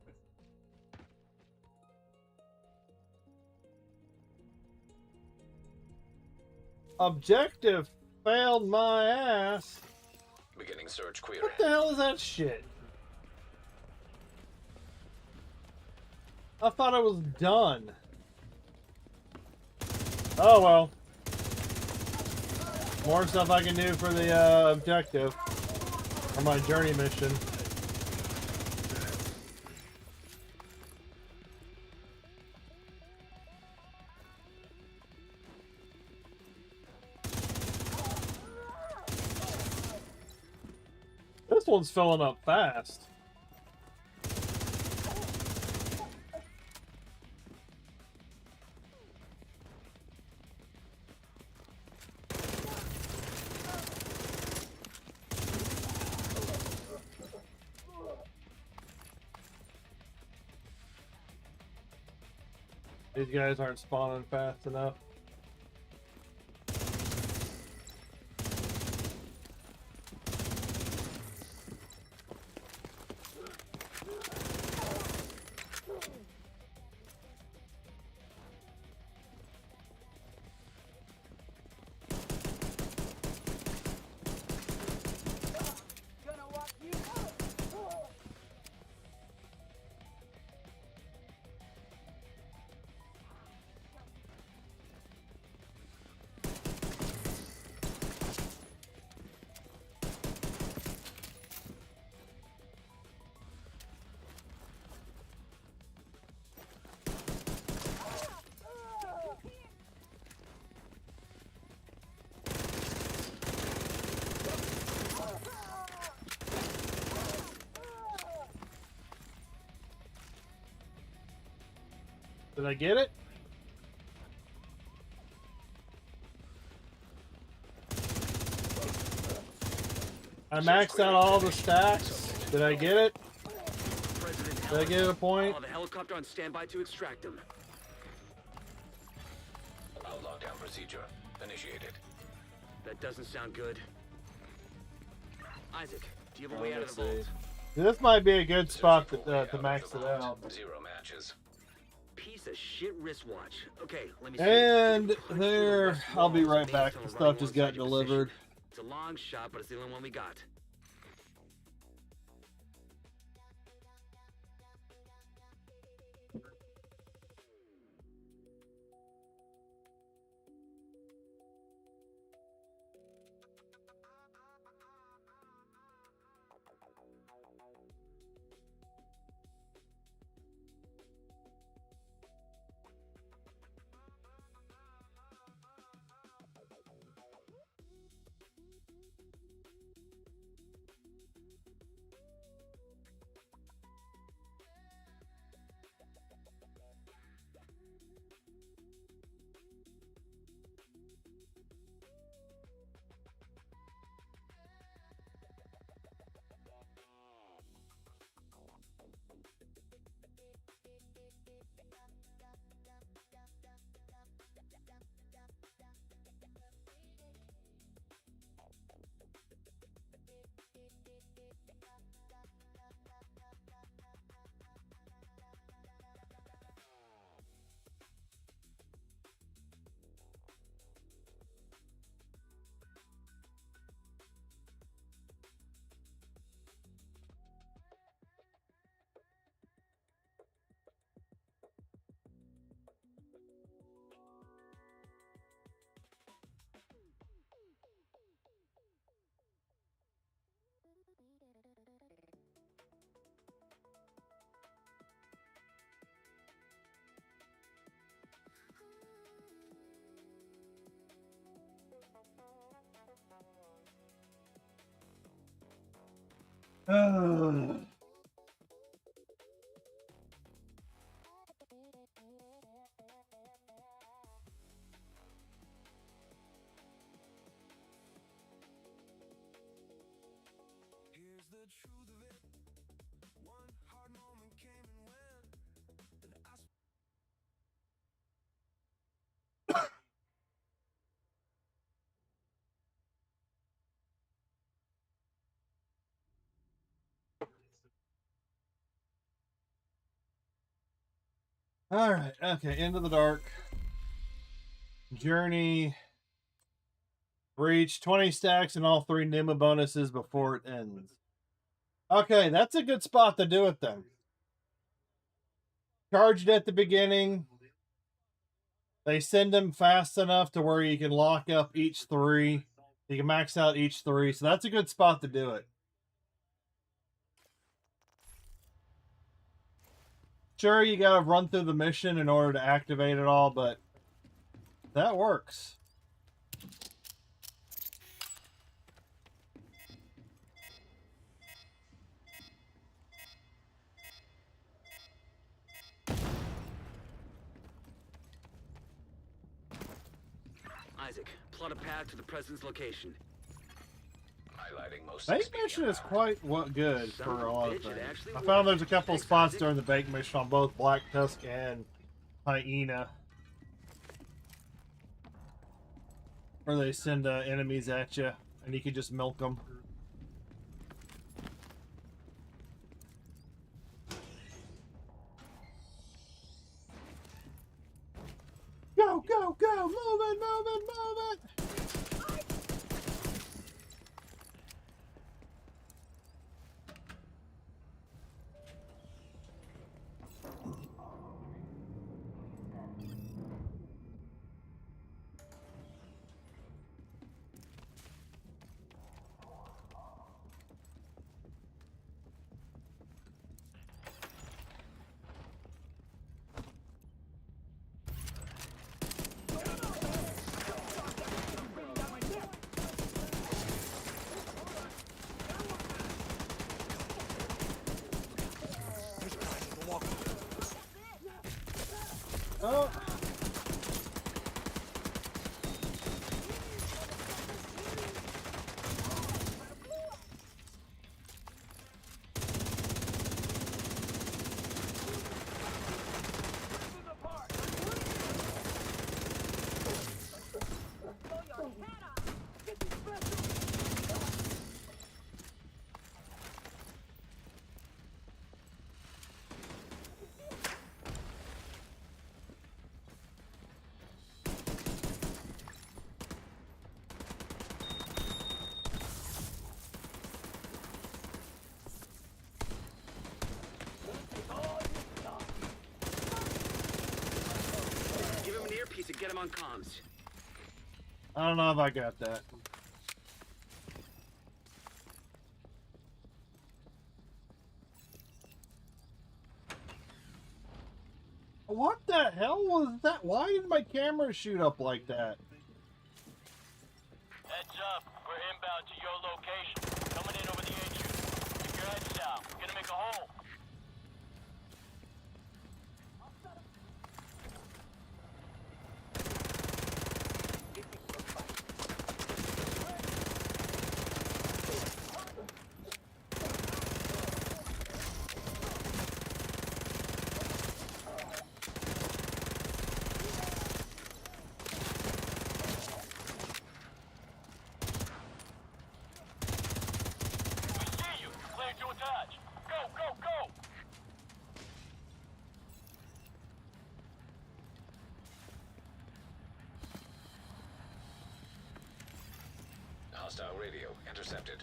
Objective failed my ass. Beginning search query. What the hell is that shit? I thought I was done. Oh well. More stuff I can do for the objective. On my journey mission. This one's filling up fast. These guys aren't spawning fast enough. Gonna walk you. Did I get it? I maxed out all the stacks. Did I get it? Did I get a point? Oh, the helicopter on standby to extract them. Lockdown procedure initiated. That doesn't sound good. Isaac, do you have a way out of the Let's see. vault? This might be a good spot to max it out. 0 matches. Piece of shit wristwatch. Okay, let me see. And Punch through the there, west I'll be walls right and back. maintain The a stuff running just alongside got your delivered. position. It's a long shot, but it's the only one we got. All right. Okay. Into the dark. Journey. Reach 20 stacks and all 3 NIMA bonuses before it ends. Okay, that's a good spot to do it then. Charged at the beginning. They send them fast enough to where you can lock up each 3. You can max out each 3. So that's a good spot to do it. Sure, you got to run through the mission in order to activate it all, but that works. Isaac, plot a path to the president's location. Highlighting most Bank expedient mission is route. quite good Son for of a a lot of bitch, it things. actually I found worked. there's a couple Thanks, spots Isaac. during the bank mission on both Black Tusk and Hyena where they send enemies at you and you can just milk them. Go, go, go! Move it, move it, move it! comms. I don't know if I got that. What the hell was that? Why did my camera shoot up like that? Heads up. We're inbound to your location. Coming in over the HU. Keep your heads down. Gonna make a hole. Hostile radio intercepted.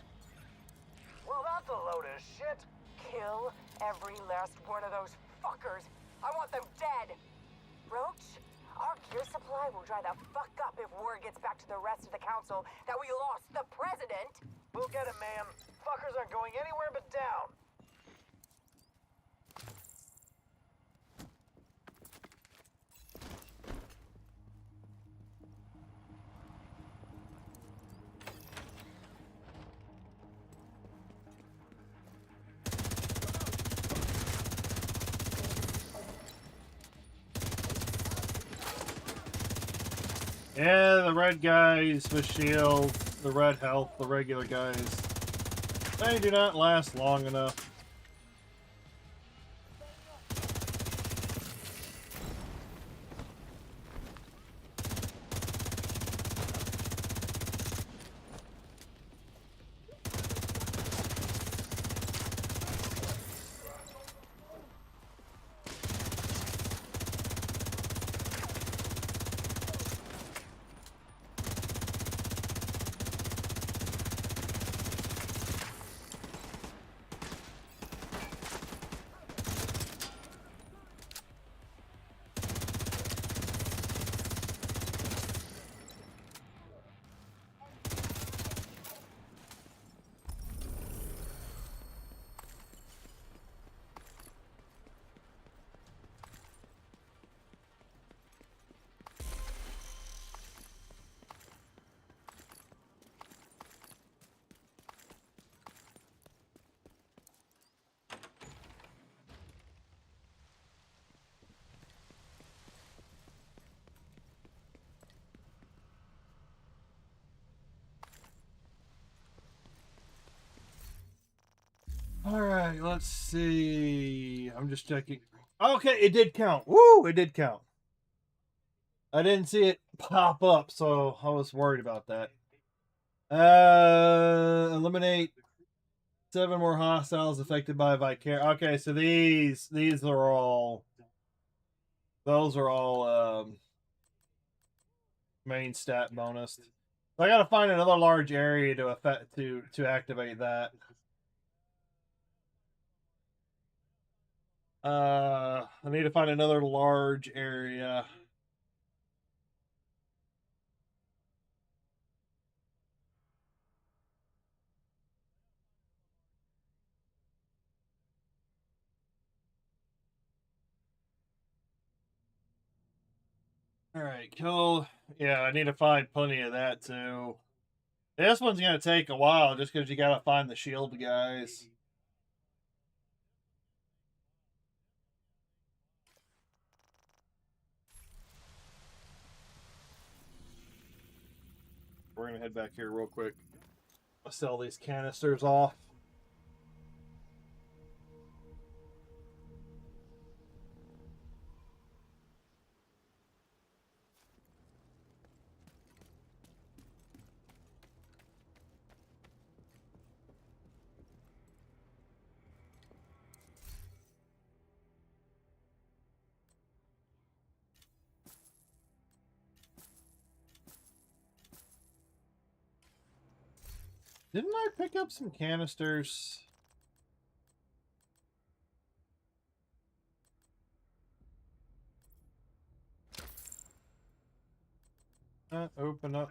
Well, that's a load of shit. Kill every last one of those fuckers. I want them dead. Roach, our gear supply will dry the fuck up if word gets back to the rest of the council that we lost the president. We'll get it, ma'am. Fuckers aren't going anywhere but down. Yeah, the red guys with shields, the red health, the regular guys. They do not last long enough. Alright, let's see. I'm just checking. Okay, it did count. Woo! It did count. I didn't see it pop up, so I was worried about that. Eliminate 7 more hostiles affected by Vicar. Okay, so these are all. Those are all main stat bonus. So I gotta find another large area to activate that. I need to find another large area. All right, cool. Yeah, I need to find plenty of that too. This one's gonna take a while just because you gotta find the shield guys. We're gonna head back here real quick. I'll sell these canisters off. Didn't I pick up some canisters? Open up.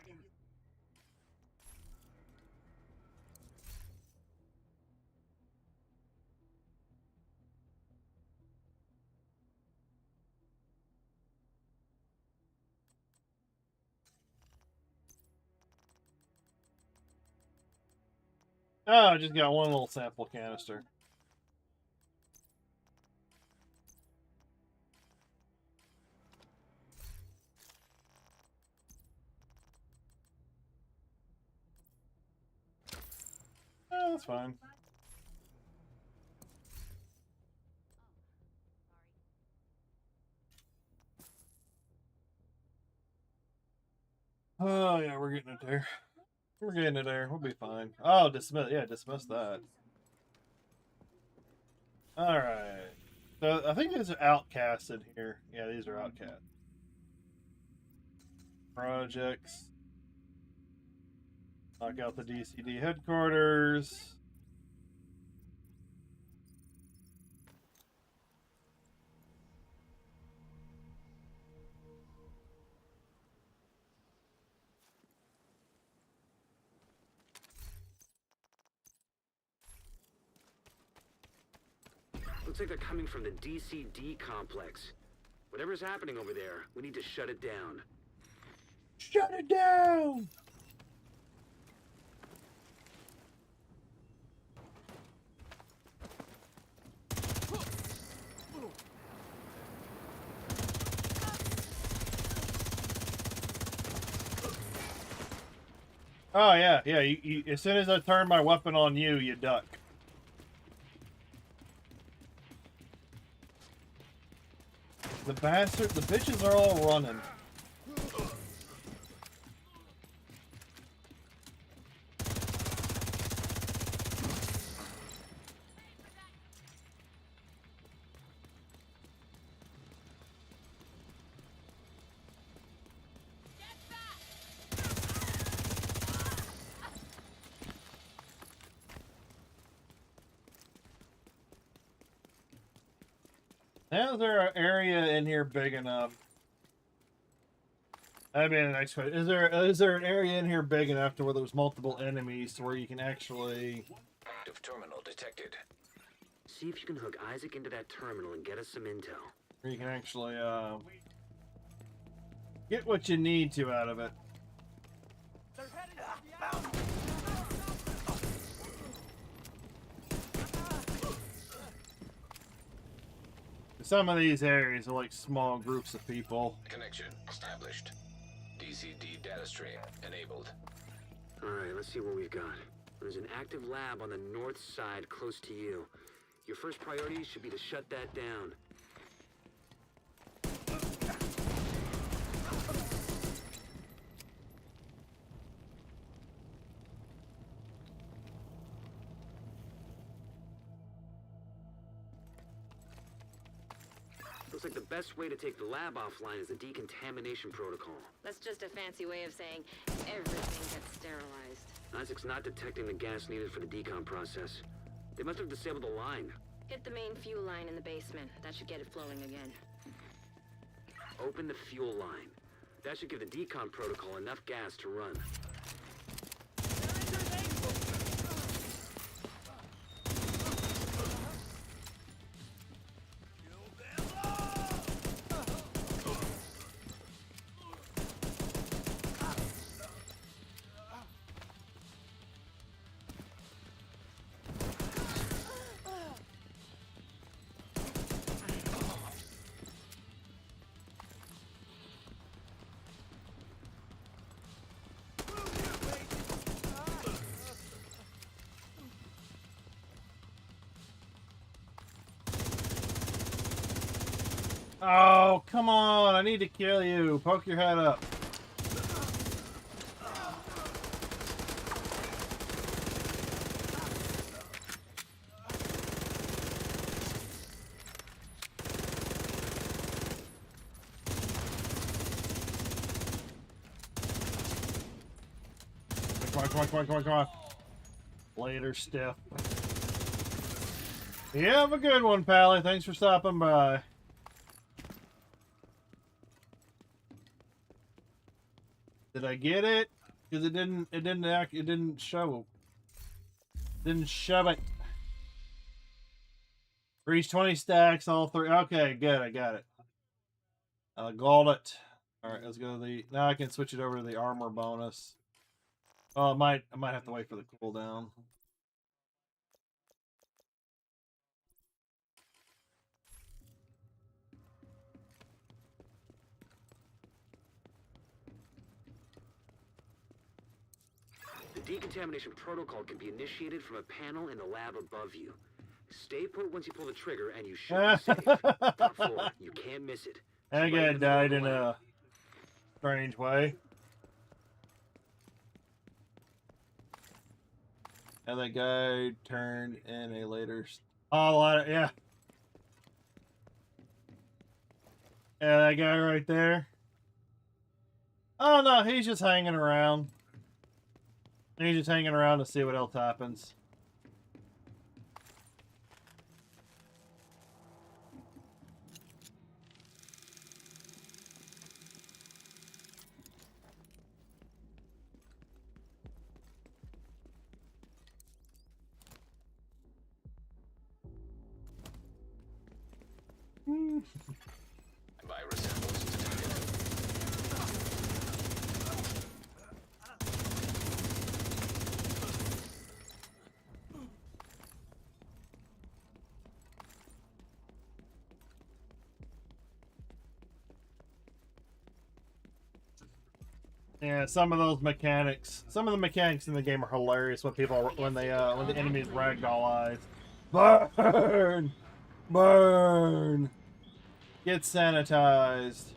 Oh, I just got one little sample canister. Oh, that's fine. Oh, yeah, we're getting it there. We're getting it there. We'll be fine. Oh, dismiss. Yeah, dismiss that. All right. So I think these are outcasted here. Yeah, these are outcast projects. Knock out the DCD headquarters. Looks like they're coming from the DCD complex. Whatever's happening over there, we need to shut it down. Shut it down! Oh, yeah, yeah. As soon as I turn my weapon on you, you duck. The bastard, the bitches are all running. Now is there an area in here big enough? I mean, next question. Is there an area in here big enough to where there's multiple enemies to where you can actually... Active terminal detected. See if you can hook Isaac into that terminal and get us some intel. Where you can actually, get what you need to out of it. Some of these areas are like small groups of people. Connection established. DCD data stream enabled. Alright, let's see what we've got. There's an active lab on the north side close to you. Your first priority should be to shut that down. Looks like the best way to take the lab offline is the decontamination protocol. That's just a fancy way of saying everything gets sterilized. Isaac's not detecting the gas needed for the decon process. They must have disabled the line. Hit the main fuel line in the basement. That should get it flowing again. Open the fuel line. That should give the decon protocol enough gas to run. Oh, come on. I need to kill you. Poke your head up. Come on. Later, stiff. You have a good one, Pally. Thanks for stopping by. Did I get it? Because it didn't show. Didn't shove it. Reach 20 stacks, all three. Okay, good, I got it. Got it. Alright, let's go to the now I can switch it over to the armor bonus. Oh, I might have to wait for the cooldown. The decontamination protocol can be initiated from a panel in the lab above you. Stay put once you pull the trigger and you should be safe. Top floor, you can't miss it. That guy died in a strange way. And that guy turned in a later... Oh, yeah. Yeah, that guy right there. Oh, no, he's just hanging around. He's just hanging around to see what else happens. Virus samples detected. Yeah, some of the mechanics in the game are hilarious when when the enemies ragdoll eyes. Burn! Burn! Get sanitized.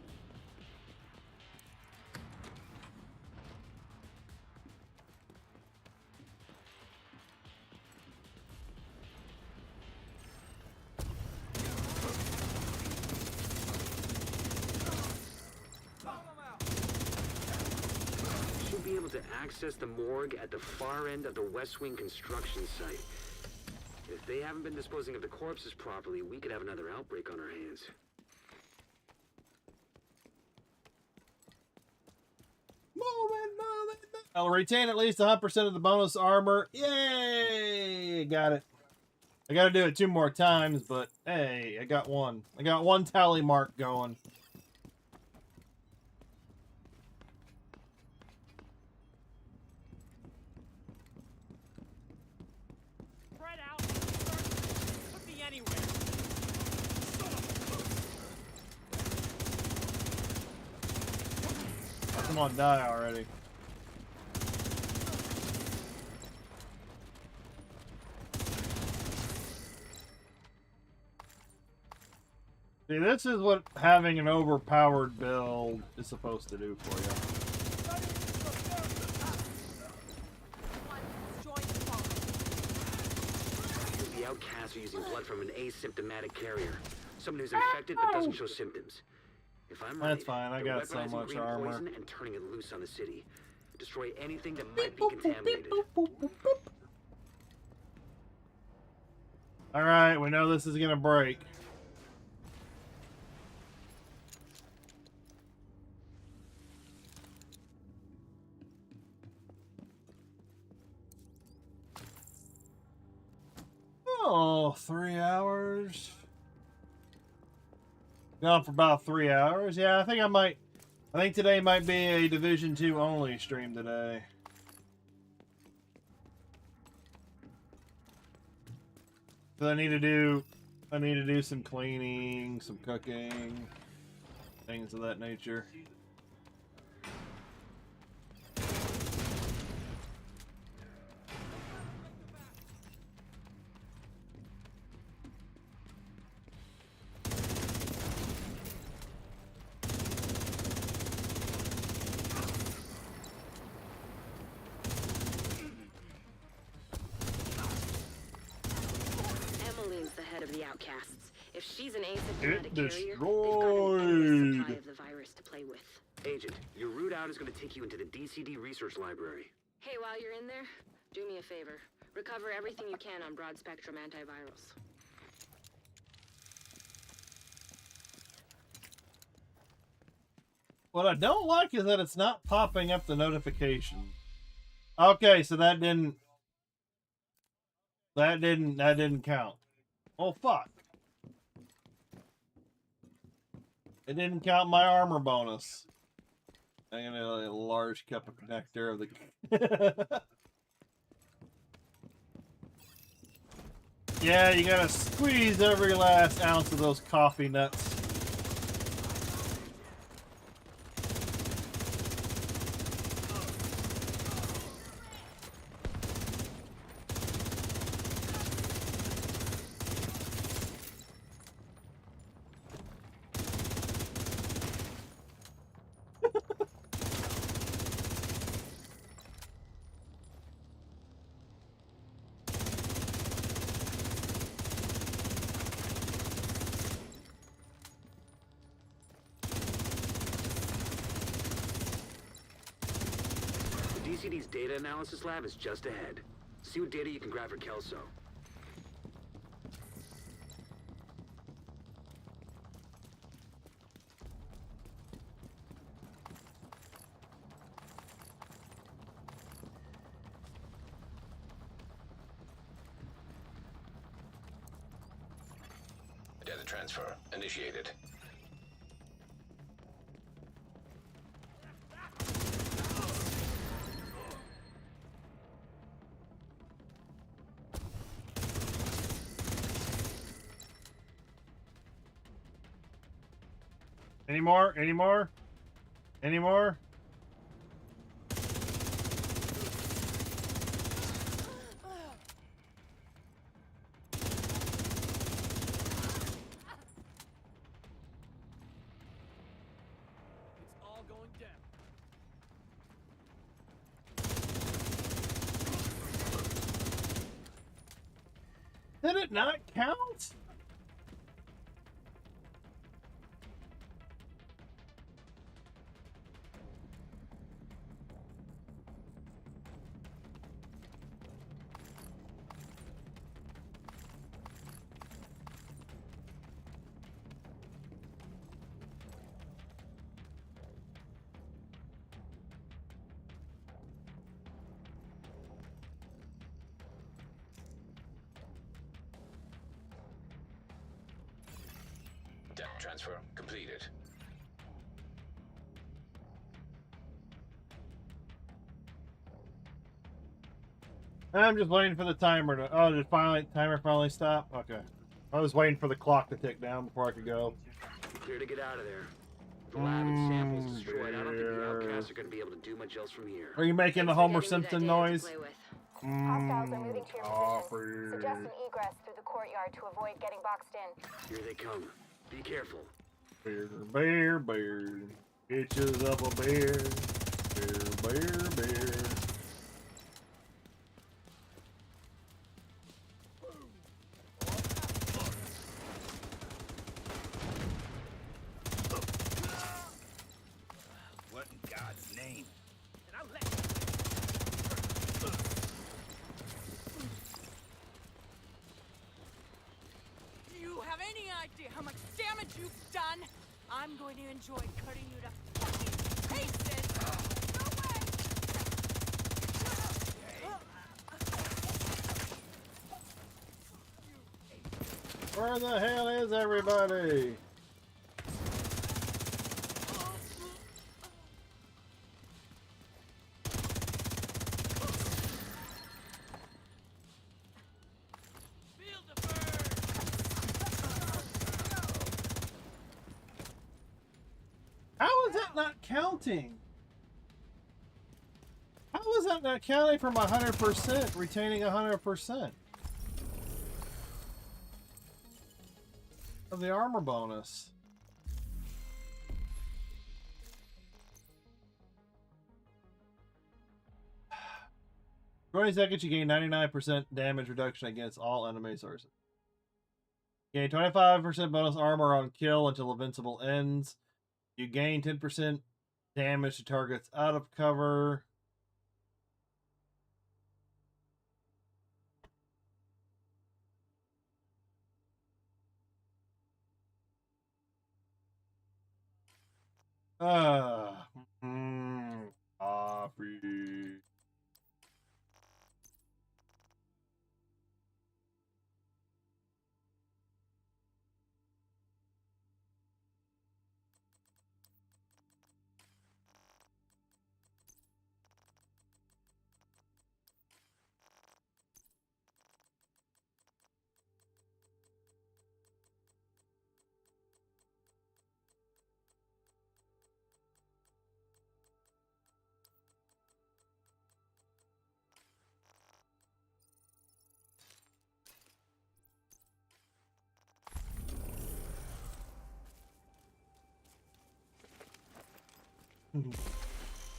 Should be able to access the morgue at the far end of the West Wing construction site. If they haven't been disposing of the corpses properly, we could have another outbreak on our hands. I'll retain at least 100% of the bonus armor. Yay! Got it. I gotta do it 2 more times, but hey, I got one. I got one tally mark going. Spread out. Put me anywhere. Come on, die already. See, this is what having an overpowered build is supposed to do for you. The outcasts are using blood from an asymptomatic carrier. Someone who's infected but doesn't show symptoms. If I'm right, That's fine, I they're got so weaponizing much green armor. poison and turning it loose on the city. Destroy anything that might be contaminated. Alright, we know this is gonna break. Oh, 3 hours. Gone for about 3 hours. Yeah, I think today might be a Division 2 only stream today. So I need to do some cleaning, some cooking, things of that nature. Emmeline's the head of the outcasts. If she's an asymptomatic It carrier, they've got an destroyed. endless supply of the virus to play with. Agent, your route out is going to take you into the DCD research library. Hey, while you're in there, do me a favor. Recover everything you can on broad-spectrum antivirals. What I don't like is that it's not popping up the notification. Okay, so that didn't count. Oh fuck. It didn't count my armor bonus. I'm gonna a large cup of connector of the Yeah, you gotta squeeze every last ounce of those coffee nuts. DCD's data analysis lab is just ahead. See what data you can grab for Kelso. Data transfer initiated. Any more? Any more? Any more? It's all going down. Did it not count? Data transfer completed. I'm just waiting for the timer to. Oh, did timer finally stop? Okay. I was waiting for the clock to tick down before I could go. Clear to get out of there. The lab and samples destroyed. I don't think the outcasts are going to be able to do much else from here. Are you making the Homer Simpson noise? Hostiles are moving to your position. Suggest an egress through the courtyard to avoid getting boxed in. Here they come. Be careful. Bear, bear, bear. Itches up a bear. Bear, bear, bear. What in God's name? And I'll let Do you have any idea how much damage you've done? I'm going to enjoy cutting you to fucking pieces! No way! Where the hell is everybody? Feel the burn! How is that not counting? How is that not counting from 100%, retaining 100% of the armor bonus? 20 seconds, you gain 99% damage reduction against all enemy sources. Gain 25% bonus armor on kill until invincible ends. You gain 10% damage to targets out of cover. Ah, coffee.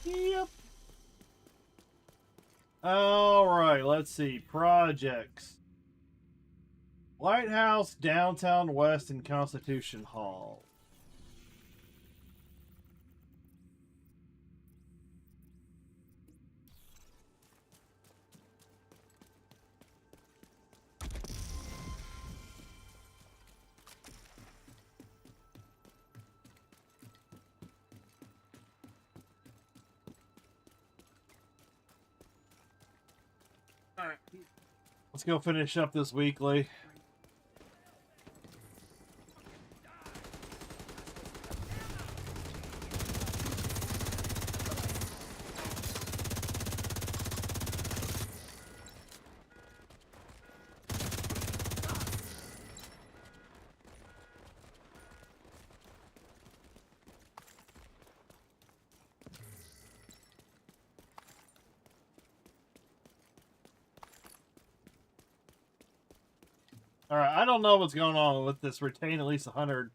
Yep. All right, let's see. Projects. Lighthouse, Downtown West, and Constitution Hall. All right. Let's go finish up this weekly. All right, I don't know what's going on with this retain at least 100%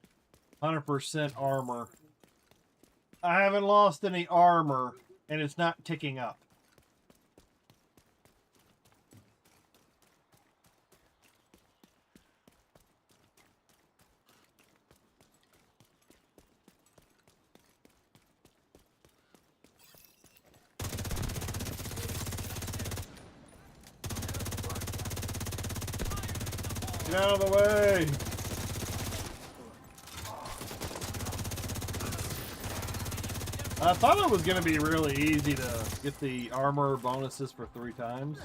armor. I haven't lost any armor, and it's not ticking up. Get out of the way! I thought it was going to be really easy to get the armor bonuses for 3 times.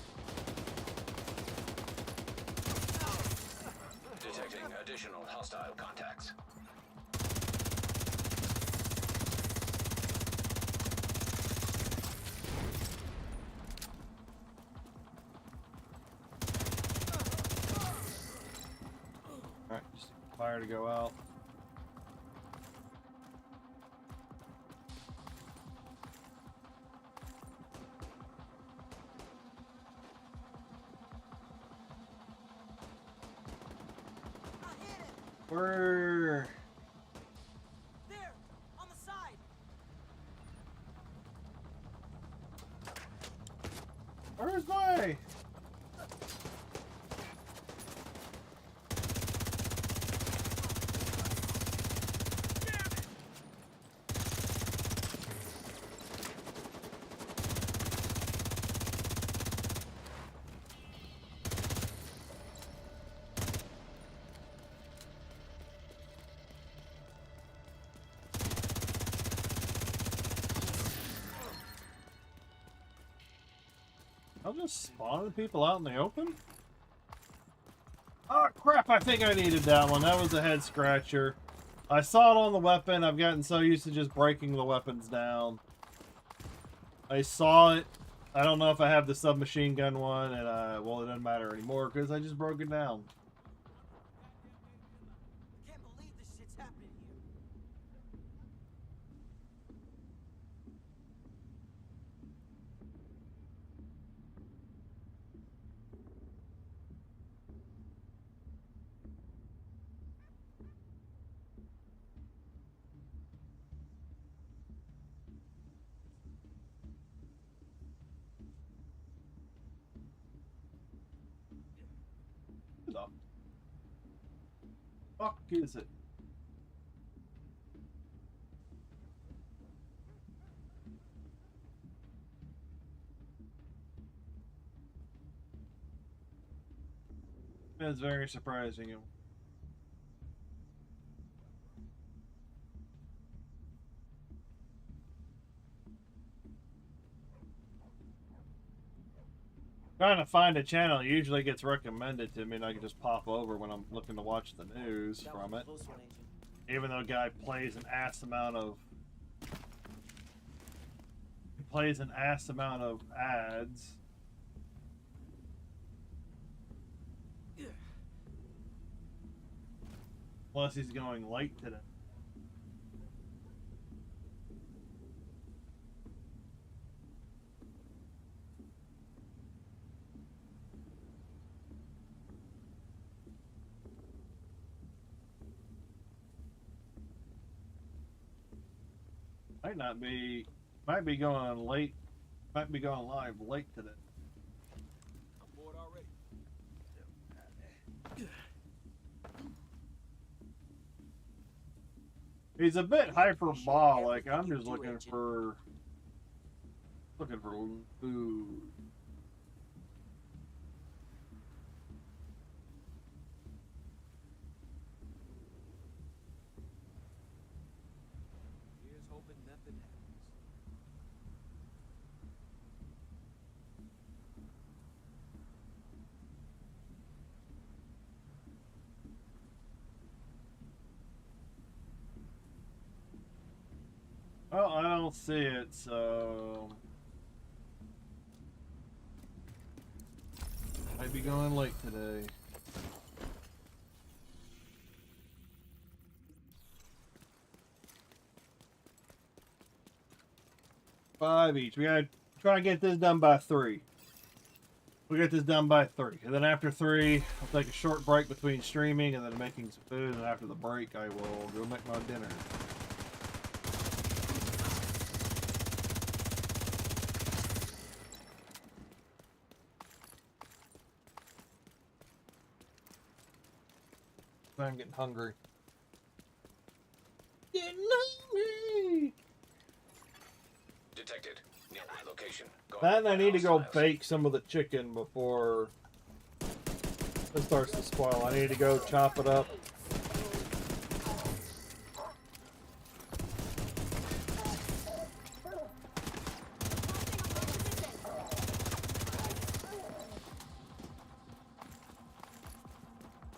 Detecting additional hostile contacts. Alright, just fire to go out. Where? There, on the side. Where's my? I'll just spawn people out in the open? Oh crap, I think I needed that one. That was a head scratcher. I saw it on the weapon. I've gotten so used to just breaking the weapons down. I saw it. I don't know if I have the submachine gun one, and well, it doesn't matter anymore because I just broke it down. Can't believe this shit's happening here. Who the fuck is it? That's very surprising. Trying to find a channel usually gets recommended to me, and I can just pop over when I'm looking to watch the news from it. Even though a guy plays an ass amount of ads. Plus he's going late today. Might be going late. Might be going live late today. I'm bored already. He's a bit hyperbolic. I'm just looking for food. Here's hoping nothing happens. Well, I don't see it, so might be going late today. Five each. We gotta try and get this done by 3. We'll get this done by 3. And then after 3, I'll take a short break between streaming and then making some food. And after the break, I will go make my dinner. I'm getting hungry. Getting hungry! Detected. Nearby location. That and I need to go bake some of the chicken before it starts to spoil. I need to go chop it up.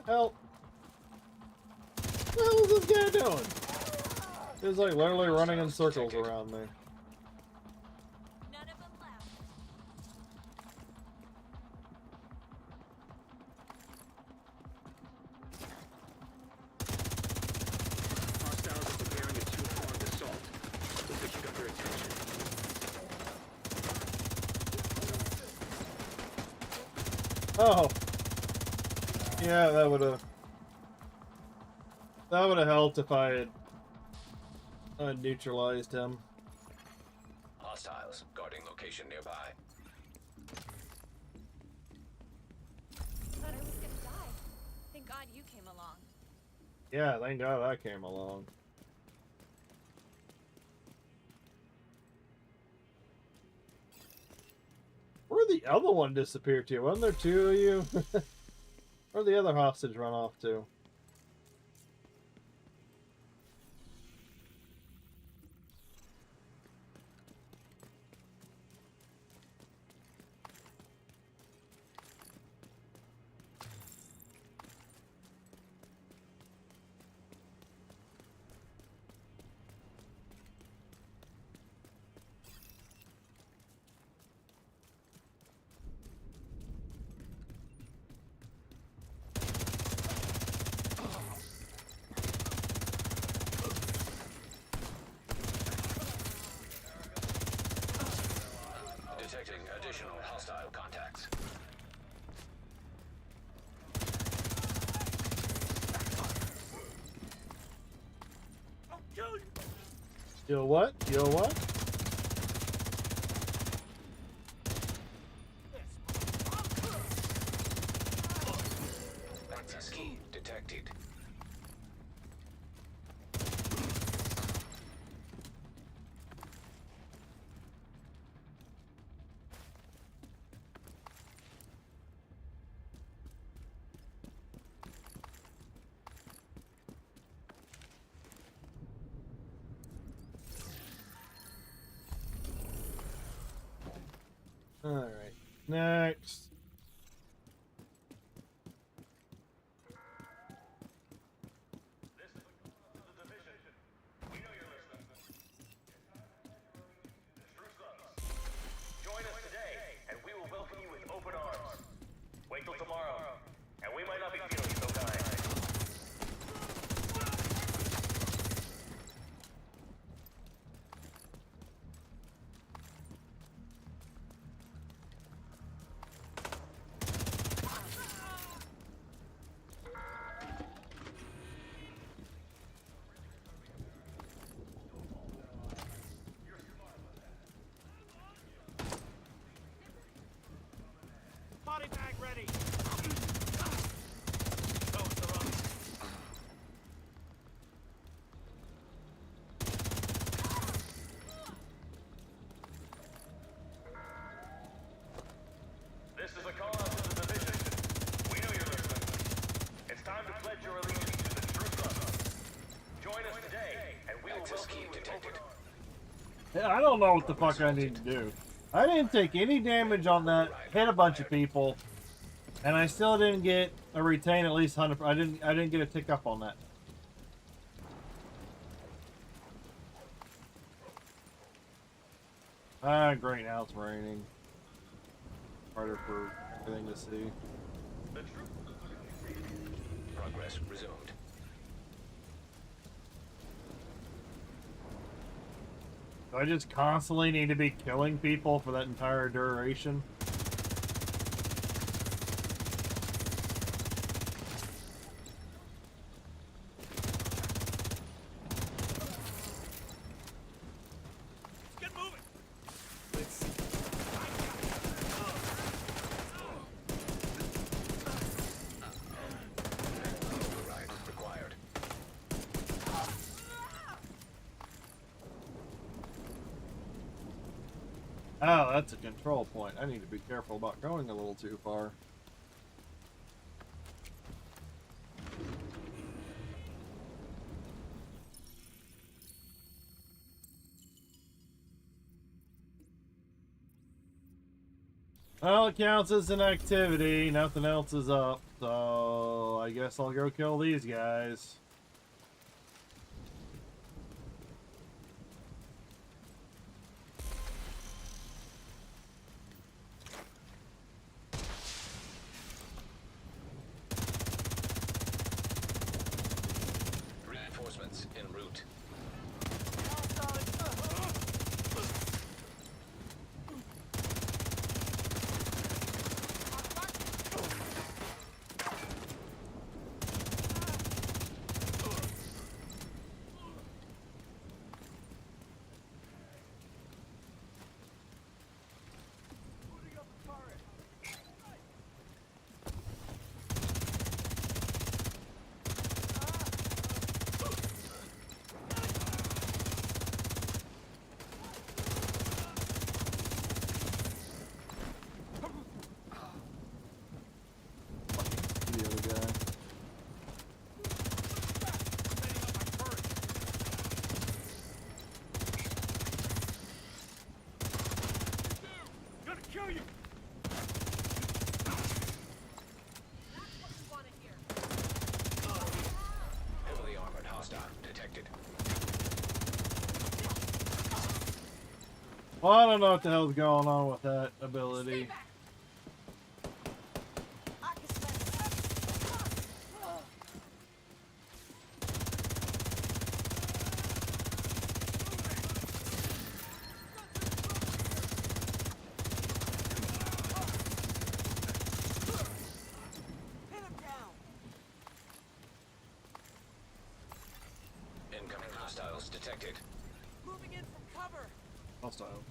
Help! What the hell is this guy doing? He's like literally running in circles around me. Hostiles are preparing a two-pronged assault. Looks like you got their attention. Oh. Yeah, that would have helped if I had neutralized him. Hostiles guarding location nearby. I thought I was gonna die. Thank God you came along. Yeah, thank God I came along. Where'd the other one disappear to? Wasn't there 2 of you? Where'd the other hostage run off to? Detecting additional hostile contacts. I'll kill you. Steal what? Steal what? Access key detected. Alright. Next. I don't know what the fuck I need to do. I didn't take any damage on that. Hit a bunch of people, and I still didn't get a retain at least 100. I didn't get a tick up on that. Ah, great. Now it's raining. Harder for everything to see. Progress resumed. Do I just constantly need to be killing people for that entire duration? Get moving. Override required. Oh, that's a control point. I need to be careful about going a little too far. Well, it counts as an activity. Nothing else is up. So, I guess I'll go kill these guys. Reinforcements en route. The other guy. Gonna kill you. Heavily armored hostile detected. Well, I don't know what the hell's going on with that ability. Incoming hostiles detected. Moving in from cover. Hostile.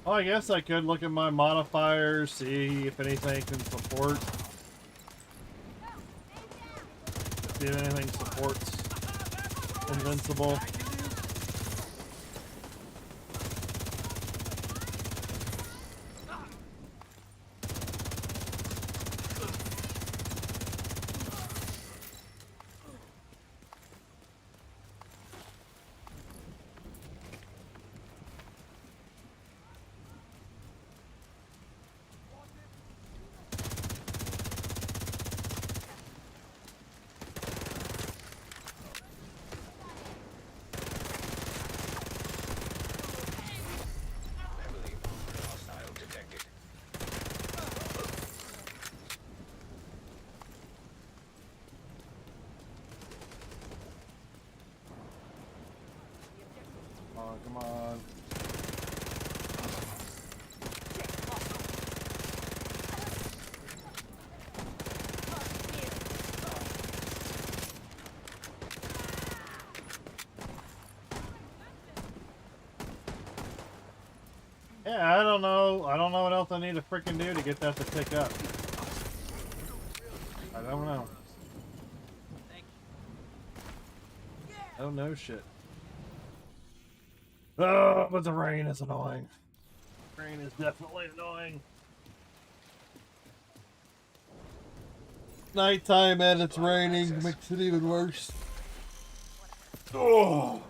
Well, I guess I could look at my modifiers, see if anything can support. See if anything supports invincible. Heavily armored hostile detected. Oh, come on. Yeah, I don't know. I don't know what else I need to freaking do to get that to pick up. I don't know. I don't know shit. Oh, but the rain is annoying. Rain is definitely annoying. nighttime and it's raining makes it even worse. Oh.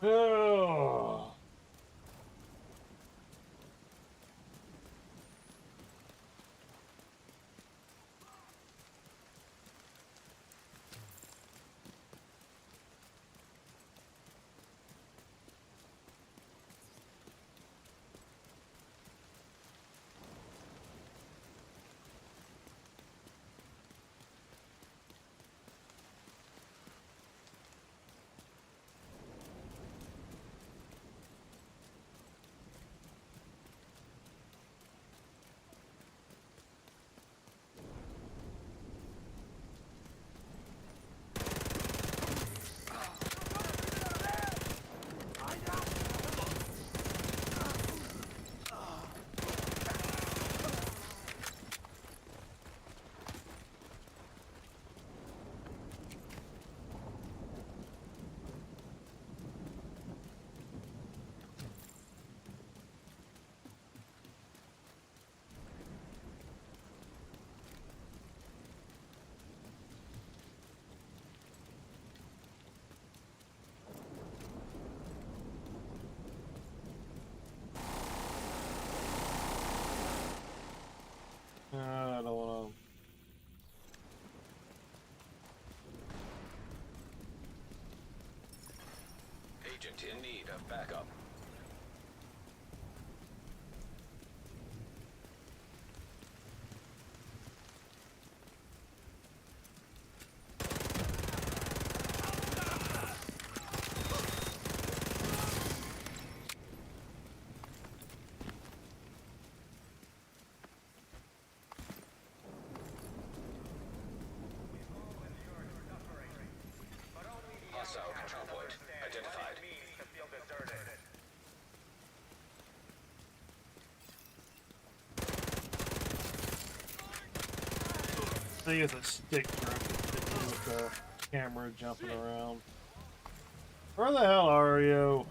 Oh. I don't want to. Agent in need of backup. Hostile control point identified. I think it's a stick with the camera jumping around. Where the hell are you?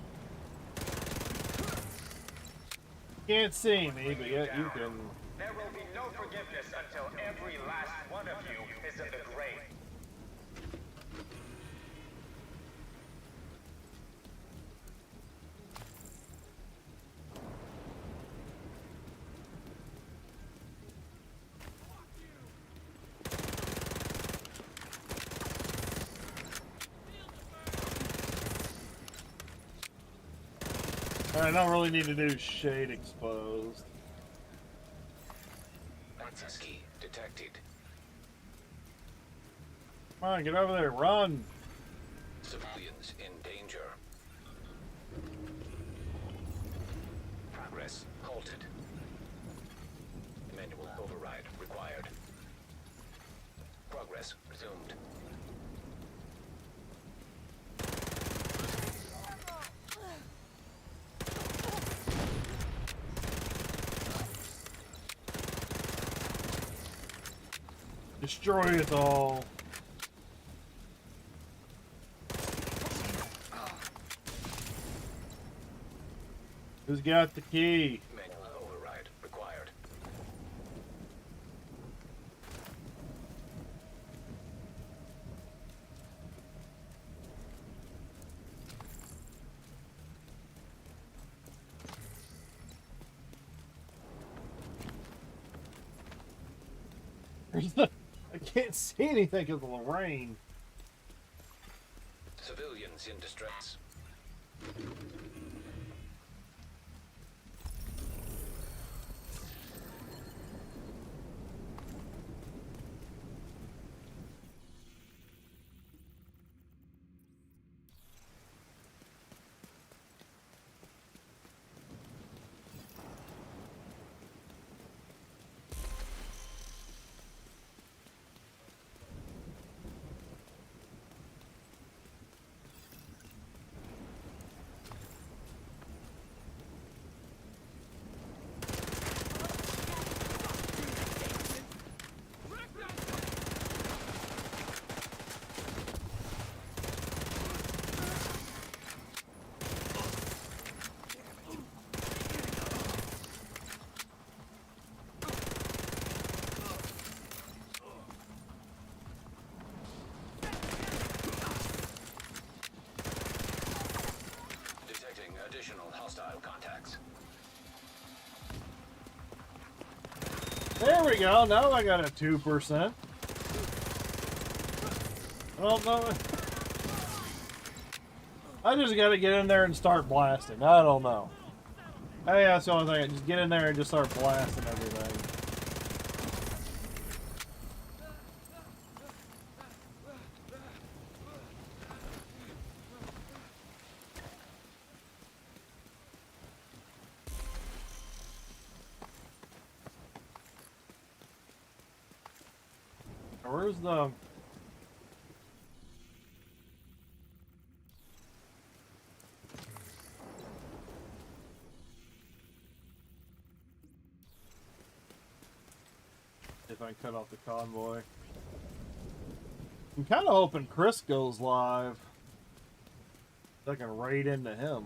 Can't see me, but yet you can. There will be no forgiveness until every last one of you is in the grave. I don't really need to do shade exposed. Access key detected. Come on, get over there, run! Civilians in danger. Progress halted. Manual override required. Progress resumed. Destroy it all. Who's got the key? Manual override required. I can't see anything because of the rain. Civilians in distress. Additional hostile contacts. There we go. Now I got a 2%. Oh no. I just gotta get in there and start blasting. I don't know. Hey, that's the only thing. Just get in there and just start blasting everything. Where's the... If I cut off the convoy. I'm kind of hoping Chris goes live. So I can raid into him.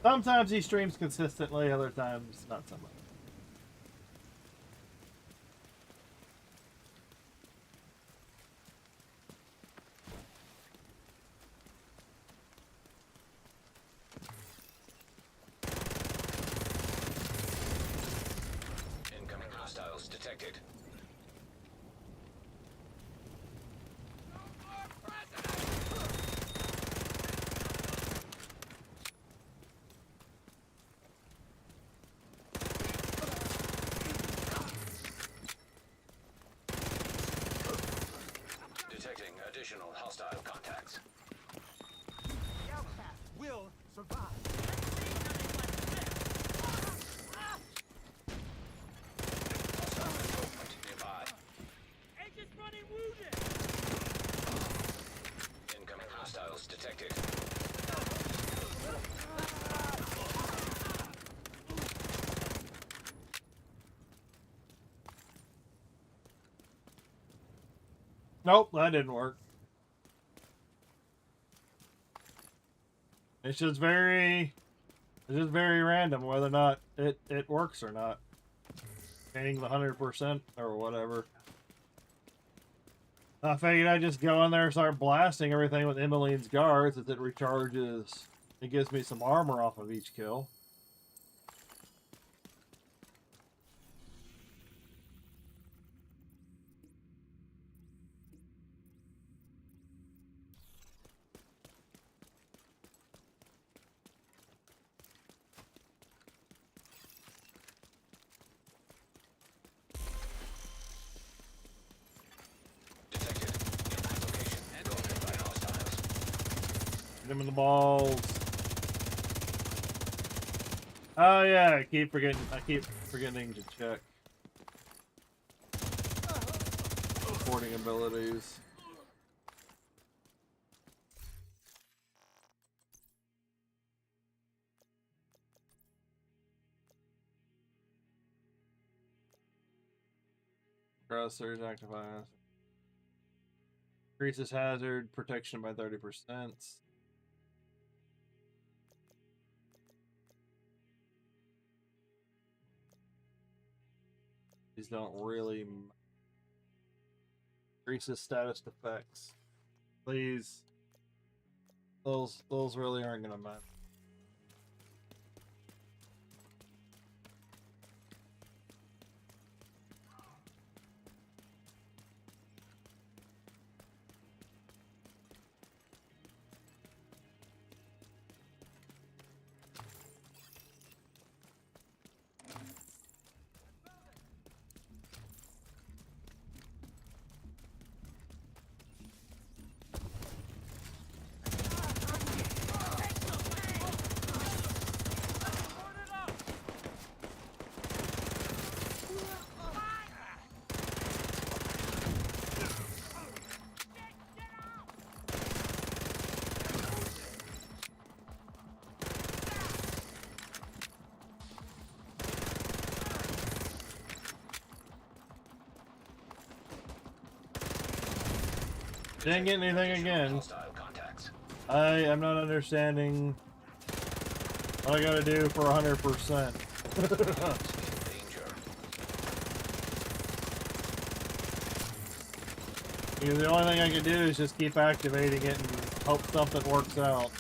Sometimes he streams consistently, other times not so much. Incoming hostiles detected. Detecting additional hostile contacts. The outcast will survive. Hostile control point nearby. Agent running wounded. Incoming hostiles detected. Nope, that didn't work. It's just very random whether or not it works or not. Getting the 100% or whatever. I figured I'd just go in there and start blasting everything with Emmeline's guards as it recharges. It gives me some armor off of each kill. Hit him in the balls. Oh yeah, I keep forgetting to check. Supporting abilities. Cross surge activize. Increases hazard protection by 30%. These don't really increases status effects. Please. Those really aren't gonna matter. Didn't get anything again. Hostile contacts. I am not understanding what I gotta do for 100%. Because the only thing I can do is just keep activating it and hope something works out.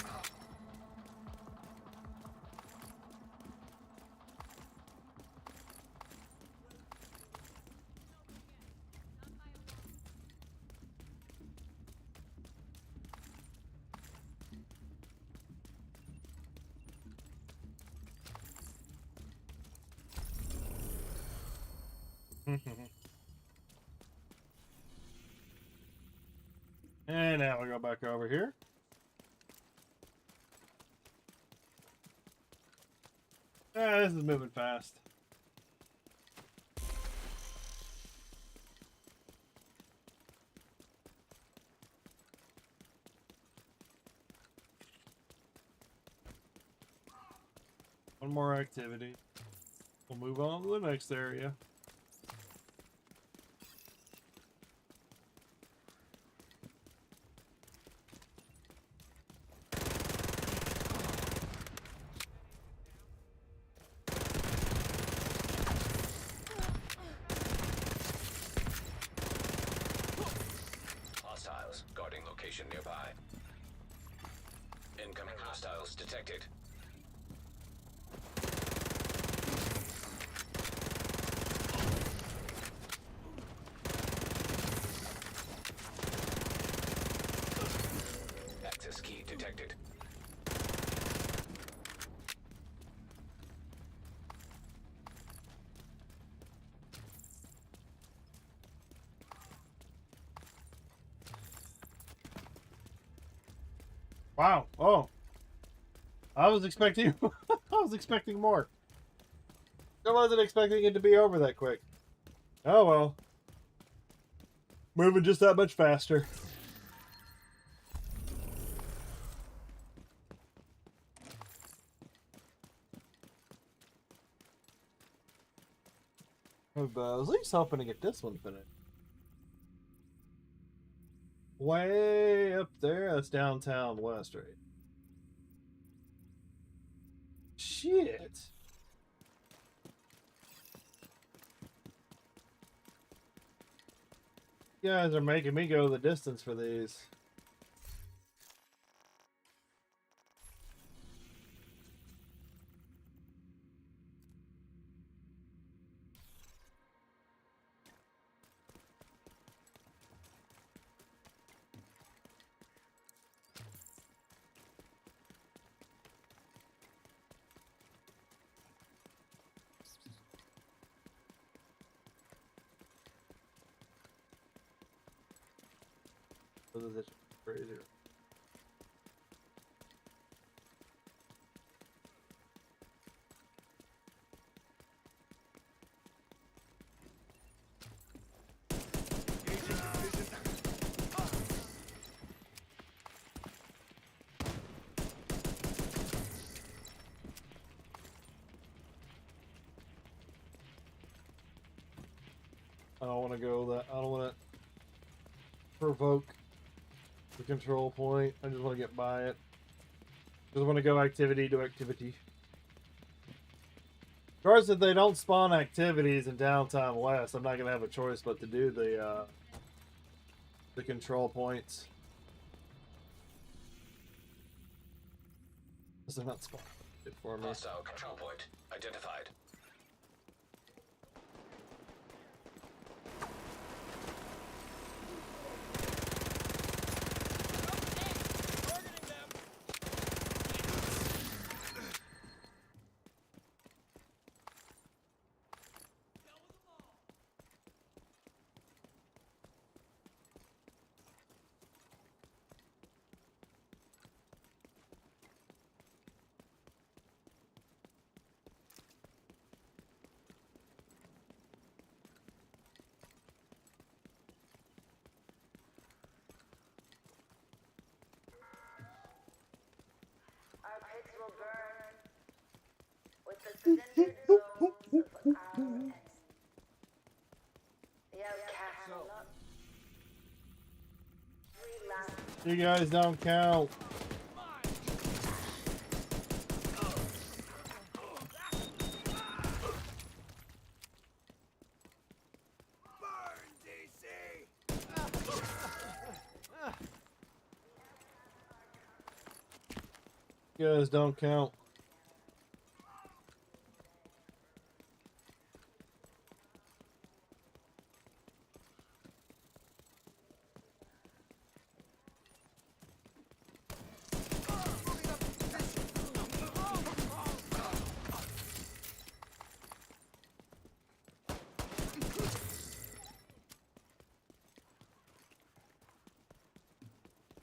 And now we go back over here. Ah, this is moving fast. One more activity. We'll move on to the next area. Hostiles guarding location nearby. Incoming hostiles detected. Access key detected. Wow. Oh. I was expecting I was expecting more. I wasn't expecting it to be over that quick. Oh well. Moving just that much faster. I was at least hoping to get this one finished. Way up there, that's downtown west, right? Shit. You guys are making me go the distance for these. This is crazy. I don't want to go that. I don't want to provoke the control point. I just want to get by it. Just want to go activity to activity. Of course, if they don't spawn activities in downtown west, I'm not gonna have a choice but to do the control points. Because they're not spawning it for me. Hostile control point identified. Our pits will burn with the cindered bones of our enemies. The outcast will not freely You guys don't count. You guys don't count.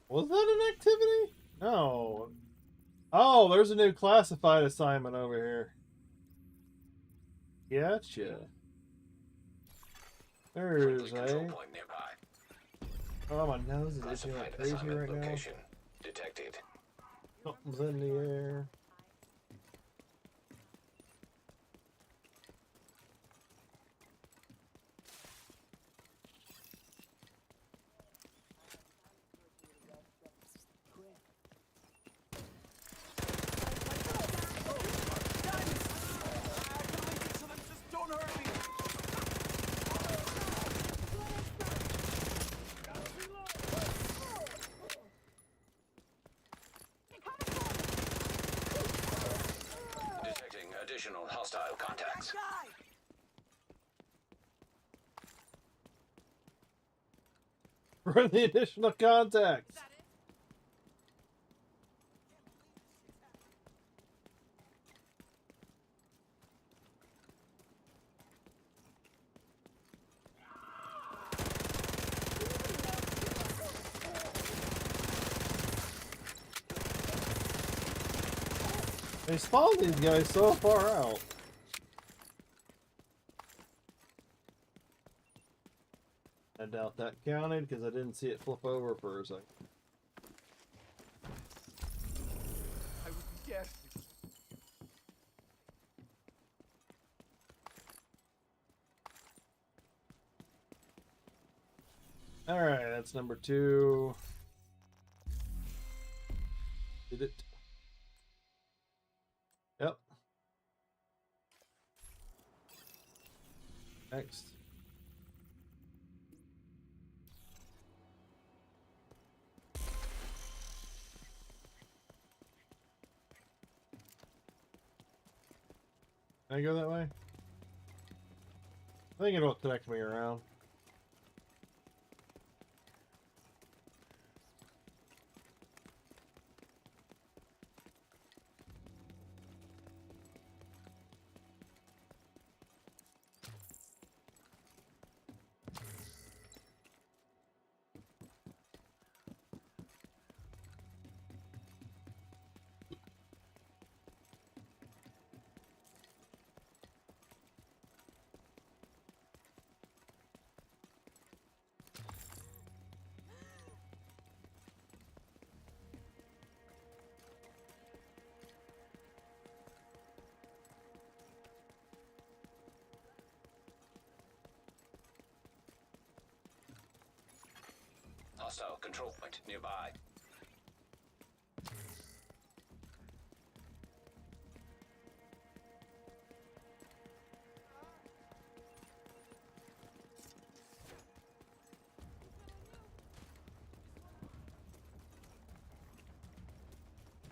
Was that an activity? No. Oh, there's a new classified assignment over here. Gotcha. There's a... Oh, my nose is itching like crazy right now. Detected. Something's in the air. Detecting additional hostile contacts. For the additional contacts. They spawned these guys so far out. I doubt that counted because I didn't see it flip over for a second. I was guessing. Alright, that's number 2. Did it? Yep. Next. Can I go that way? I think it'll connect me around. Hostile control point nearby.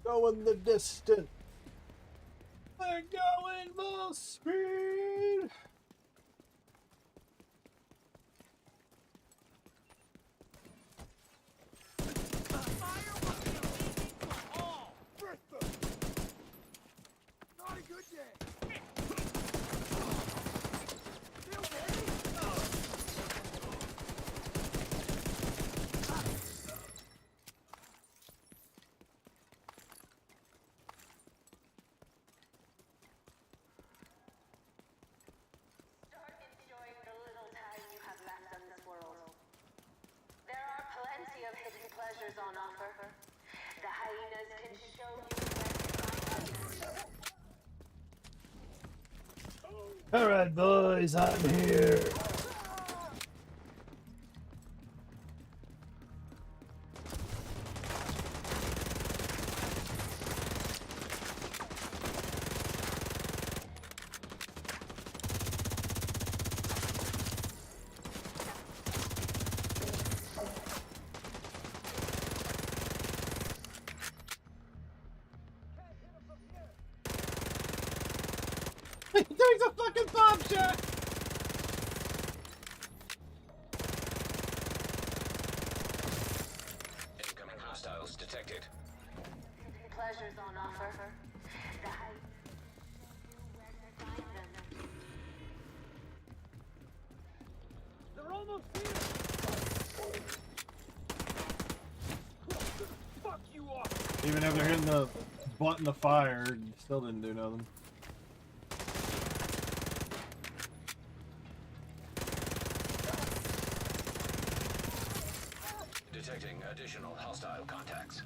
Going the distance. They're going full speed. Not a good day. Start enjoying the little time you have left on this world. There are plenty of hidden pleasures on offer. The hyenas can show you where to find them. Alright, boys, I'm here. makes a fucking bomb shot! Incoming hostiles detected. Pleasures on offer. The hyenas where to find them. They're almost here! Fuck you off! Even after hitting the button of fire, you still didn't do nothing. Detecting additional hostile contacts.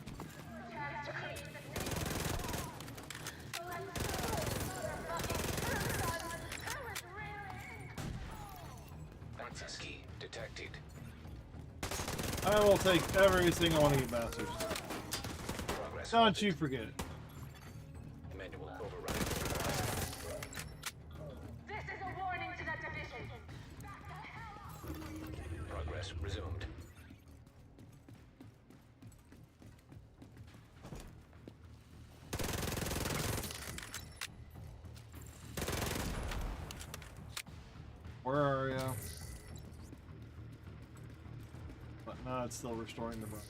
Access key detected. I will take every single one of you bastards. Progress Don't you forget it. manual override. This is a warning to the division. Progress resumed. Where are you? But no, it's still restoring the burn.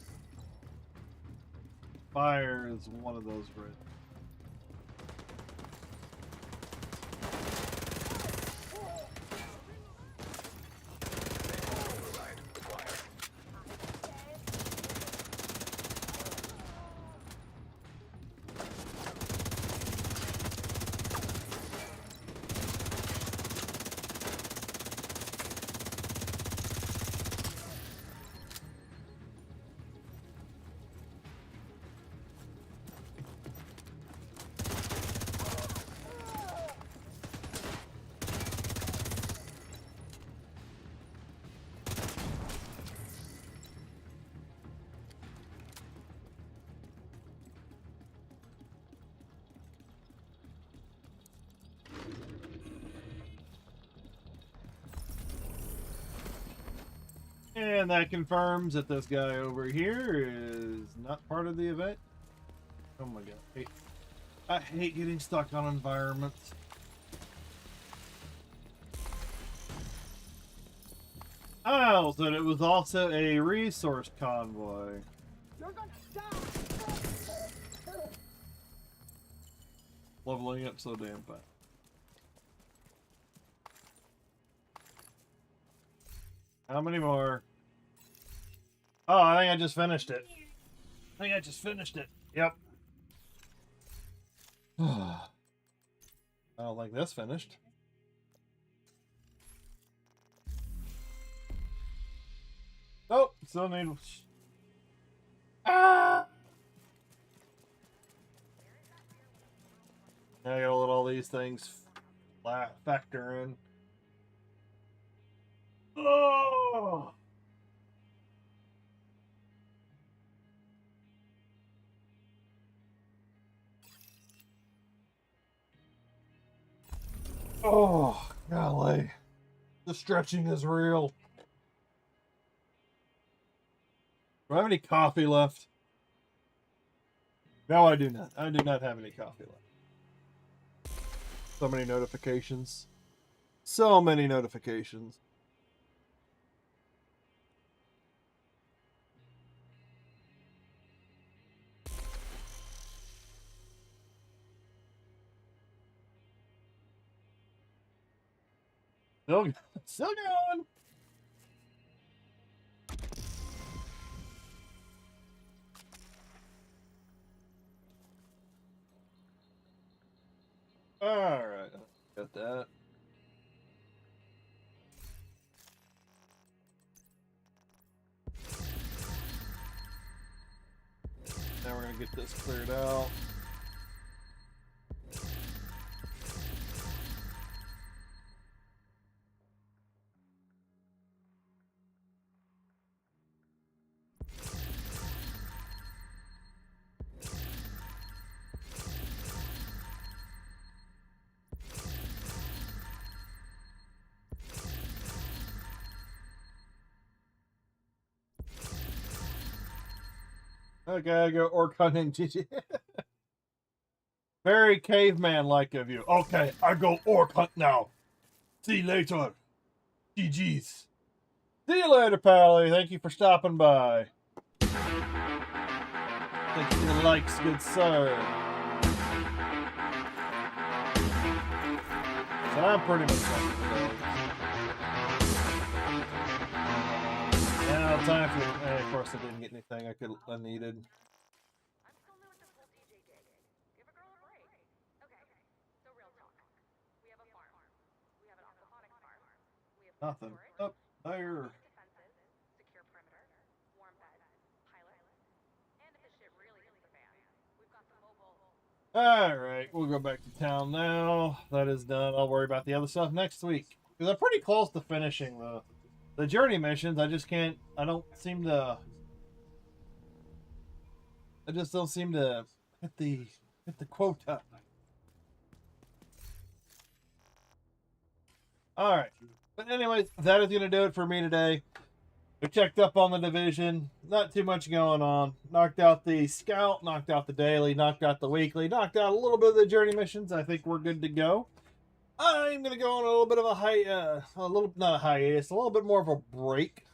Fire is one of those red. Override required. And that confirms that this guy over here is not part of the event. Oh my god. I hate getting stuck on environments. Oh, so it was also a resource convoy. You're gonna die! Leveling up so damn fast. How many more? Oh, I think I just finished it. Yep. I don't think this finished. Oh, still need. Ah! Now I gotta let all these things factor in. Oh! Oh, golly. The stretching is real. Do I have any coffee left? No, I do not. I do not have any coffee left. So many notifications. So many notifications. Still going. All right, got that. Now we're gonna get this cleared out. Okay, I go orc hunting. GG. Very caveman-like of you. Okay, I go orc hunt now. See you later. GG's. See you later, Pally. Thank you for stopping by. Thank you for the likes, good sir. So I'm pretty much done today. Now time for of course I didn't get anything I needed. Nothing. Up there. Alright, we'll go back to town now. That is done. I'll worry about the other stuff next week. Because I'm pretty close to finishing the journey missions. I just can't, I just don't seem to hit the quota. Alright. But anyways, that is going to do it for me today. We checked up on the division. Not too much going on. Knocked out the scout, knocked out the daily, knocked out the weekly, knocked out a little bit of the journey missions. I think we're good to go. I'm going to go on a little bit of not a hiatus, a little bit more of a break.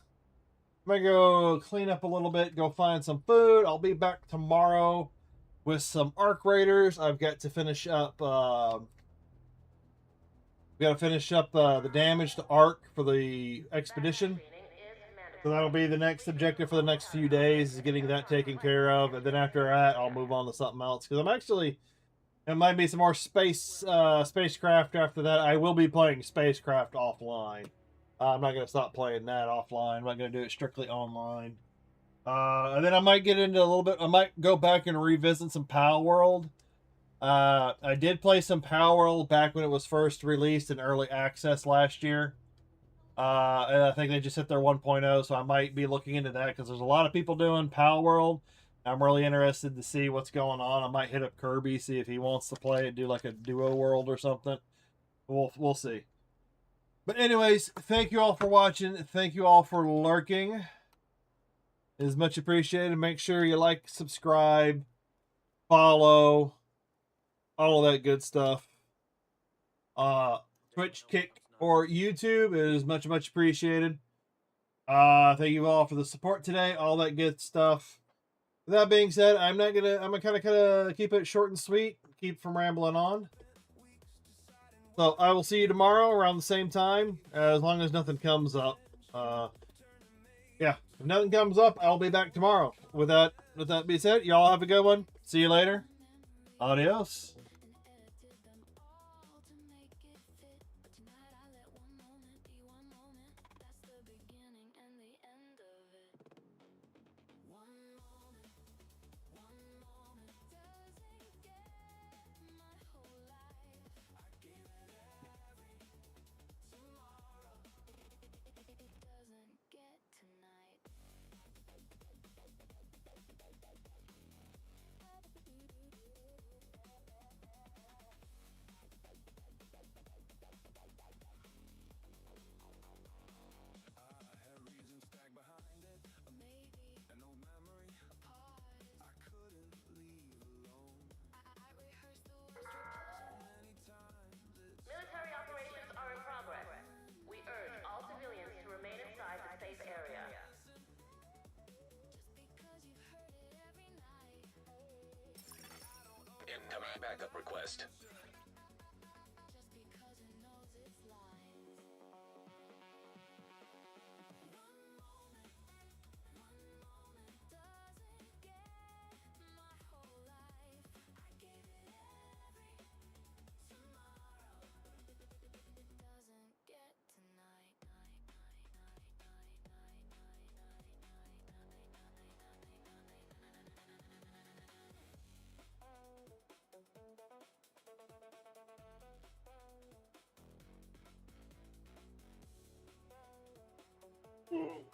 I'm going to go clean up a little bit, go find some food. I'll be back tomorrow with some Arc Raiders. I've got to finish up, the damage to Arc for the expedition. So that'll be the next objective for the next few days, is getting that taken care of. And then after that, I'll move on to something else. Because I'm actually, it might be some more SpaceCraft after that. I will be playing SpaceCraft offline. I'm not going to stop playing that offline. I'm not going to do it strictly online. And then I might get into a little bit, I might go back and revisit some Power World. I did play some Power World back when it was first released in early access last year. And I think they just hit their 1.0, so I might be looking into that because there's a lot of people doing Power World. I'm really interested to see what's going on. I might hit up Kirby, see if he wants to play it, do like a duo world or something. We'll see. But anyways, thank you all for watching. Thank you all for lurking. It is much appreciated. Make sure you like, subscribe, follow, all of that good stuff. Twitch, Kick, or YouTube is much appreciated. Thank you all for the support today, all that good stuff. With that being said, I'm gonna kind of keep it short and sweet, keep from rambling on. So I will see you tomorrow around the same time, as long as nothing comes up. Yeah, if nothing comes up, I'll be back tomorrow. With that being said, y'all have a good one. See you later. Adios. Military operations are in progress. We urge all civilians to remain inside the safe area. Incoming backup request. Mm.